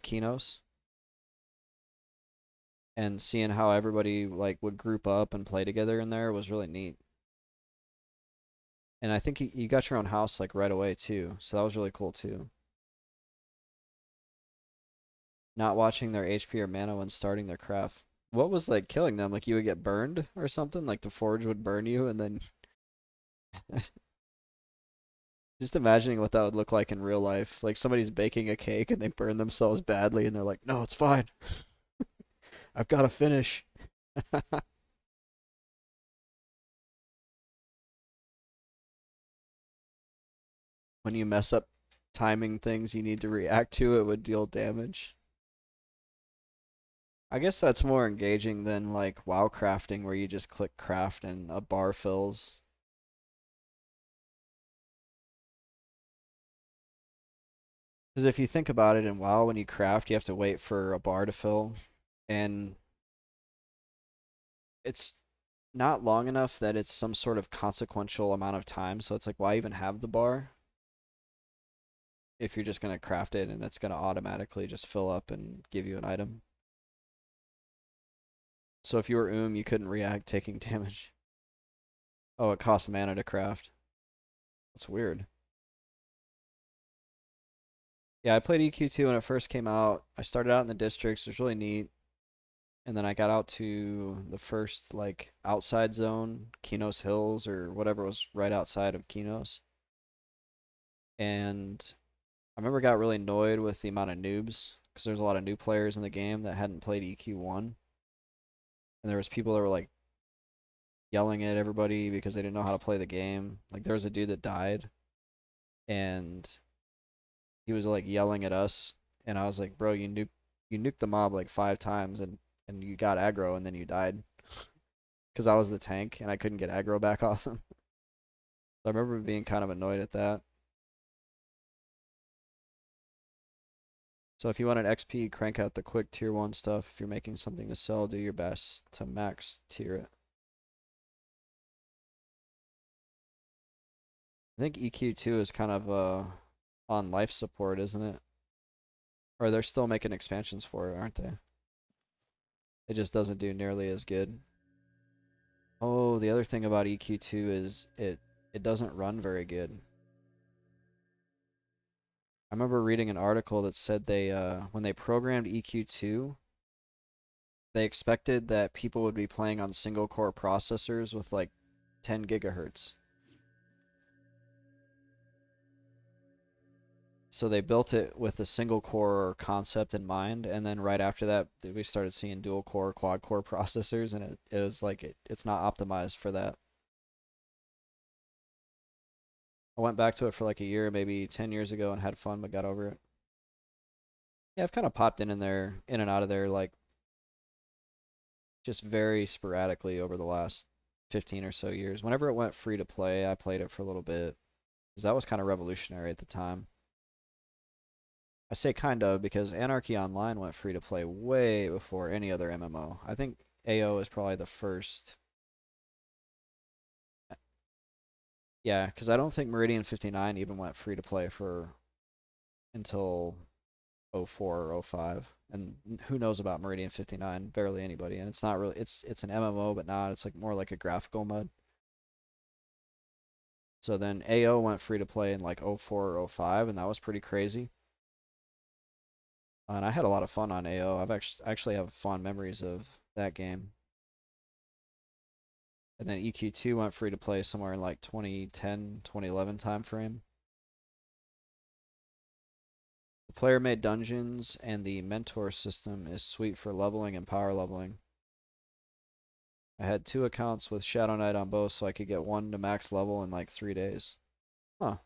Kinos, and seeing how everybody like would group up and play together in there was really neat. And I think you got your own house like right away too, so that was really cool too. Not watching their HP or mana when starting their craft. What was like killing them? Like you would get burned or something? Like the forge would burn you and then just imagining what that would look like in real life. Like somebody's baking a cake and they burn themselves badly and they're like, "No, it's fine. I've got to finish." When you mess up timing things you need to react to, it would deal damage. I guess that's more engaging than like WoW crafting where you just click craft and a bar fills. Because if you think about it in WoW, when you craft, you have to wait for a bar to fill, and it's not long enough that it's some sort of consequential amount of time. So it's like, why even have the bar if you're just gonna craft it and it's gonna automatically just fill up and give you an item? So if you were you couldn't react taking damage. Oh, it costs mana to craft. That's weird. Yeah, I played EQ2 when it first came out. I started out in the districts. It was really neat. And then I got out to the first like outside zone, Kinos Hills or whatever was right outside of Kinos. And I remember got really annoyed with the amount of noobs because there's a lot of new players in the game that hadn't played EQ1, and there was people that were like yelling at everybody because they didn't know how to play the game. Like there was a dude that died, and he was like yelling at us, and I was like, "Bro, you nuked the mob like 5 times, and you got aggro, and then you died because I was the tank and I couldn't get aggro back off him." So I remember being kind of annoyed at that. So if you want an XP, crank out the quick tier 1 stuff. If you're making something to sell, do your best to max tier it. I think EQ2 is kind of on life support, isn't it? Or they're still making expansions for it, aren't they? It just doesn't do nearly as good. Oh, the other thing about EQ2 is it doesn't run very good. I remember reading an article that said they when they programmed EQ2, they expected that people would be playing on single core processors with like 10 gigahertz. So they built it with a single core concept in mind, and then right after that, we started seeing dual core, quad core processors, and it was like it's not optimized for that. I went back to it for like a year, maybe 10 years ago, and had fun, but got over it. Yeah, I've kind of popped in there, in and out of there, like just very sporadically over the last 15 or so years. Whenever it went free to play, I played it for a little bit, because that was kind of revolutionary at the time. I say kind of because Anarchy Online went free to play way before any other MMO. I think AO is probably the first. Yeah, because I don't think Meridian 59 even went free to play for until 04 or 05. And who knows about Meridian 59? Barely anybody. And it's not really it's an MMO, but not. It's like more like a graphical mode. So then AO went free to play in like 04 or 05, and that was pretty crazy. And I had a lot of fun on AO. I've actually have fond memories of that game. And then EQ2 went free to play somewhere in like 2010, 2011 time frame. The player made dungeons and the mentor system is sweet for leveling and power leveling. I had 2 accounts with Shadow Knight on both so I could get 1 to max level in like 3 days. Huh.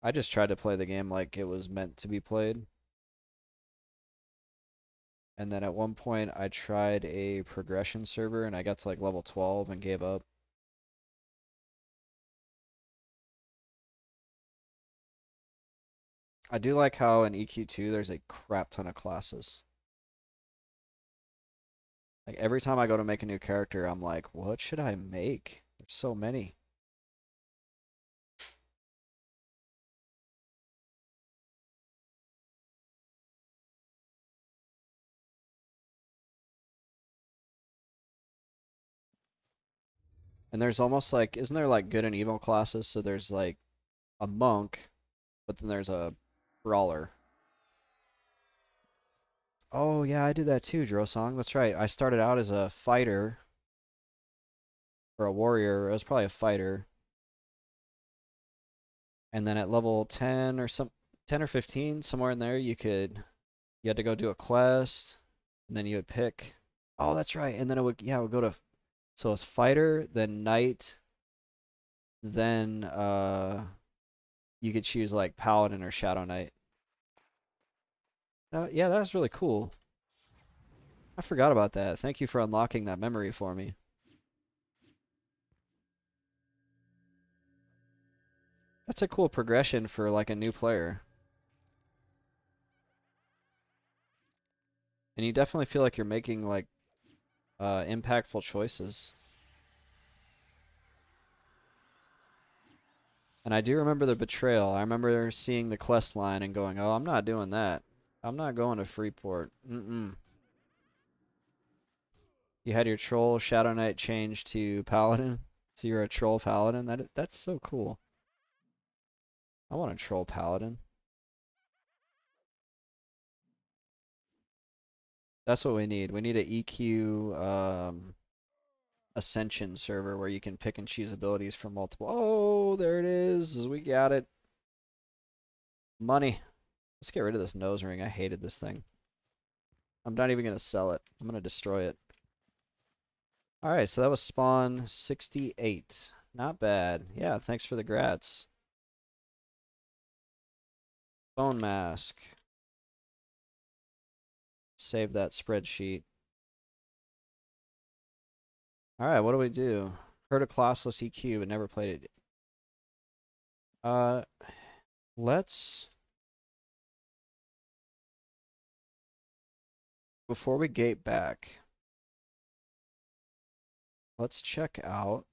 I just tried to play the game like it was meant to be played. And then at one point I tried a progression server and I got to like level 12 and gave up. I do like how in EQ2 there's a crap ton of classes. Like every time I go to make a new character, I'm like, what should I make? There's so many. And there's almost like, isn't there like good and evil classes? So there's like a monk, but then there's a brawler. Oh yeah, I did that too, Drosong. That's right. I started out as a fighter or a warrior. I was probably a fighter. And then at level 10 or 10 or 15, somewhere in there, you had to go do a quest, and then you would pick. Oh, that's right. And then it would go to, so it's fighter, then knight, then you could choose like paladin or shadow knight. Yeah, that was really cool. I forgot about that. Thank you for unlocking that memory for me. That's a cool progression for like a new player. And you definitely feel like you're making like impactful choices. And I do remember the betrayal. I remember seeing the quest line and going, "Oh, I'm not doing that. I'm not going to Freeport." You had your troll Shadow Knight change to Paladin, so you're a troll Paladin. That's so cool. I want a troll Paladin. That's what we need. We need a EQ Ascension server where you can pick and choose abilities from multiple. Oh, there it is. We got it. Money. Let's get rid of this nose ring. I hated this thing. I'm not even gonna sell it. I'm gonna destroy it. Alright, so that was spawn 68. Not bad. Yeah, thanks for the grats. Bone mask. Save that spreadsheet. Alright, what do we do? Heard of classless EQ, but never played it. Uh, let's... Before we gate back, let's check out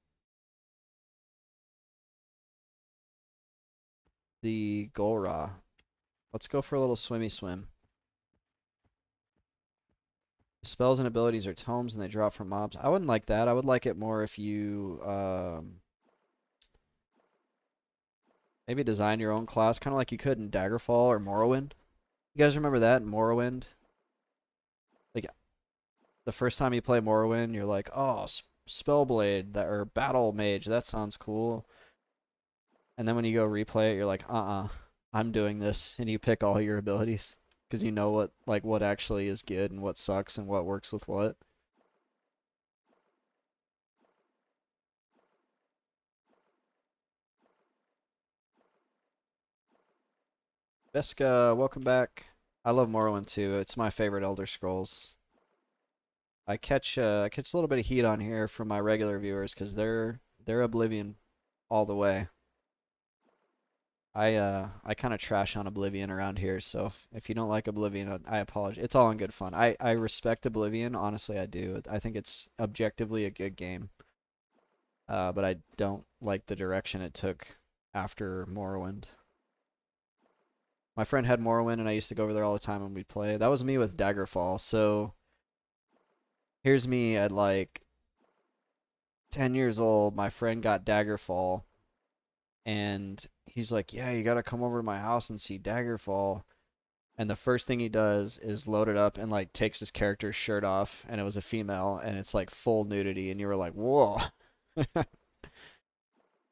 the Golra. Let's go for a little swimmy swim. Spells and abilities are tomes and they drop from mobs. I wouldn't like that. I would like it more if you maybe design your own class, kind of like you could in Daggerfall or Morrowind. You guys remember that in Morrowind? Like the first time you play Morrowind, you're like, oh, Spellblade that or Battle Mage, that sounds cool. And then when you go replay it, you're like, I'm doing this, and you pick all your abilities because you know what actually is good and what sucks and what works with what. Veska, welcome back. I love Morrowind too. It's my favorite Elder Scrolls. I catch a little bit of heat on here from my regular viewers because they're Oblivion all the way. I kind of trash on Oblivion around here, so if you don't like Oblivion, I apologize. It's all in good fun. I respect Oblivion, honestly, I do. I think it's objectively a good game. But I don't like the direction it took after Morrowind. My friend had Morrowind, and I used to go over there all the time when we'd play. That was me with Daggerfall. So here's me at like 10 years old. My friend got Daggerfall, and he's like, "Yeah, you gotta come over to my house and see Daggerfall." And the first thing he does is load it up and like takes his character's shirt off, and it was a female, and it's like full nudity, and you were like, "Whoa,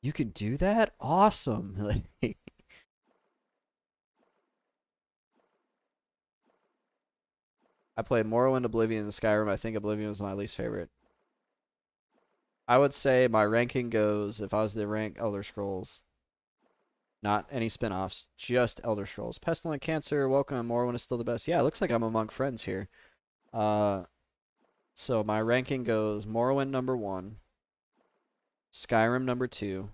you can do that? Awesome!" Like, I played Morrowind, Oblivion, and Skyrim. I think Oblivion was my least favorite. I would say my ranking goes if I was to rank Elder Scrolls, not any spin-offs, just Elder Scrolls. Pestilent Cancer, welcome. Morrowind is still the best. Yeah, it looks like I'm among friends here. Uh, so my ranking goes Morrowind number one, Skyrim number two,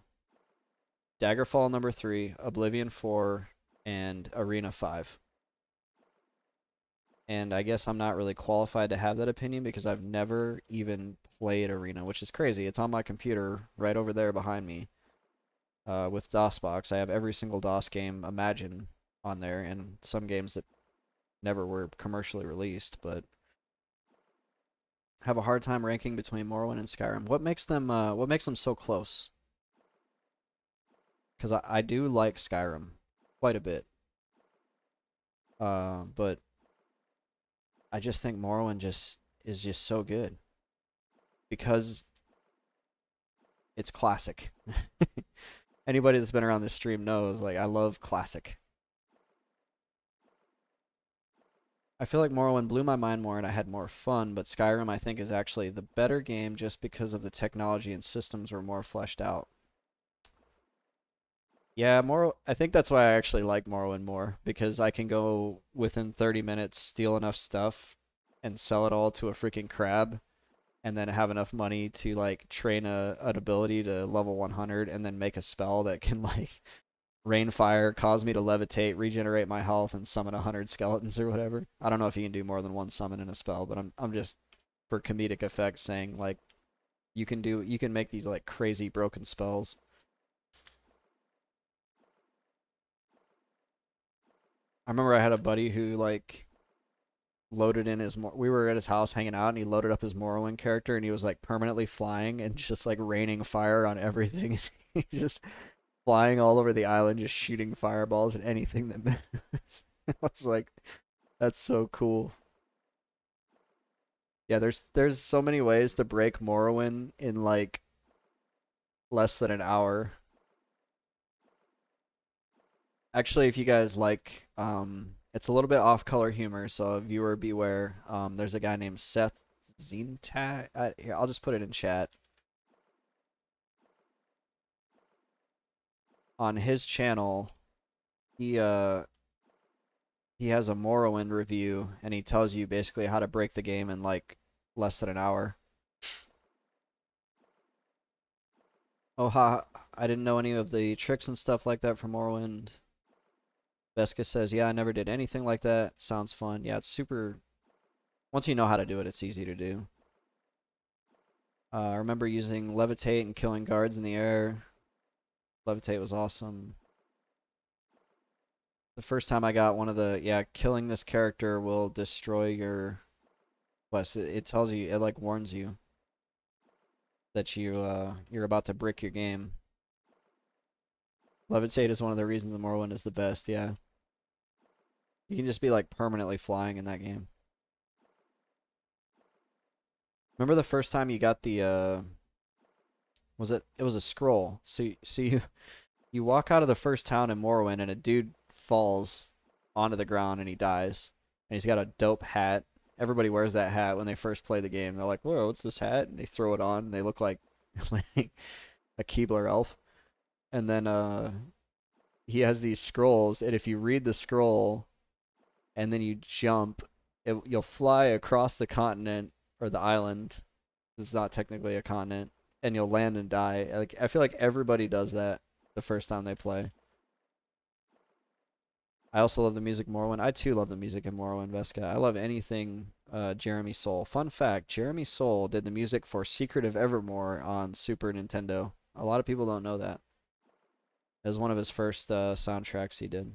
Daggerfall number three, Oblivion four, and Arena five. And I guess I'm not really qualified to have that opinion because I've never even played Arena, which is crazy. It's on my computer right over there behind me. With DOSBox, I have every single DOS game imagine on there, and some games that never were commercially released. But have a hard time ranking between Morrowind and Skyrim. What makes them? What makes them so close? Because I do like Skyrim quite a bit. But I just think Morrowind just is just so good because it's classic. Anybody that's been around this stream knows, like, I love classic. I feel like Morrowind blew my mind more and I had more fun, but Skyrim I think is actually the better game just because of the technology and systems were more fleshed out. Yeah, I think that's why I actually like Morrowind more because I can go within 30 minutes, steal enough stuff, and sell it all to a freaking crab, and then have enough money to like train an ability to level 100, and then make a spell that can like rain fire, cause me to levitate, regenerate my health, and summon 100 skeletons or whatever. I don't know if you can do more than one summon in a spell, but I'm just for comedic effect saying like you can make these like crazy broken spells. I remember I had a buddy who like loaded in we were at his house hanging out and he loaded up his Morrowind character and he was like permanently flying and just like raining fire on everything. He just flying all over the island, just shooting fireballs at anything that moves. I was like, that's so cool. Yeah, there's so many ways to break Morrowind in like less than an hour. Actually, if you guys like, it's a little bit off color humor, so viewer beware. There's a guy named Seth Zintat. Here, I'll just put it in chat. On his channel, he uh he has a Morrowind review, and he tells you basically how to break the game in like less than an hour. Oh ha! I didn't know any of the tricks and stuff like that from Morrowind. Veska says, "Yeah, I never did anything like that. Sounds fun. Yeah, it's super. Once you know how to do it, it's easy to do." I remember using levitate and killing guards in the air. Levitate was awesome. The first time I got one of the killing this character will destroy your Plus, it tells you, it like warns you that you're about to brick your game. Levitate is one of the reasons the Morrowind is the best. Yeah, you can just be like permanently flying in that game. Remember the first time you got the was it? It was a scroll. So you walk out of the first town in Morrowind and a dude falls onto the ground and he dies. And he's got a dope hat. Everybody wears that hat when they first play the game. They're like, "Whoa, what's this hat?" And they throw it on. And they look like like a Keebler elf. And then he has these scrolls, and if you read the scroll and then you jump, you'll fly across the continent or the island. It's not technically a continent, and you'll land and die. Like I feel like everybody does that the first time they play. I also love the music in Morrowind. I too love the music in Morrowind, Vesca. I love anything Jeremy Soule. Fun fact, Jeremy Soule did the music for Secret of Evermore on Super Nintendo. A lot of people don't know that. It was one of his first soundtracks he did.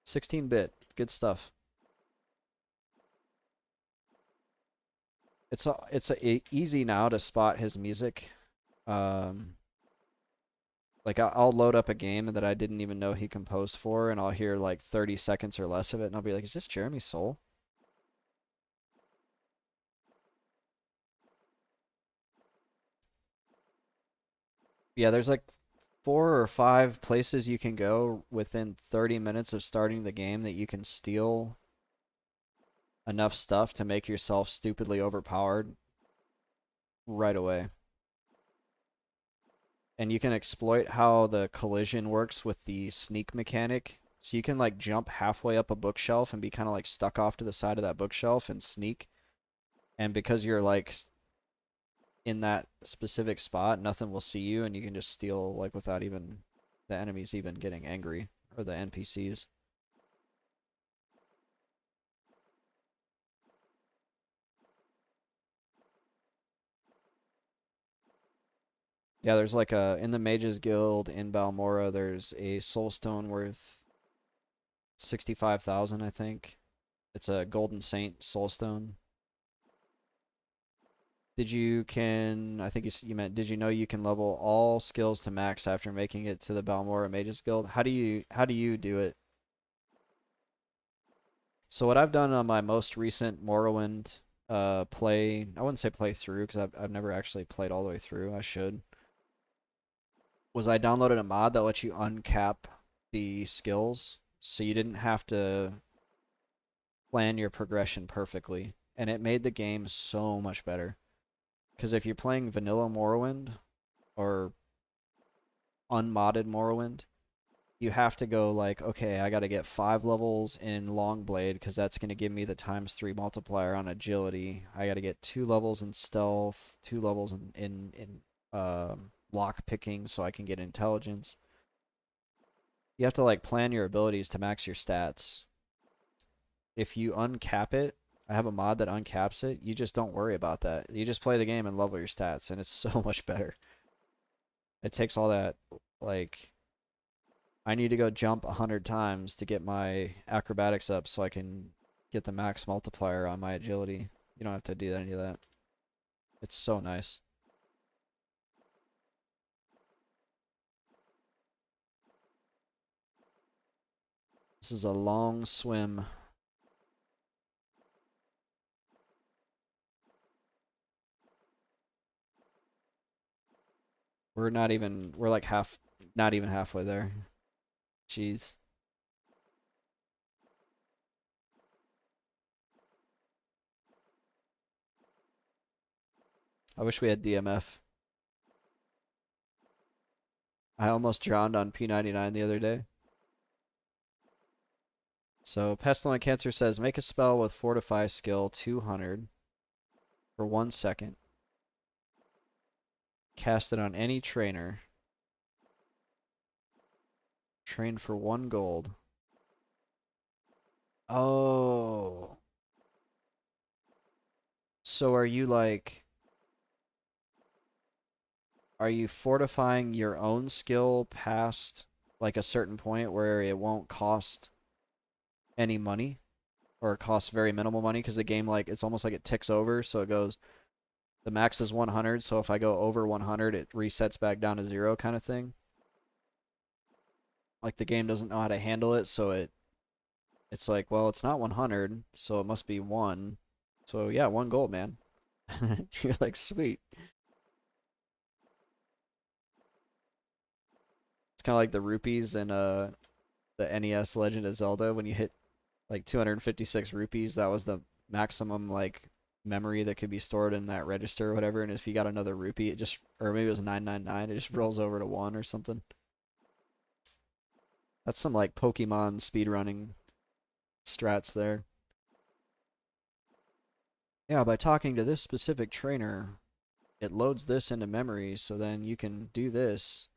16-bit, good stuff. It's easy now to spot his music. Um, like I'll load up a game that I didn't even know he composed for, and I'll hear like 30 seconds or less of it, and I'll be like, "Is this Jeremy Soule?" Yeah, there's like 4 or 5 places you can go within 30 minutes of starting the game that you can steal enough stuff to make yourself stupidly overpowered right away. And you can exploit how the collision works with the sneak mechanic. So you can like jump halfway up a bookshelf and be kind of like stuck off to the side of that bookshelf and sneak. And because you're like in that specific spot, nothing will see you and you can just steal like without even the enemies even getting angry or the NPCs. Yeah, there's like a in the Mages Guild in Balmora, there's a soulstone worth 65,000, I think. It's a Golden Saint soulstone. I think you meant, did you know you can level all skills to max after making it to the Balmora Mages Guild? How do you do it? So what I've done on my most recent Morrowind I wouldn't say play through because I've never actually played all the way through. I should. Was I downloaded a mod that lets you uncap the skills so you didn't have to plan your progression perfectly, and it made the game so much better. Because if you're playing vanilla Morrowind or unmodded Morrowind, you have to go like, okay, I got to get 5 levels in Longblade because that's going to give me the ×3 multiplier on agility. I got to get 2 levels in stealth, 2 levels in lock picking so I can get intelligence. You have to like plan your abilities to max your stats. If you uncap it, I have a mod that uncaps it. You just don't worry about that. You just play the game and level your stats, and it's so much better. It takes all that like I need to go jump 100 times to get my acrobatics up so I can get the max multiplier on my agility. You don't have to do any of that. It's so nice. This is a long swim. We're like not even halfway there. Jeez. I wish we had DMF. I almost drowned on P1999 the other day. So Pestilent Cancer says, make a spell with Fortify skill 200 for 1 second. Cast it on any trainer. Train for 1 gold. Oh. So are you fortifying your own skill past like a certain point where it won't cost any money? or it costs very minimal money because the game like it's almost like it ticks over, so it goes the max is 100, so if I go over 100, it resets back down to 0 kind of thing. Like the game doesn't know how to handle it, so it's like, well, it's not 100, so it must be 1. So yeah, 1 gold, man. You're like, sweet. It's kind of like the rupees in the NES Legend of Zelda when you hit like 256 rupees, that was the maximum like memory that could be stored in that register or whatever, and if you got another rupee, it just or maybe it was 999, it just rolls over to 1 or something. That's some like Pokemon speedrunning strats there. Yeah, by talking to this specific trainer, it loads this into memory, so then you can do this.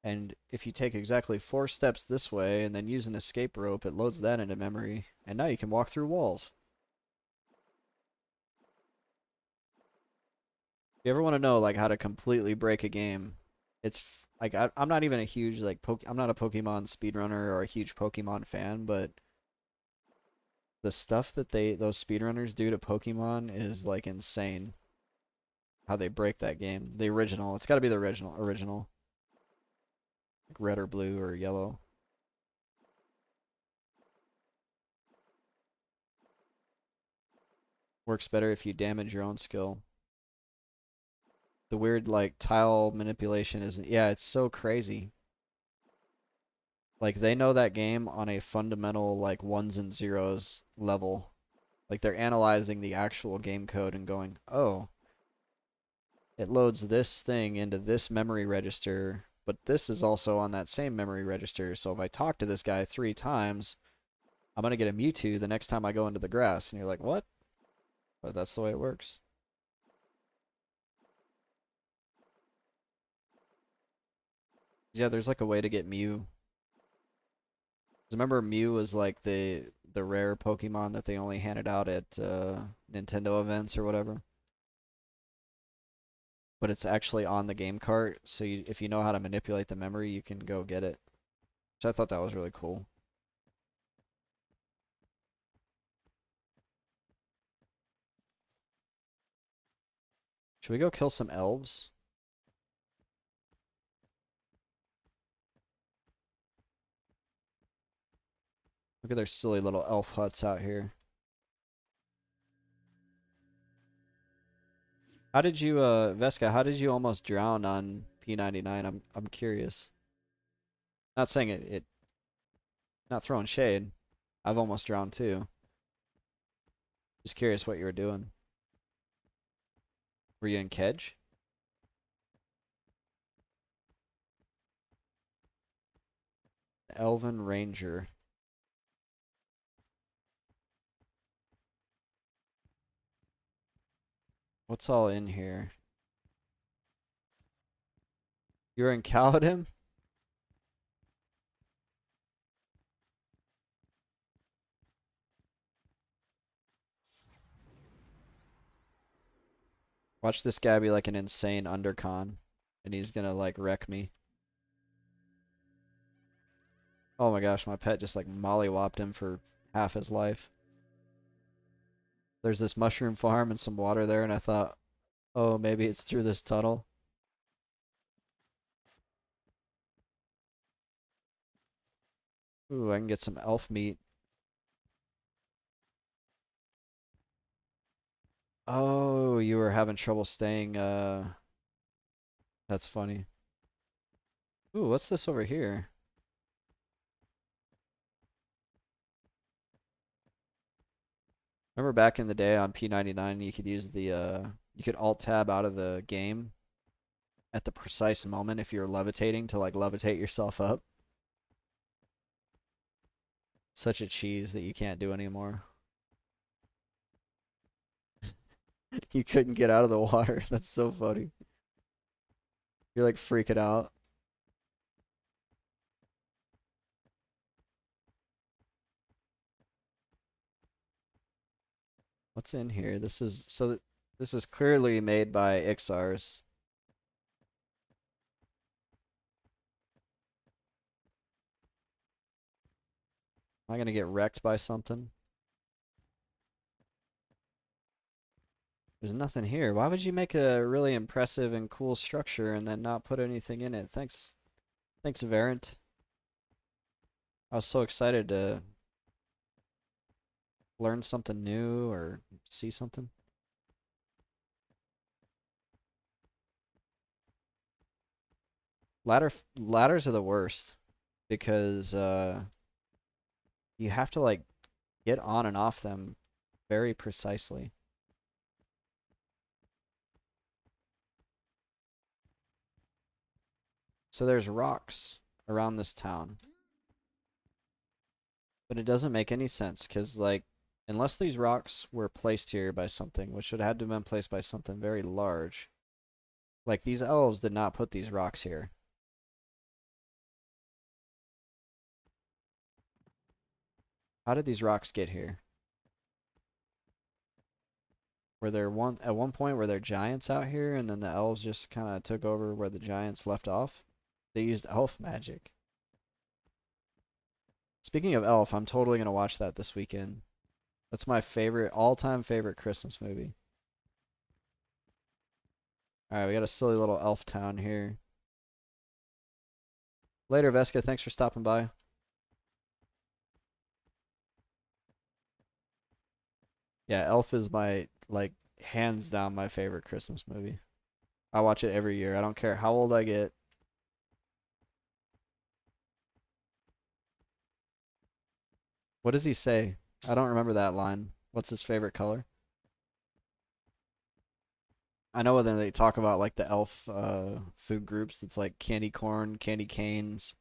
And if you take exactly 4 steps this way and then use an escape rope, it loads that into memory. And now you can walk through walls. If you ever want to know like how to completely break a game, it's like I'm not even a huge like I'm not a Pokemon speedrunner or a huge Pokemon fan, but the stuff that those speedrunners do to Pokemon is like insane. How they break that game. The original. It's got to be the original. Like red or blue or yellow. Works better if you damage your own skill. The weird like tile manipulation is yeah, it's so crazy. Like they know that game on a fundamental like ones and zeros level. Like they're analyzing the actual game code and going, "Oh, it loads this thing into this memory register, but this is also on that same memory register. So if I talk to this guy 3 times, I'm going to get a Mewtwo the next time I go into the grass." And you're like, "What?" But that's the way it works. Yeah, there's like a way to get Mew. 'Cause remember Mew was like the rare Pokemon that they only handed out at Nintendo events or whatever. But it's actually on the game cart, so if you know how to manipulate the memory, you can go get it. So I thought that was really cool. Should we go kill some elves? Look at their silly little elf huts out here. How did you, Vesca? How did you almost drown on P1999? I'm curious. Not saying not throwing shade. I've almost drowned too. Just curious what you were doing. Were you in Kedge? Elven Ranger. What's all in here? You were in Kaladin? Watch this guy be like an insane undercon, and he's gonna like wreck me. Oh my gosh, my pet just like mollywopped him for half his life. There's this mushroom farm and some water there, and I thought, oh, maybe it's through this tunnel. Ooh, I can get some elf meat. Oh, you were having trouble staying, that's funny. Ooh, what's this over here? Remember back in the day on P1999, you could use you could alt tab out of the game at the precise moment if you're levitating to like levitate yourself up. Such a cheese that you can't do anymore. You couldn't get out of the water. That's so funny. You're like freaking out. What's in here? This is clearly made by Ixars. Am I gonna get wrecked by something? There's nothing here. Why would you make a really impressive and cool structure and then not put anything in it? Thanks. Thanks, Variant. I was so excited to learn something new or see something. Ladders are the worst because you have to like get on and off them very precisely. So there's rocks around this town, but it doesn't make any sense because like unless these rocks were placed here by something, which would have had to have been placed by something very large, like these elves did not put these rocks here. How did these rocks get here? Were there one at one point were there giants out here and then the elves just kind of took over where the giants left off? They used elf magic. Speaking of elf, I'm totally gonna watch that this weekend. That's my favorite all-time favorite Christmas movie. All right, we got a silly little elf town here. Later, Vesca. Thanks for stopping by. Yeah, Elf is my like hands down my favorite Christmas movie. I watch it every year. I don't care how old I get. What does he say? I don't remember that line. What's his favorite color? I know when they talk about like the elf food groups, it's like candy corn, candy canes,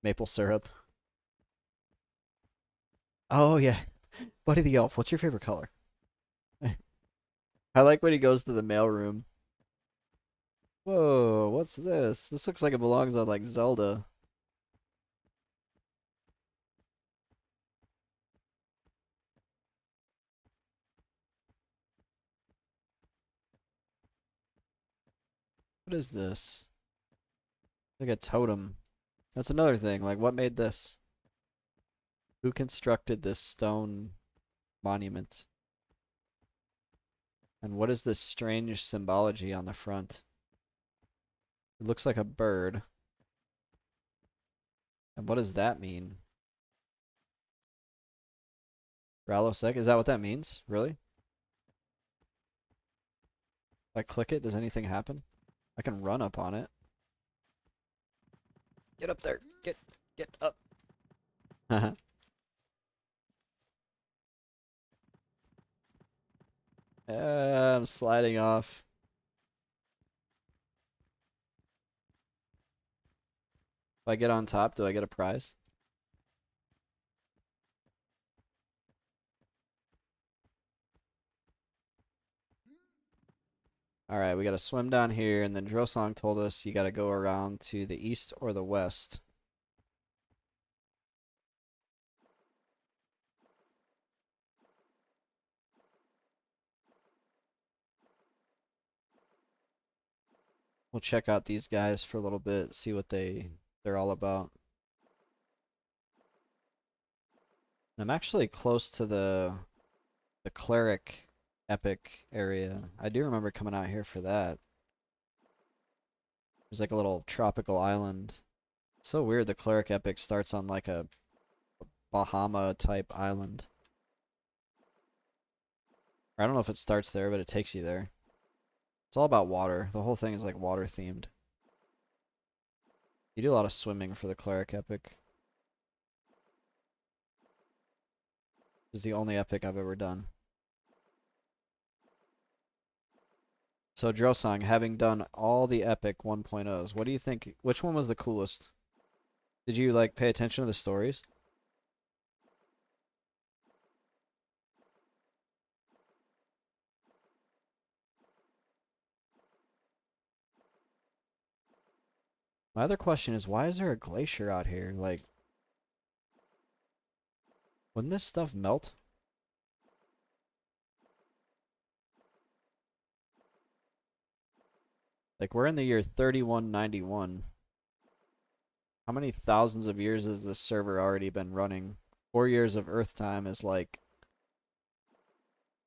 maple syrup. Oh yeah, Buddy the Elf. What's your favorite color? I like when he goes to the mailroom. Whoa, what's this? This looks like it belongs on like Zelda. What is this? Like a totem. That's another thing. Like, what made this? Who constructed this stone monument? And what is this strange symbology on the front? It looks like a bird. And what does that mean? Rallosec? Is that what that means? Really? If I click it, does anything happen? I can run up on it. Get up there. Get up. I'm sliding off. If I get on top, do I get a prize? All right, we got to swim down here, and then Drosong told us you got to go around to the east or the west. We'll check out these guys for a little bit, see what they're all about. I'm actually close to the cleric epic area. I do remember coming out here for that. There's like a little tropical island. So weird the cleric epic starts on like a Bahama type island. Or I don't know if it starts there, but it takes you there. It's all about water. The whole thing is like water themed. You do a lot of swimming for the cleric epic. This is the only epic I've ever done. So Drosong, having done all the epic 1.0s, what do you think? Which one was the coolest? Did you like pay attention to the stories? My other question is why is there a glacier out here? Like, wouldn't this stuff melt? Like, we're in the year 3191. How many thousands of years has this server already been running? 4 years of Earth time is like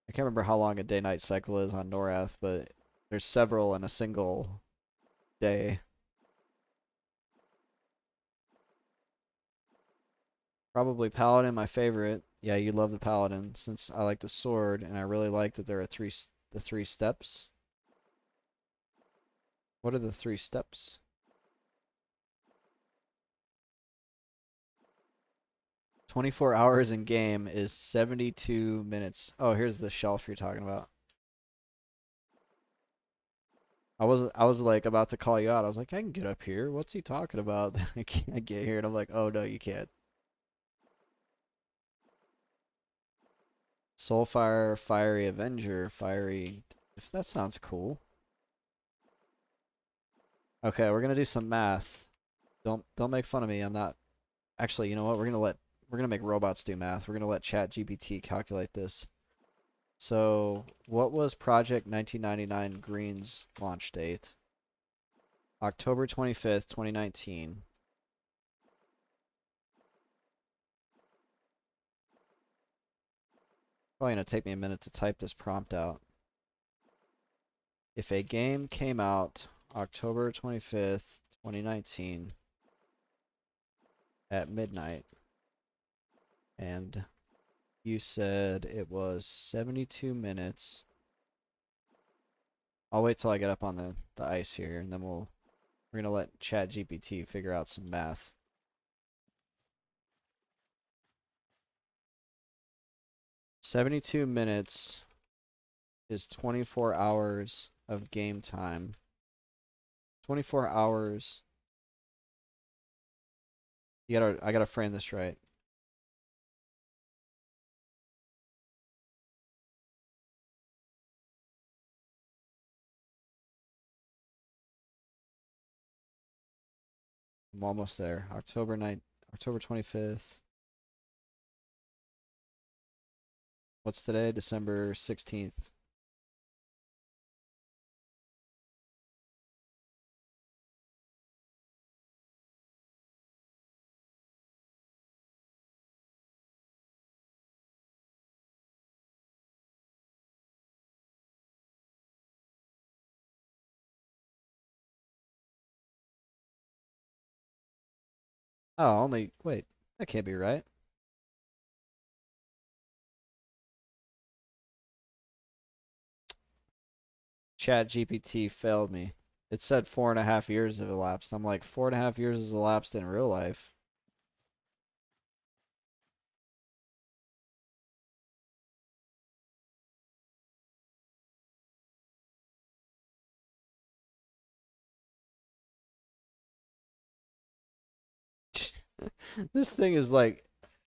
I can't remember how long a day-night cycle is on Norath, but there's several in a single day. Probably Paladin, my favorite. Yeah, you love the Paladin since I like the sword, and I really like that there are the three steps. What are the three steps? 24 hours in game is 72 minutes. Oh, here's the shelf you're talking about. I was like about to call you out. I was like, I can get up here. What's he talking about? I can't get here, and I'm like, oh no, you can't. Soulfire, Fiery Avenger, Fiery. If that sounds cool. Okay, we're gonna do some math. Don't make fun of me. I'm not. Actually, you know what? We're gonna make robots do math. We're gonna let ChatGPT calculate this. So, what was Project 1999 Green's launch date? October 25th, 2019. Probably gonna take me a minute to type this prompt out. If a game came out October 25th, 2019 at midnight and you said it was 72 minutes. I'll wait till I get up on the ice here and then we're gonna let ChatGPT figure out some math. 72 minutes is 24 hours of game time. 24 hours. I gotta frame this right. I'm almost there. October 25th. What's today? December 16th. Oh, only wait. That can't be right. Chat GPT failed me. It said 4.5 years have elapsed. I'm like, 4.5 years has elapsed in real life. This thing is like,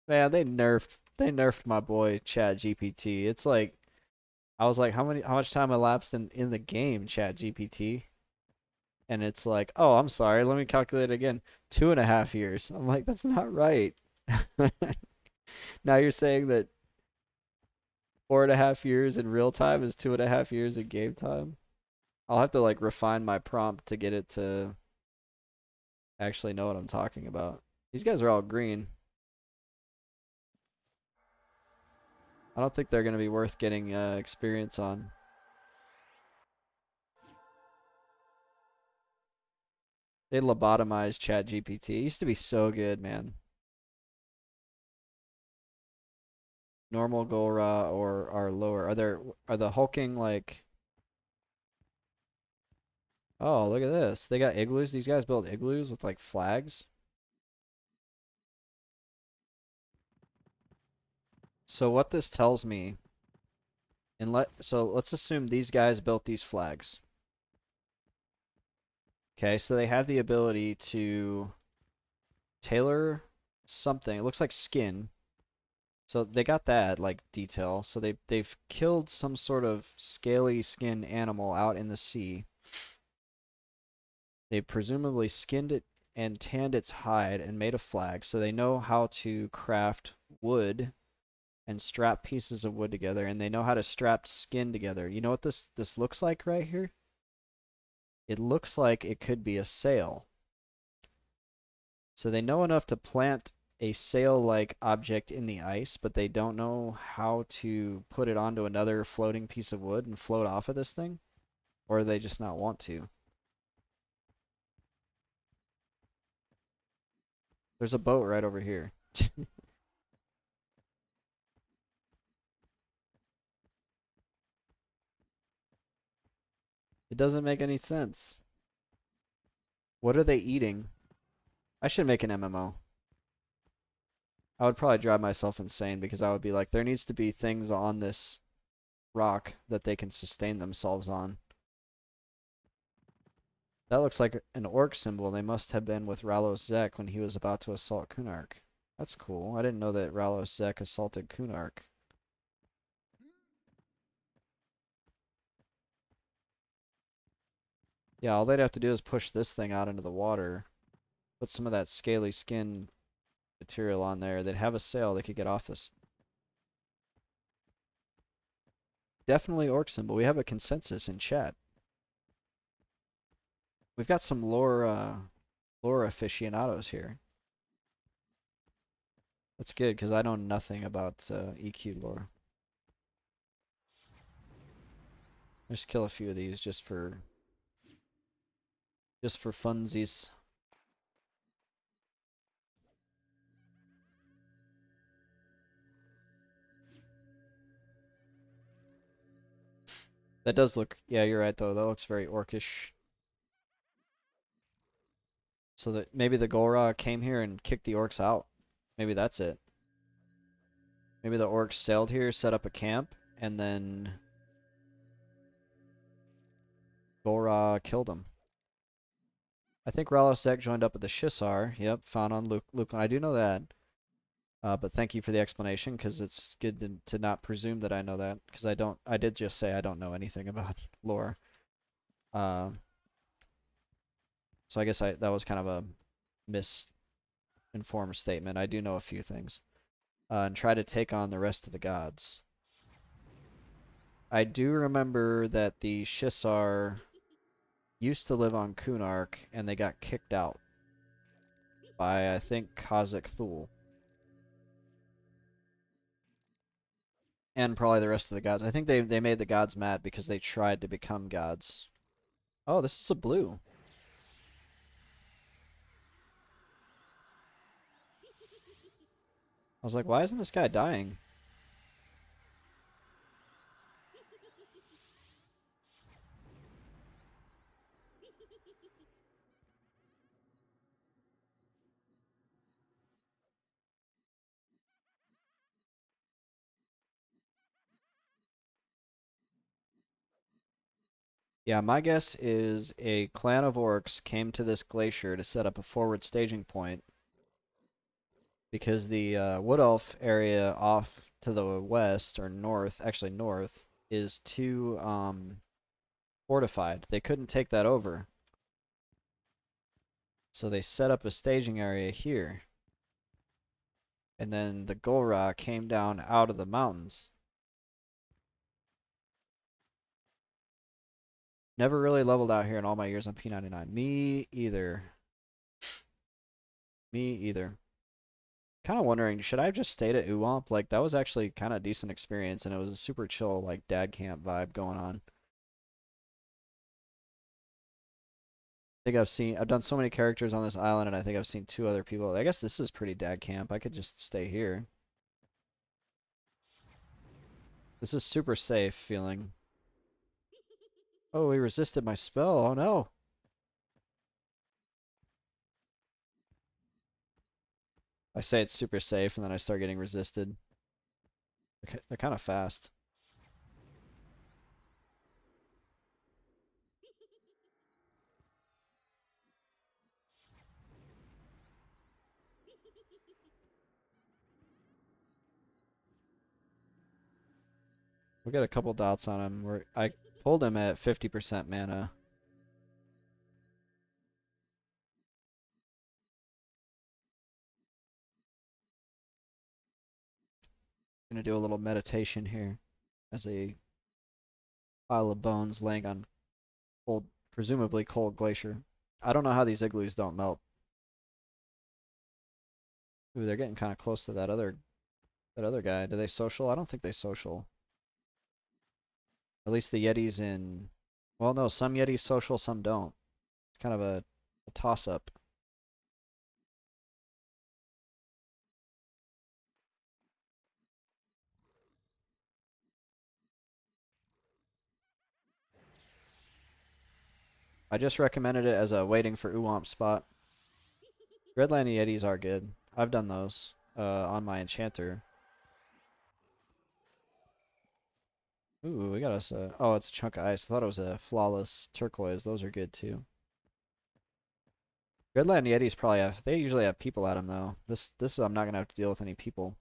man, they nerfed my boy Chat GPT. It's like I was like, how much time elapsed in the game, Chat GPT? And it's like, oh, I'm sorry, let me calculate again. 2.5 years. I'm like, that's not right. Now you're saying that 4.5 years in real time is 2.5 years in game time? I'll have to like refine my prompt to get it to actually know what I'm talking about. These guys are all green. I don't think they're going to be worth getting experience on. They lobotomized ChatGPT. It used to be so good, man. Normal Golra or are lower. Are the hulking like? Oh, look at this. They got igloos. These guys build igloos with like flags. So what this tells me, so let's assume these guys built these flags. Okay, so they have the ability to tailor something. It looks like skin. So they got that like detail. So they've killed some sort of scaly skin animal out in the sea. They presumably skinned it and tanned its hide and made a flag. So they know how to craft wood and strap pieces of wood together, and they know how to strap skin together. You know what this looks like right here? It looks like it could be a sail. So they know enough to plant a sail-like object in the ice, but they don't know how to put it onto another floating piece of wood and float off of this thing? Or they just not want to? There's a boat right over here. It doesn't make any sense. What are they eating? I should make an MMO. I would probably drive myself insane because I would be like, there needs to be things on this rock that they can sustain themselves on. That looks like an orc symbol. They must have been with Ralos Zek when he was about to assault Kunark. That's cool. I didn't know that Ralos Zek assaulted Kunark. Yeah, all they'd have to do is push this thing out into the water, put some of that scaly skin material on there. They'd have a sail. They could get off this. Definitely orc symbol. We have a consensus in chat. We've got some lore aficionados here. That's good because I know nothing about EQ lore. Just kill a few of these just for funsies. That does look, yeah, you're right though. That looks very orcish. So that maybe the Golra came here and kicked the orcs out. Maybe that's it. Maybe the orcs sailed here, set up a camp, and then Golra killed them. I think Ralosek joined up with the Shissar. Yep, found on Luke. I do know that. But thank you for the explanation, because it's good to not presume that I know that, because I don't. I did just say I don't know anything about lore. So I guess that was kind of a misinformed statement. I do know a few things. And try to take on the rest of the gods. I do remember that the Shissar used to live on Kunark, and they got kicked out by, I think, Khazak Thul. And probably the rest of the gods. I think they made the gods mad because they tried to become gods. Oh, this is a blue. I was like, why isn't this guy dying? Yeah, my guess is a clan of orcs came to this glacier to set up a forward staging point because the Wood Elf area off to the west or north, actually north, is too fortified. They couldn't take that over. So they set up a staging area here. And then the Golra came down out of the mountains. Never really leveled out here in all my years on P1999. Me either. Me either. Kind of wondering, should I have just stayed at Oowomp? Like, that was actually kind of decent experience, and it was a super chill, like, dad camp vibe going on. I think I've done so many characters on this island, and I think I've seen 2 other people. I guess this is pretty dad camp. I could just stay here. This is super safe feeling. Oh, he resisted my spell. Oh no. I say it's super safe, and then I start getting resisted. They're kind of fast. We got a couple dots on him. I pulled him at 50% mana. Gonna do a little meditation here as a pile of bones laying on cold, presumably cold glacier. I don't know how these igloos don't melt. Ooh, they're getting kind of close to that other guy. Do they social? I don't think they social. At least the Yetis in. Well, no, some Yetis social, some don't. It's kind of a toss up. I just recommended it as a waiting for Oowomp spot. Redland Yetis are good. I've done those on my enchanter. Ooh, we got us a. Oh, it's a chunk of ice. I thought it was a flawless turquoise. Those are good too. Redland Yetis probably have. They usually have people at them though. This I'm not gonna have to deal with any people.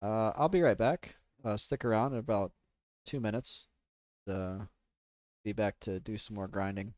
I'll be right back. Stick around in about 2 minutes. Be back to do some more grinding.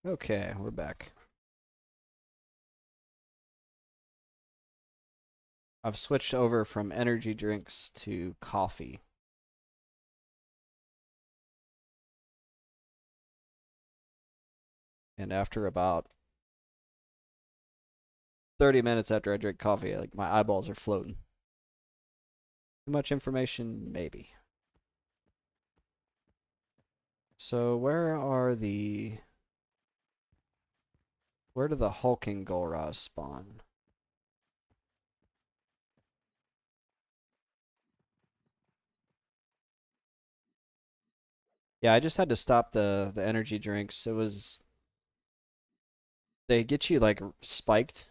Okay, we're back. I've switched over from energy drinks to coffee. And after about 30 minutes after I drink coffee, like my eyeballs are floating. Too much information, maybe. So where do the hulking Golras spawn? Yeah, I just had to stop the energy drinks. They get you like spiked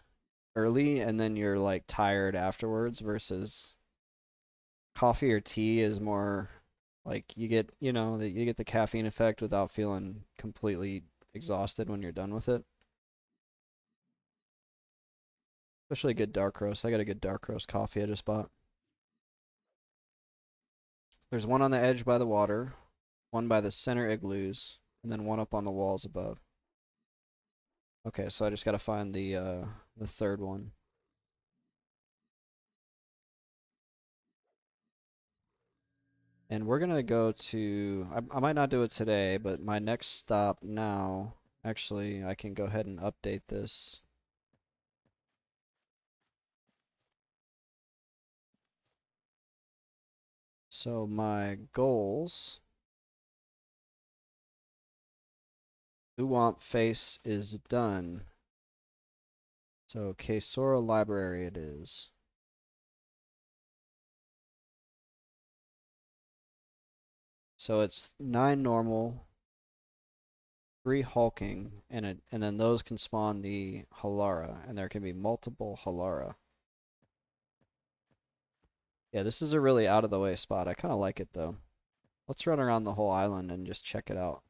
early and then you're like tired afterwards versus coffee or tea is more like you get the caffeine effect without feeling completely exhausted when you're done with it. Especially a good dark roast. I got a good dark roast coffee I just bought. There's one on the edge by the water, one by the center igloos, and then one up on the walls above. Okay, so I just gotta find the third one. And we're gonna go to I might not do it today, but my next stop now, actually I can go ahead and update this. So my goals, Oowomp face is done. So Kesora Library it is. So it's 9 normal, 3 hulking, and then those can spawn the Halara, and there can be multiple Halara. Yeah, this is a really out of the way spot. I kind of like it though. Let's run around the whole island and just check it out.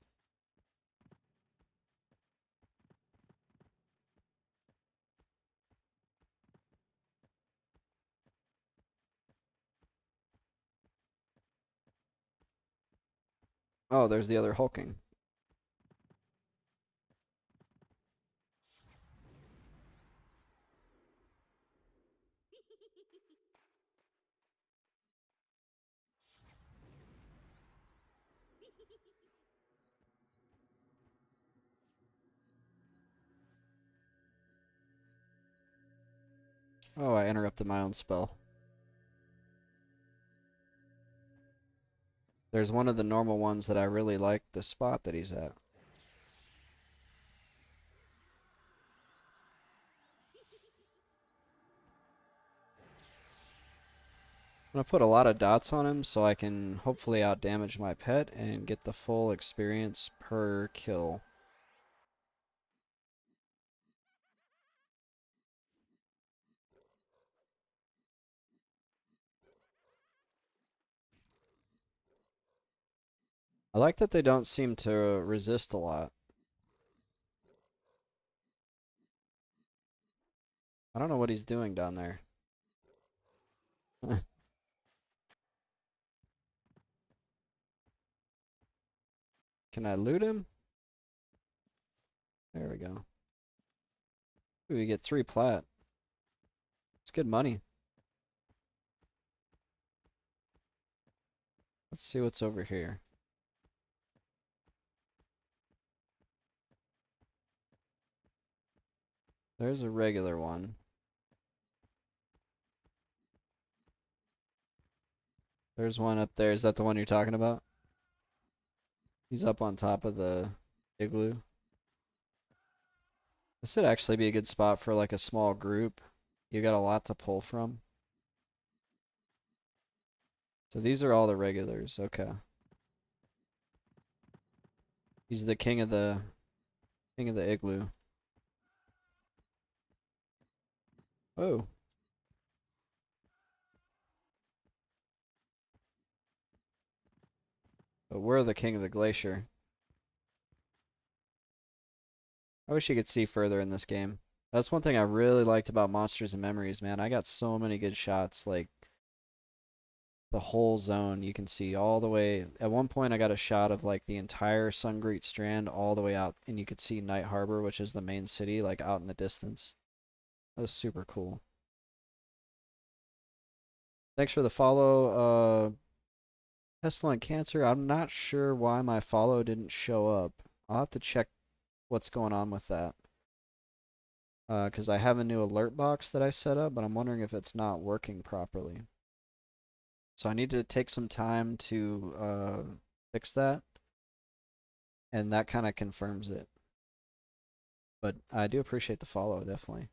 Oh, there's the other hulking. Oh, I interrupted my own spell. There's one of the normal ones that I really like the spot that he's at. I'm gonna put a lot of dots on him so I can hopefully outdamage my pet and get the full experience per kill. I like that they don't seem to resist a lot. I don't know what he's doing down there. Can I loot him? There we go. Ooh, we get 3 plat. It's good money. Let's see what's over here. There's a regular one. There's one up there. Is that the one you're talking about? He's up on top of the igloo. This would actually be a good spot for like a small group. You got a lot to pull from. So these are all the regulars. Okay. He's the king of the igloo. Oh. But we're the king of the glacier. I wish you could see further in this game. That's one thing I really liked about Monsters and Memories, man. I got so many good shots, like the whole zone. You can see all the way. At one point, I got a shot of like the entire Sungreet Strand all the way out, and you could see Night Harbor, which is the main city, like out in the distance. That was super cool. Thanks for the follow, Pestilent Cancer. I'm not sure why my follow didn't show up. I'll have to check what's going on with that. Because I have a new alert box that I set up, but I'm wondering if it's not working properly. So I need to take some time to fix that, and that kind of confirms it. But I do appreciate the follow, definitely.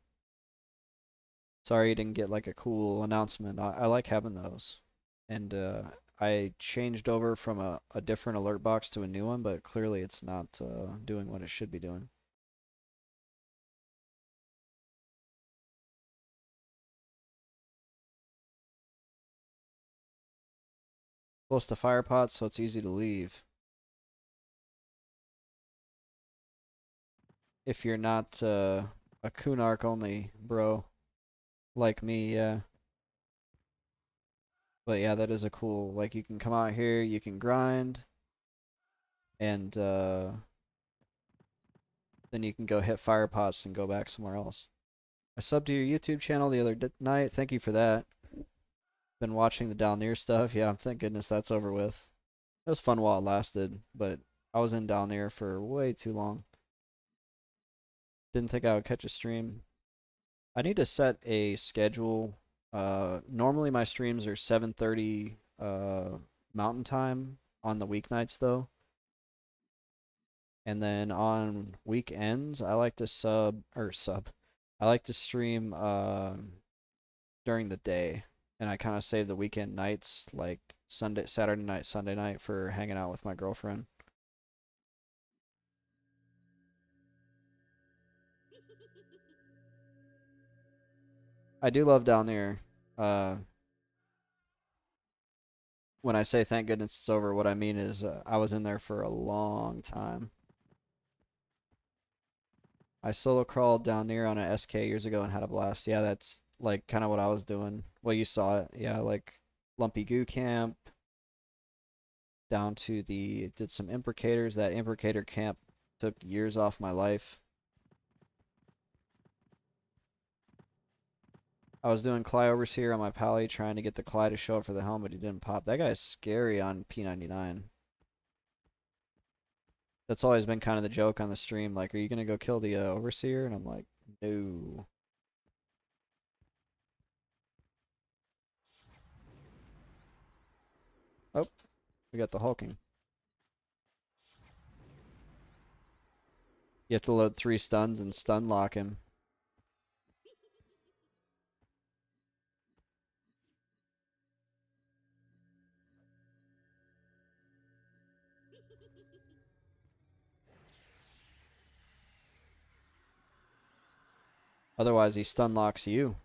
Sorry you didn't get like a cool announcement. I like having those. And I changed over from a different alert box to a new one, but clearly it's not doing what it should be doing. Close to fire pots, so it's easy to leave. If you're not a Kunark only bro, like me, yeah. But yeah, that is a cool, like you can come out here, you can grind, and then you can go hit fire pots and go back somewhere else. I subbed to your YouTube channel the other night. Thank you for that. Been watching the down near stuff. Yeah, thank goodness that's over with. It was fun while it lasted, but I was in down near for way too long. Didn't think I would catch a stream. I need to set a schedule. Normally my streams are 7:30 Mountain Time on the weeknights though. And then on weekends, I like to I like to stream during the day, and I kind of save the weekend nights like Saturday night, Sunday night for hanging out with my girlfriend. I do love down there. Uh, when I say thank goodness it's over, what I mean is I was in there for a long time. I solo crawled down near on an SK years ago and had a blast. Yeah, that's like kind of what I was doing. Well, you saw it. Yeah, like Lumpy Goo Camp down to did some imprecators. That imprecator camp took years off my life. I was doing Cly Overseer on my pally trying to get the Cly to show up for the helmet. He didn't pop. That guy's scary on P1999. That's always been kind of the joke on the stream. Like, are you going to go kill the Overseer? And I'm like, no. Oh, we got the hulking. You have to load 3 stuns and stun lock him. Otherwise, he stun locks you.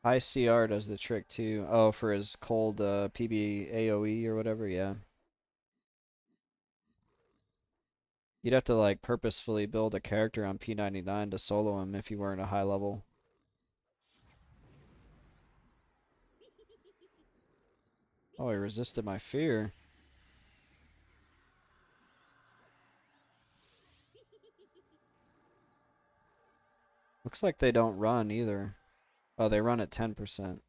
High CR does the trick too. Oh, for his cold PB AoE or whatever, yeah. You'd have to like purposefully build a character on P99 to solo him if you weren't a high level. Oh, he resisted my fear. Looks like they don't run either. Oh, they run at 10%.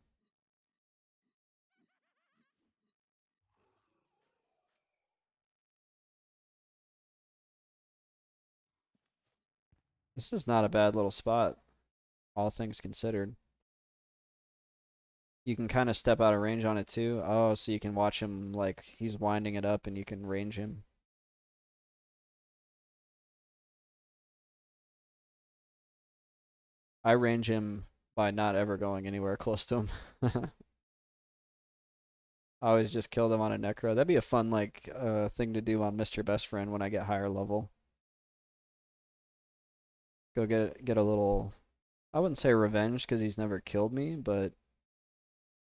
This is not a bad little spot, all things considered. You can kind of step out of range on it too. Oh, so you can watch him like he's winding it up and you can range him. I range him by not ever going anywhere close to him. I always just killed him on a Necro. That'd be a fun like thing to do on Mr. Best Friend when I get higher level. Go get a little, I wouldn't say revenge because he's never killed me, but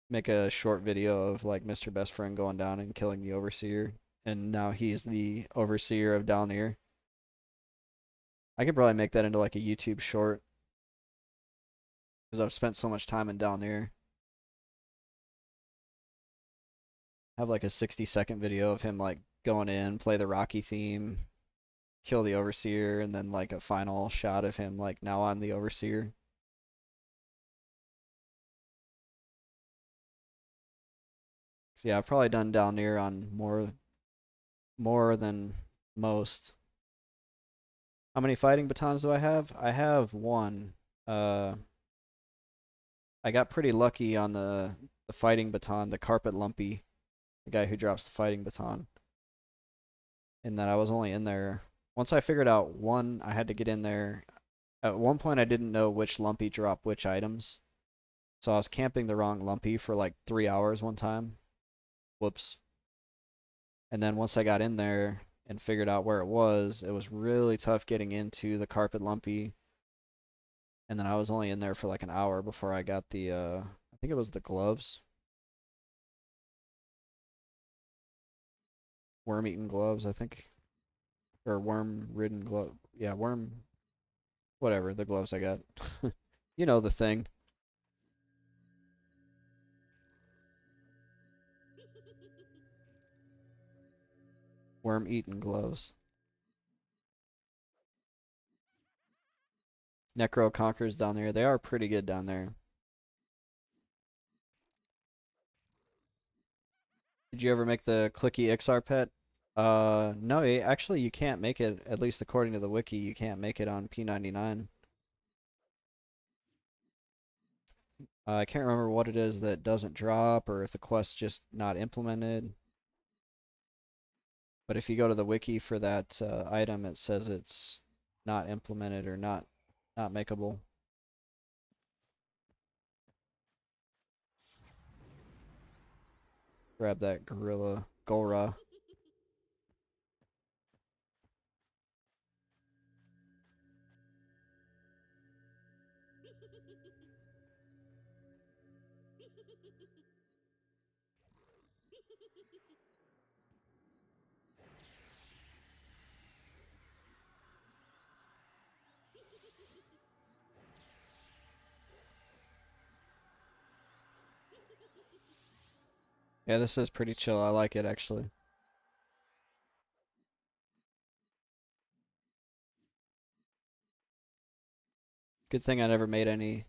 make a short video of like Mr. Best Friend going down and killing the Overseer, and now he's the Overseer of down here. I could probably make that into like a YouTube short because I've spent so much time in down here. Have like a 60-second video of him like going in, play the Rocky theme, kill the Overseer, and then like a final shot of him like now I'm the Overseer. So yeah, I've probably done down here on more than most. How many fighting batons do I have? I have one. Uh, I got pretty lucky on the fighting baton, the carpet lumpy, the guy who drops the fighting baton. In that I was only in there once I figured out one, I had to get in there. At one point I didn't know which lumpy dropped which items. So I was camping the wrong lumpy for like 3 hours one time. Whoops. And then once I got in there and figured out where it was really tough getting into the carpet lumpy. And then I was only in there for like an hour before I got the I think it was the gloves. Worm eaten gloves, I think. Or worm ridden glove. Yeah, worm whatever, the gloves I got. You know the thing. Worm eaten gloves. Necro conquers down there. They are pretty good down there. Did you ever make the clicky XR pet? No, actually you can't make it, at least according to the wiki, you can't make it on P99. I can't remember what it is that doesn't drop or if the quest's just not implemented. But if you go to the wiki for that item, it says it's not implemented or not makeable. Grab that gorilla Golra. Yeah, this is pretty chill. I like it actually. Good thing I never made any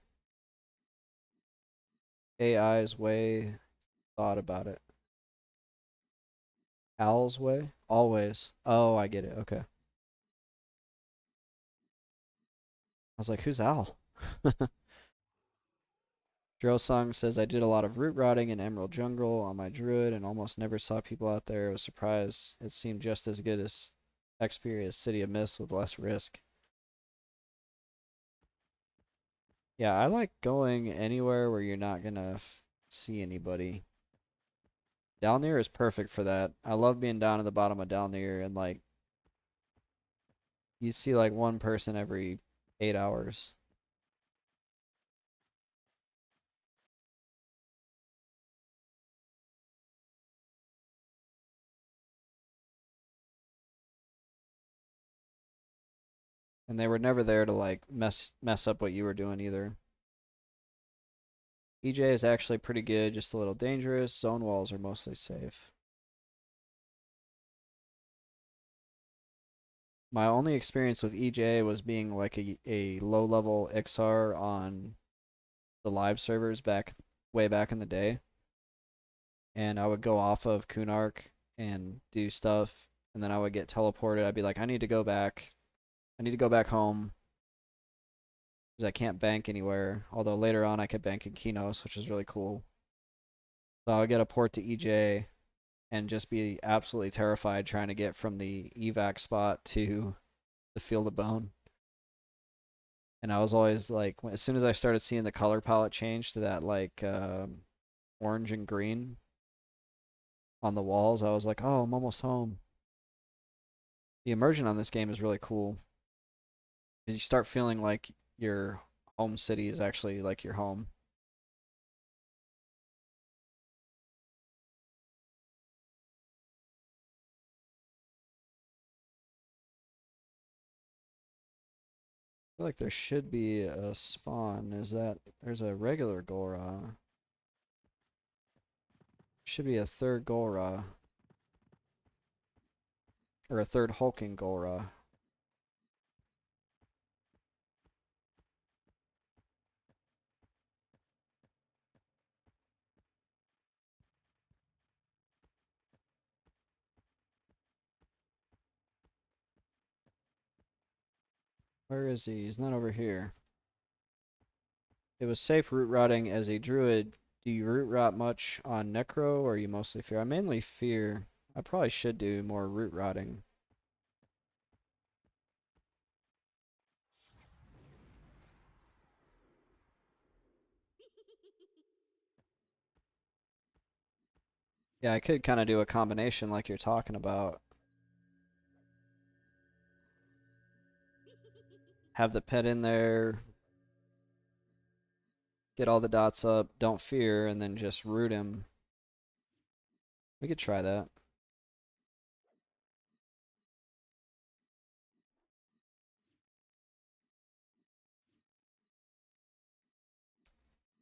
AI's way thought about it. Owl's way? Always. Oh, I get it. Okay. I was like, who's Owl? Drillsong says I did a lot of root rotting in Emerald Jungle on my druid and almost never saw people out there. I was surprised. It seemed just as good as Xperia's City of Mist with less risk. Yeah, I like going anywhere where you're not gonna see anybody. Dalnir is perfect for that. I love being down at the bottom of Dalnir and like you see like one person every 8 hours. And they were never there to like mess up what you were doing either. EJ is actually pretty good, just a little dangerous. Zone walls are mostly safe. My only experience with EJ was being like a low level XR on the live servers way back in the day. And I would go off of Kunark and do stuff, and then I would get teleported. I'd be like, I need to go back. I need to go back home because I can't bank anywhere. Although later on I could bank in Kinos, which is really cool. So I would get a port to EJ and just be absolutely terrified trying to get from the evac spot to the field of bone. And I was always like, as soon as I started seeing the color palette change to that like orange and green on the walls, I was like, oh, I'm almost home. The immersion on this game is really cool. Because you start feeling like your home city is actually like your home. I feel like there should be a spawn. There's a regular Golra. Should be a third Golra. Or a third hulking Golra. Where is he? He's not over here. It was safe root rotting as a druid. Do you root rot much on Necro or you mostly fear? I mainly fear. I probably should do more root rotting. Yeah, I could kind of do a combination like you're talking about. Have the pet in there, get all the dots up, don't fear, and then just root him. We could try that.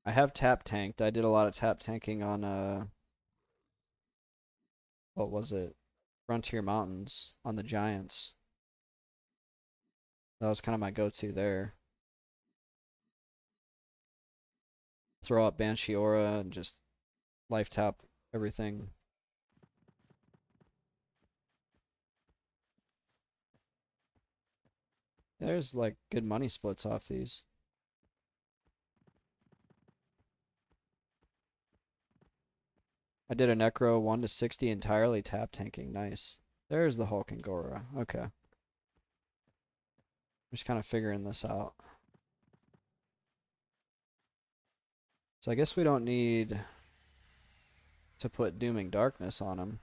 I have tap tanked. I did a lot of tap tanking on what was it? Frontier Mountains on the Giants. That was kind of my go-to there. Throw up Banshee Aura and just life tap everything. There's like good money splits off these. I did a Necro 1 to 60 entirely tap tanking. Nice. There's the Hulk and Golra. Okay. Just kind of figuring this out. So I guess we don't need to put Dooming Darkness on him.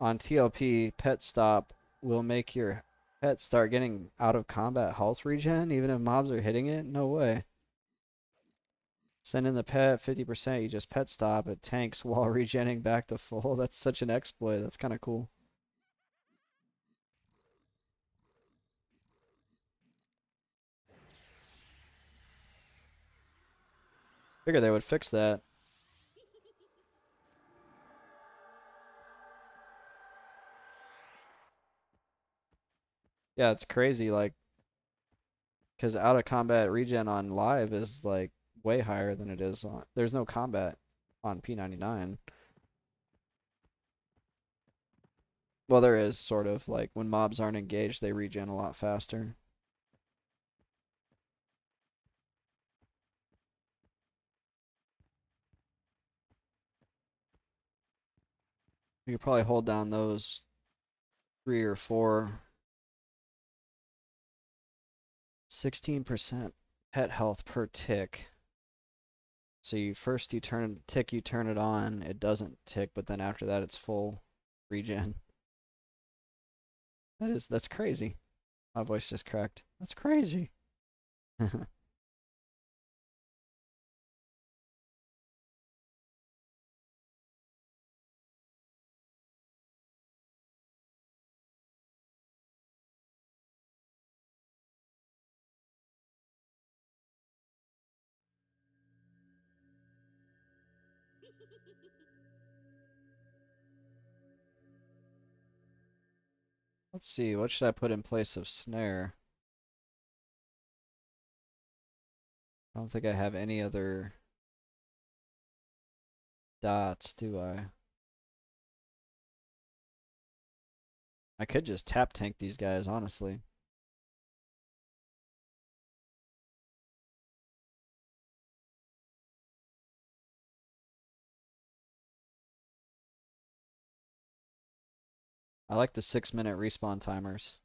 On TLP, Pet Stop will make your pet start getting out of combat health regen even if mobs are hitting it? No way. Send in the pet 50%, you just pet stop, it tanks while regenning back to full. That's such an exploit. That's kind of cool. Figure they would fix that. Yeah, it's crazy, like, because out of combat regen on live is like way higher than it is on. There's no combat on P1999. Well, there is sort of like when mobs aren't engaged, they regen a lot faster. You could probably hold down those 3 or 4. 16% pet health per tick. So you first you turn it on, it doesn't tick, but then after that it's full regen. That's crazy. My voice just cracked. That's crazy. Let's see, what should I put in place of snare? I don't think I have any other dots, do I? I could just tap tank these guys, honestly. I like the 6-minute respawn timers.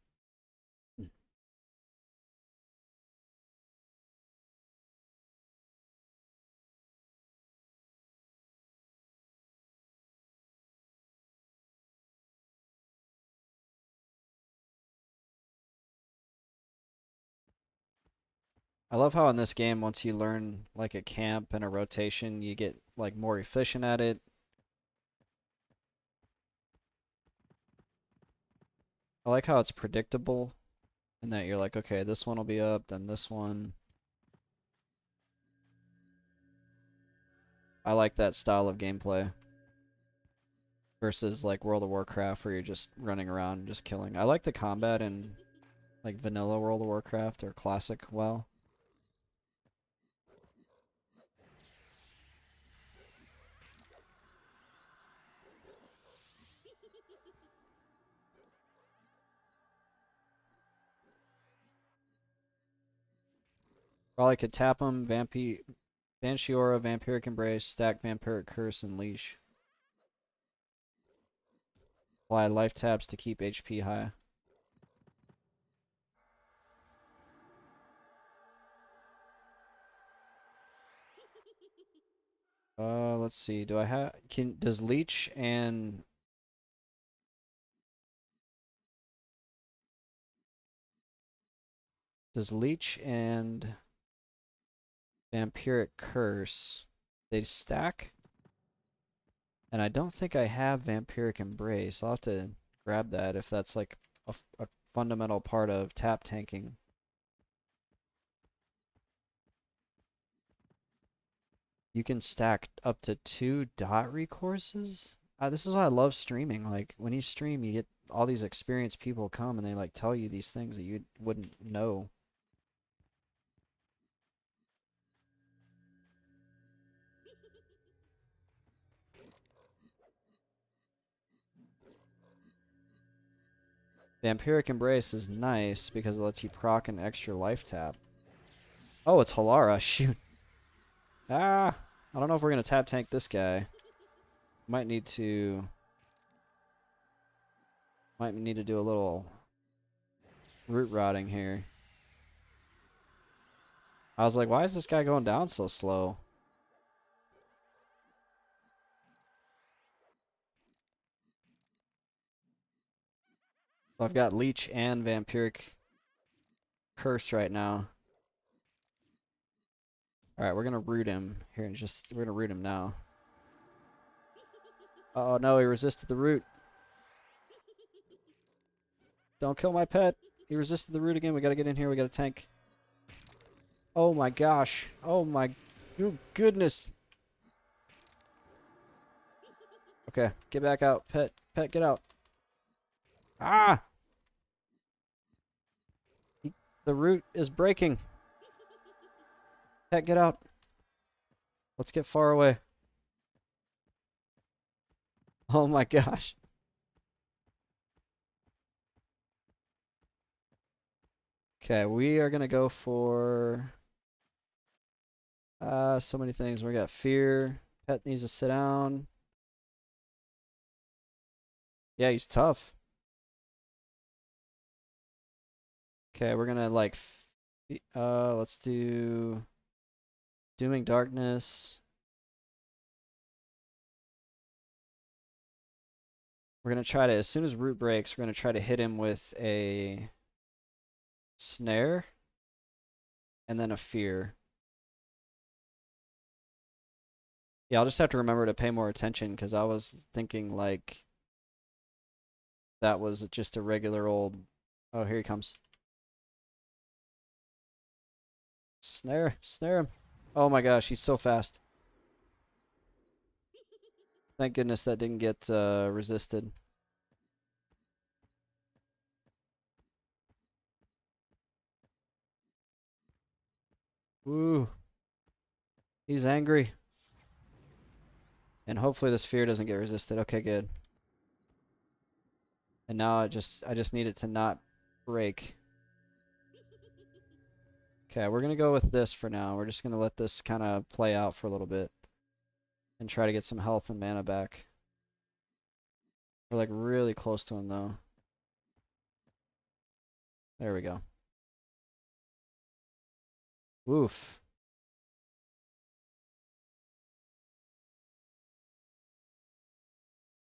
I love how in this game, once you learn like a camp and a rotation, you get like more efficient at it. I like how it's predictable and that you're like, okay, this one will be up, then this one. I like that style of gameplay versus like World of Warcraft where you're just running around and just killing. I like the combat in like vanilla World of Warcraft or classic WoW. Probably could tap them, Banshee Aura, Vampiric Embrace, stack Vampiric Curse, and Leash. Apply life tabs to keep HP high. Let's see. Do I have does Leech and Vampiric Curse they stack? And I don't think I have Vampiric Embrace. I'll have to grab that if that's like a fundamental part of tap tanking. You can stack up to 2 dot recourses? This is why I love streaming. Like, when you stream, you get all these experienced people come and they like tell you these things that you wouldn't know. Vampiric Embrace is nice because it lets you proc an extra life tap. Oh, it's Halara. Shoot. Ah, I don't know if we're going to tap tank this guy. Might need to do a little root rotting here. I was like, why is this guy going down so slow? So I've got Leech and Vampiric Curse right now. Alright, we're gonna root him here and we're gonna root him now. Oh no, he resisted the root. Don't kill my pet. He resisted the root again. We gotta get in here. We gotta tank. Oh my gosh. Oh my. Oh, goodness. Okay, get back out. Pet, pet, get out. Ah! The root is breaking. Pet, get out. Let's get far away. Oh my gosh. Okay, we are gonna go for so many things. We got fear. Pet needs to sit down. Yeah, he's tough. Okay, we're gonna like let's do Dooming Darkness. We're gonna try to, as soon as root breaks, we're gonna try to hit him with a snare and then a fear. Yeah, I'll just have to remember to pay more attention because I was thinking like that was just a regular old. Oh, here he comes. Snare, snare him. Oh my gosh, he's so fast. Thank goodness that didn't get resisted. Woo. He's angry. And hopefully this fear doesn't get resisted. Okay, good. And now I just need it to not break. Okay, we're gonna go with this for now. We're just gonna let this kind of play out for a little bit and try to get some health and mana back. We're like really close to him though. There we go. Woof.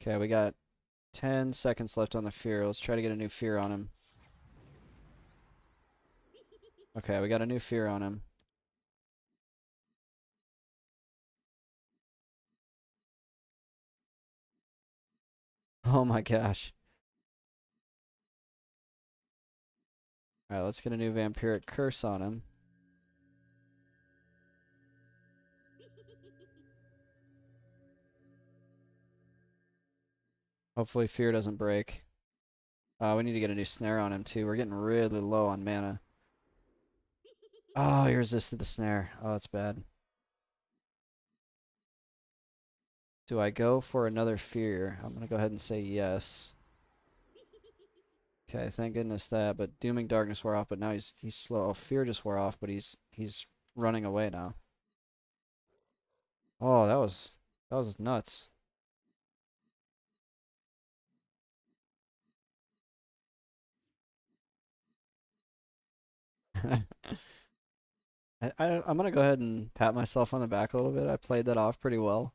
Okay, we got 10 seconds left on the fear. Let's try to get a new fear on him. Okay, we got a new fear on him. Oh my gosh. Alright, let's get a new vampiric curse on him. Hopefully fear doesn't break. We need to get a new snare on him too. We're getting really low on mana. Oh, he resisted the snare. Oh, that's bad. Do I go for another fear? I'm gonna go ahead and say yes. Okay, thank goodness that. But Dooming Darkness wore off, but now he's slow. Oh, fear just wore off, but he's running away now. Oh, that was nuts. I'm gonna go ahead and pat myself on the back a little bit. I played that off pretty well.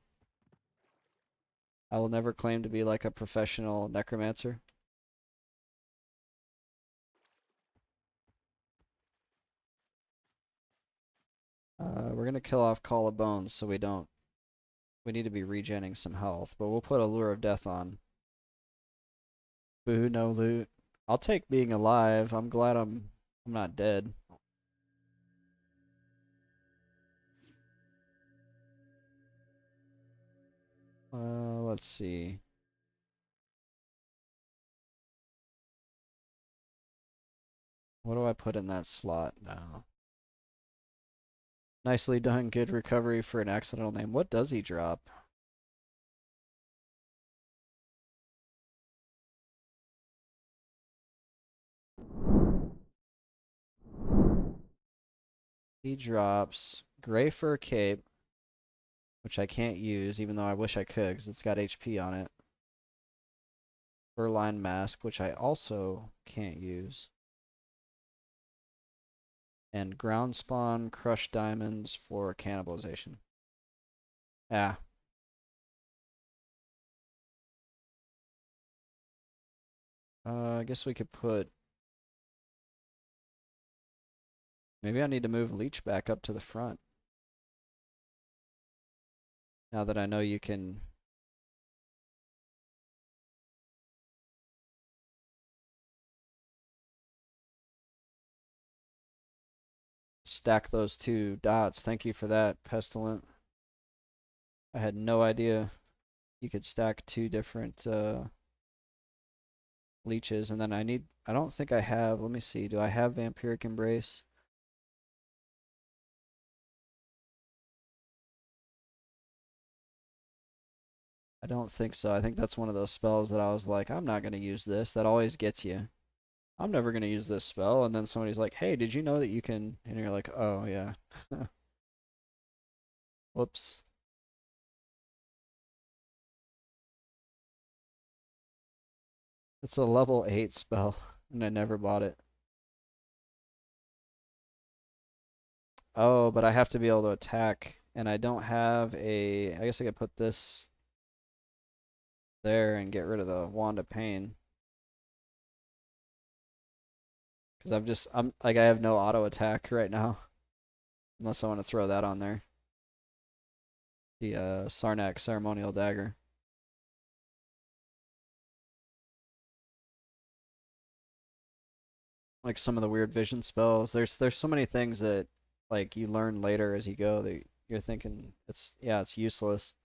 I will never claim to be like a professional necromancer. We're gonna kill off Call of Bones so we don't. We need to be regenning some health, but we'll put Allure of Death on. Boo, no loot. I'll take being alive. I'm glad I'm not dead. Let's see. What do I put in that slot now? Nicely done. Good recovery for an accidental name. What does he drop? He drops Gray Fur Cape, which I can't use, even though I wish I could, because it's got HP on it. Furline Mask, which I also can't use. And Ground Spawn Crushed Diamonds for cannibalization. Yeah. I guess we could put. Maybe I need to move Leech back up to the front. Now that I know you can. stack those two dots. Thank you for that, Pestilent. I had no idea you could stack two different leeches, and then I don't think I have, let me see, do I have Vampiric Embrace? I don't think so. I think that's one of those spells that I was like, I'm not going to use this. That always gets you. I'm never going to use this spell. And then somebody's like, hey, did you know that you can? And you're like, oh, yeah. Whoops. It's a level 8 spell, and I never bought it. Oh, but I have to be able to attack, and I don't have a... I guess I could put this there and get rid of the Wand of Pain. Because I'm like, I have no auto attack right now. Unless I want to throw that on there. The Sarnak Ceremonial Dagger. Like some of the weird vision spells. There's so many things that like you learn later as you go that you're thinking it's useless.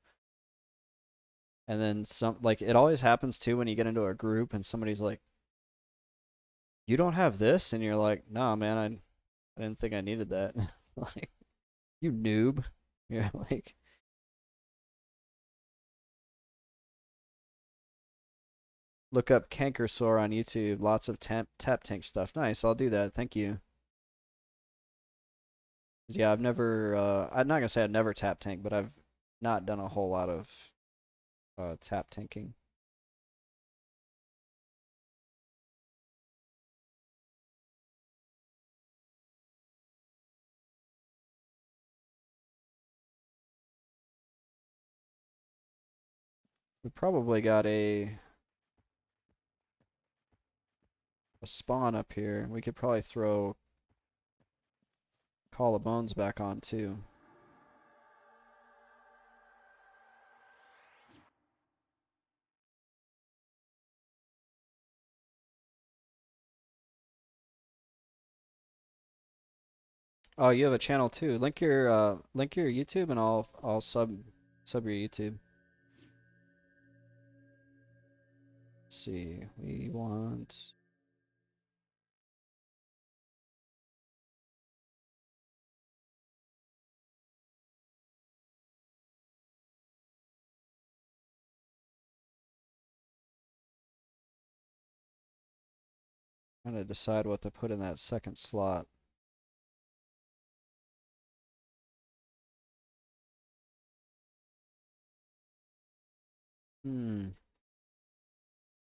And then some like it always happens too when you get into a group and somebody's like, "You don't have this," and you're like, "Nah, man, I didn't think I needed that." Like, you noob. Yeah, like look up Cankersore on YouTube. Lots of tap tank stuff. Nice, I'll do that. Thank you. Yeah, I've never. I'm not gonna say I've never tap tank, but I've not done a whole lot of tap tanking. We probably got a spawn up here. We could probably throw Call of Bones back on too. Oh, you have a channel too. Link your YouTube and I'll sub your YouTube. Let's see. We want trying to decide what to put in that second slot.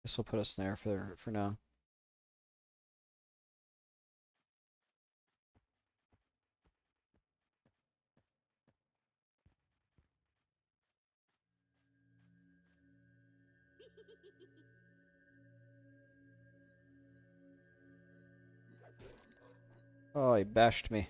Guess we'll put a snare for now. Oh, he bashed me.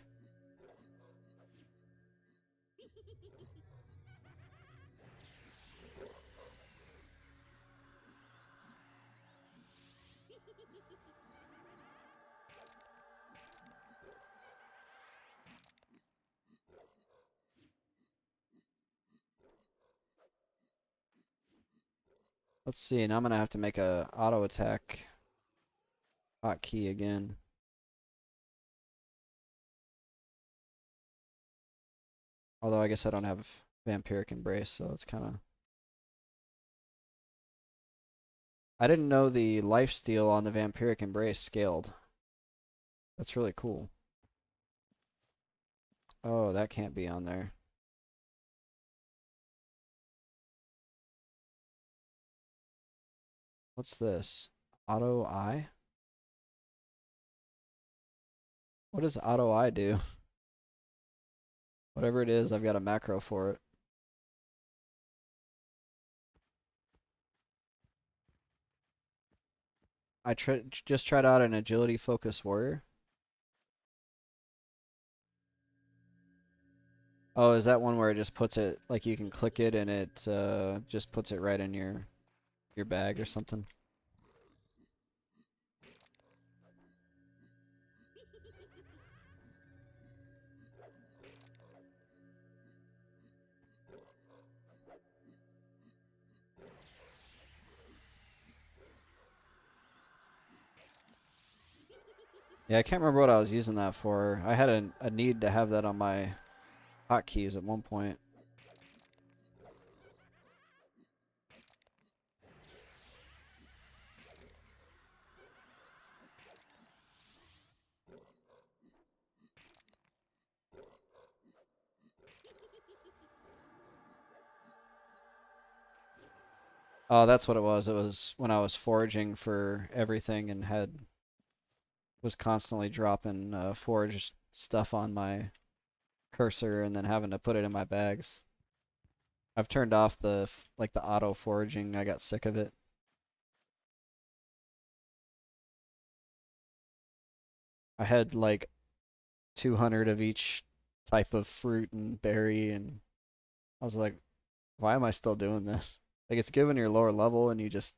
Let's see. Now I'm gonna have to make a auto attack hotkey again. Although I guess I don't have Vampiric Embrace, so it's kind of. I didn't know the lifesteal on the Vampiric Embrace scaled. That's really cool. Oh, that can't be on there. What's this? Auto Eye? What does Auto Eye do? Whatever it is, I've got a macro for it. I just tried out an agility focus warrior. Oh, is that one where it just puts it like you can click it and it just puts it right in your bag or something? Yeah, I can't remember what I was using that for. I had a need to have that on my hotkeys at one point. Oh, that's what it was. It was when I was foraging for everything and was constantly dropping forage stuff on my cursor and then having to put it in my bags. I've turned off the auto foraging. I got sick of it. I had like 200 of each type of fruit and berry, and I was like, why am I still doing this? Like, it's given your lower level and you just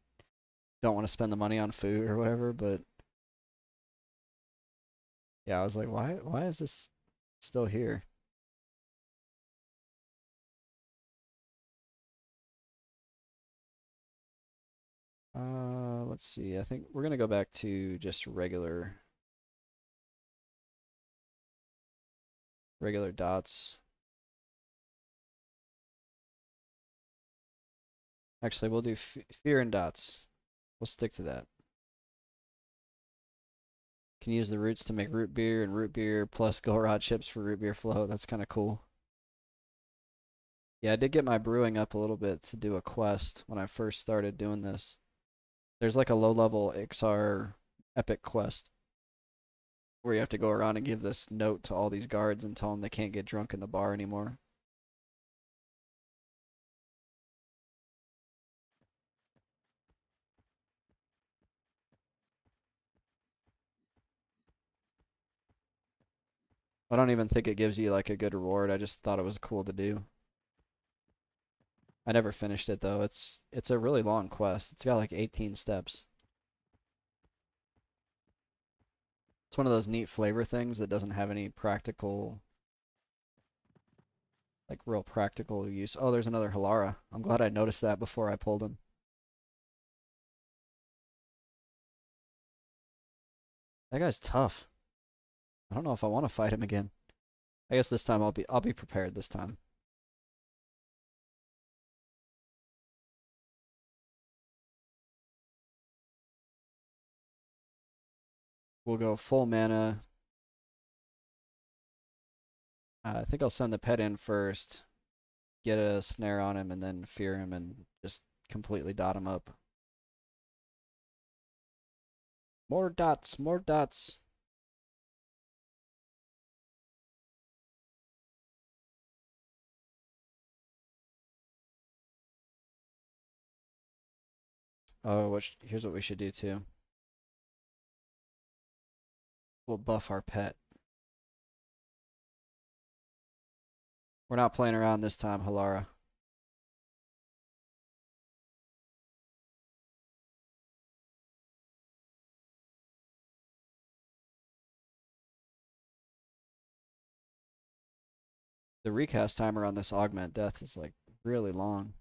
don't want to spend the money on food or whatever, but yeah, I was like, why is this still here? Let's see. I think we're gonna go back to just regular dots. Actually, we'll do fear and dots. We'll stick to that. Can use the roots to make root beer and root beer plus Golra chips for root beer float. That's kind of cool. Yeah, I did get my brewing up a little bit to do a quest when I first started doing this. There's like a low level XR epic quest where you have to go around and give this note to all these guards and tell them they can't get drunk in the bar anymore. I don't even think it gives you like a good reward. I just thought it was cool to do. I never finished it though. It's a really long quest. It's got like 18 steps. It's one of those neat flavor things that doesn't have any practical, like real practical use. Oh, there's another Halara. I'm glad I noticed that before I pulled him. That guy's tough. I don't know if I want to fight him again. I guess this time I'll be prepared this time. We'll go full mana. I think I'll send the pet in first, get a snare on him, and then fear him and just completely dot him up. More dots, more dots. Oh, here's what we should do too. We'll buff our pet. We're not playing around this time, Halara. The recast timer on this augment death is like really long.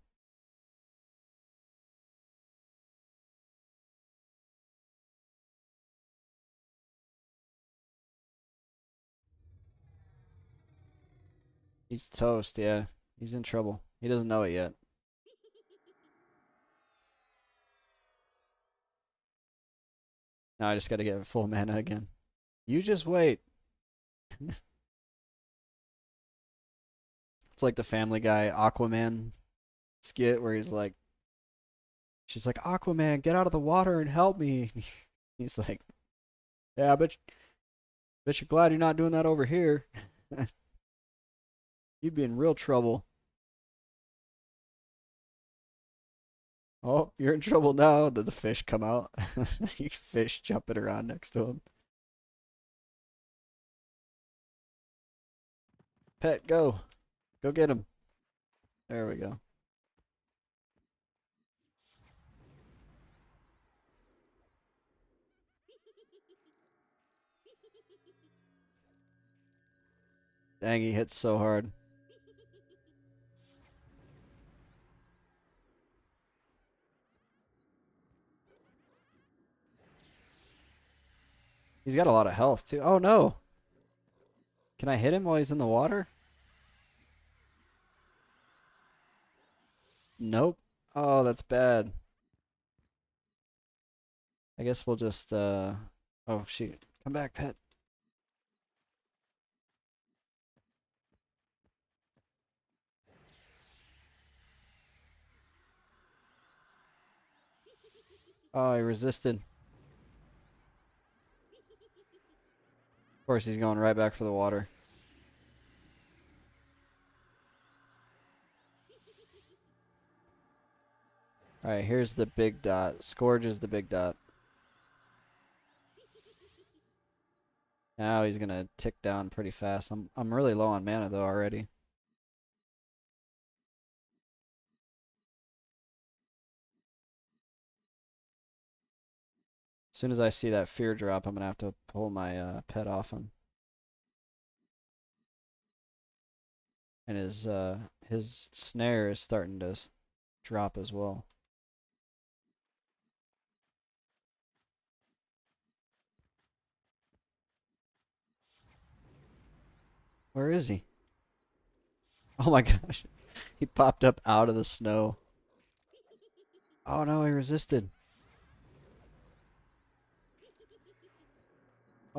He's toast, yeah. He's in trouble. He doesn't know it yet. Now I just gotta get full mana again. You just wait. It's like the Family Guy Aquaman skit where she's like, Aquaman, get out of the water and help me. He's like, yeah, bet you're glad you're not doing that over here. You'd be in real trouble. Oh, you're in trouble now. Did the fish come out? Fish jumping around next to him. Pet, go. Go get him. There we go. Dang, he hits so hard. He's got a lot of health too. Oh no! Can I hit him while he's in the water? Nope. Oh, that's bad. I guess we'll just oh shoot. Come back, pet. Oh, he resisted. Of course, he's going right back for the water. Alright, here's the big dot. Scourge is the big dot. Now he's gonna tick down pretty fast. I'm really low on mana though already. As soon as I see that fear drop, I'm gonna have to pull my pet off him. And his snare is starting to drop as well. Where is he? Oh my gosh. He popped up out of the snow. Oh no, he resisted.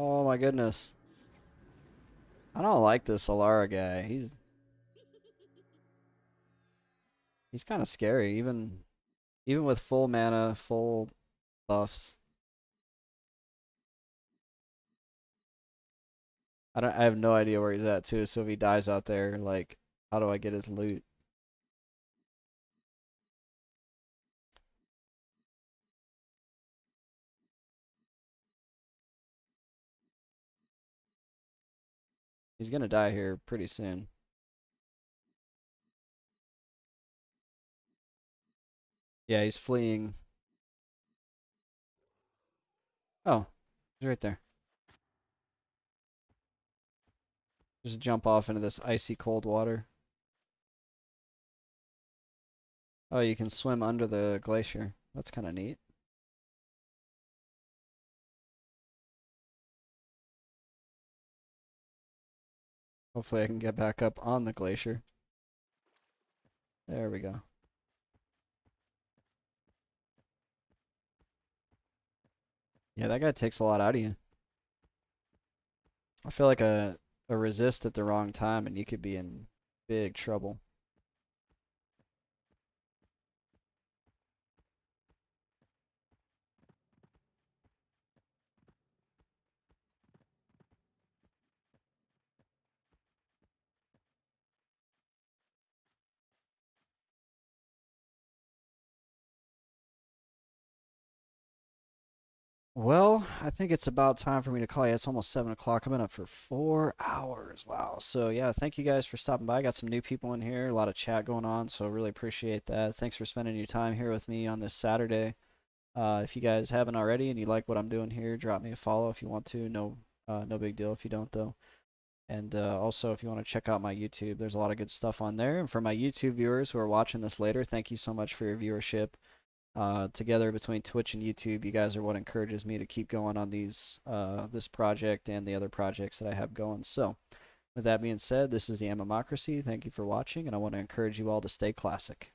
Oh my goodness. I don't like this Halara guy. He's kind of scary, even with full mana, full buffs. I have no idea where he's at too, so if he dies out there, like, how do I get his loot? He's gonna die here pretty soon. Yeah, he's fleeing. Oh, he's right there. Just jump off into this icy cold water. Oh, you can swim under the glacier. That's kind of neat. Hopefully I can get back up on the glacier. There we go. Yeah, that guy takes a lot out of you. I feel like a resist at the wrong time and you could be in big trouble. Well, I think it's about time for me to call you. It's almost 7 o'clock. I've been up for 4 hours. Wow. So yeah, thank you guys for stopping by. I got some new people in here, a lot of chat going on, so really appreciate that. Thanks for spending your time here with me on this Saturday. If you guys haven't already and you like what I'm doing here, drop me a follow if you want to. No big deal if you don't though. And also, if you want to check out my YouTube, there's a lot of good stuff on there. And for my YouTube viewers who are watching this later, thank you so much for your viewership. Together between Twitch and YouTube, you guys are what encourages me to keep going on this project and the other projects that I have going. So, with that being said, this is the Amamocracy. Thank you for watching, and I want to encourage you all to stay classic.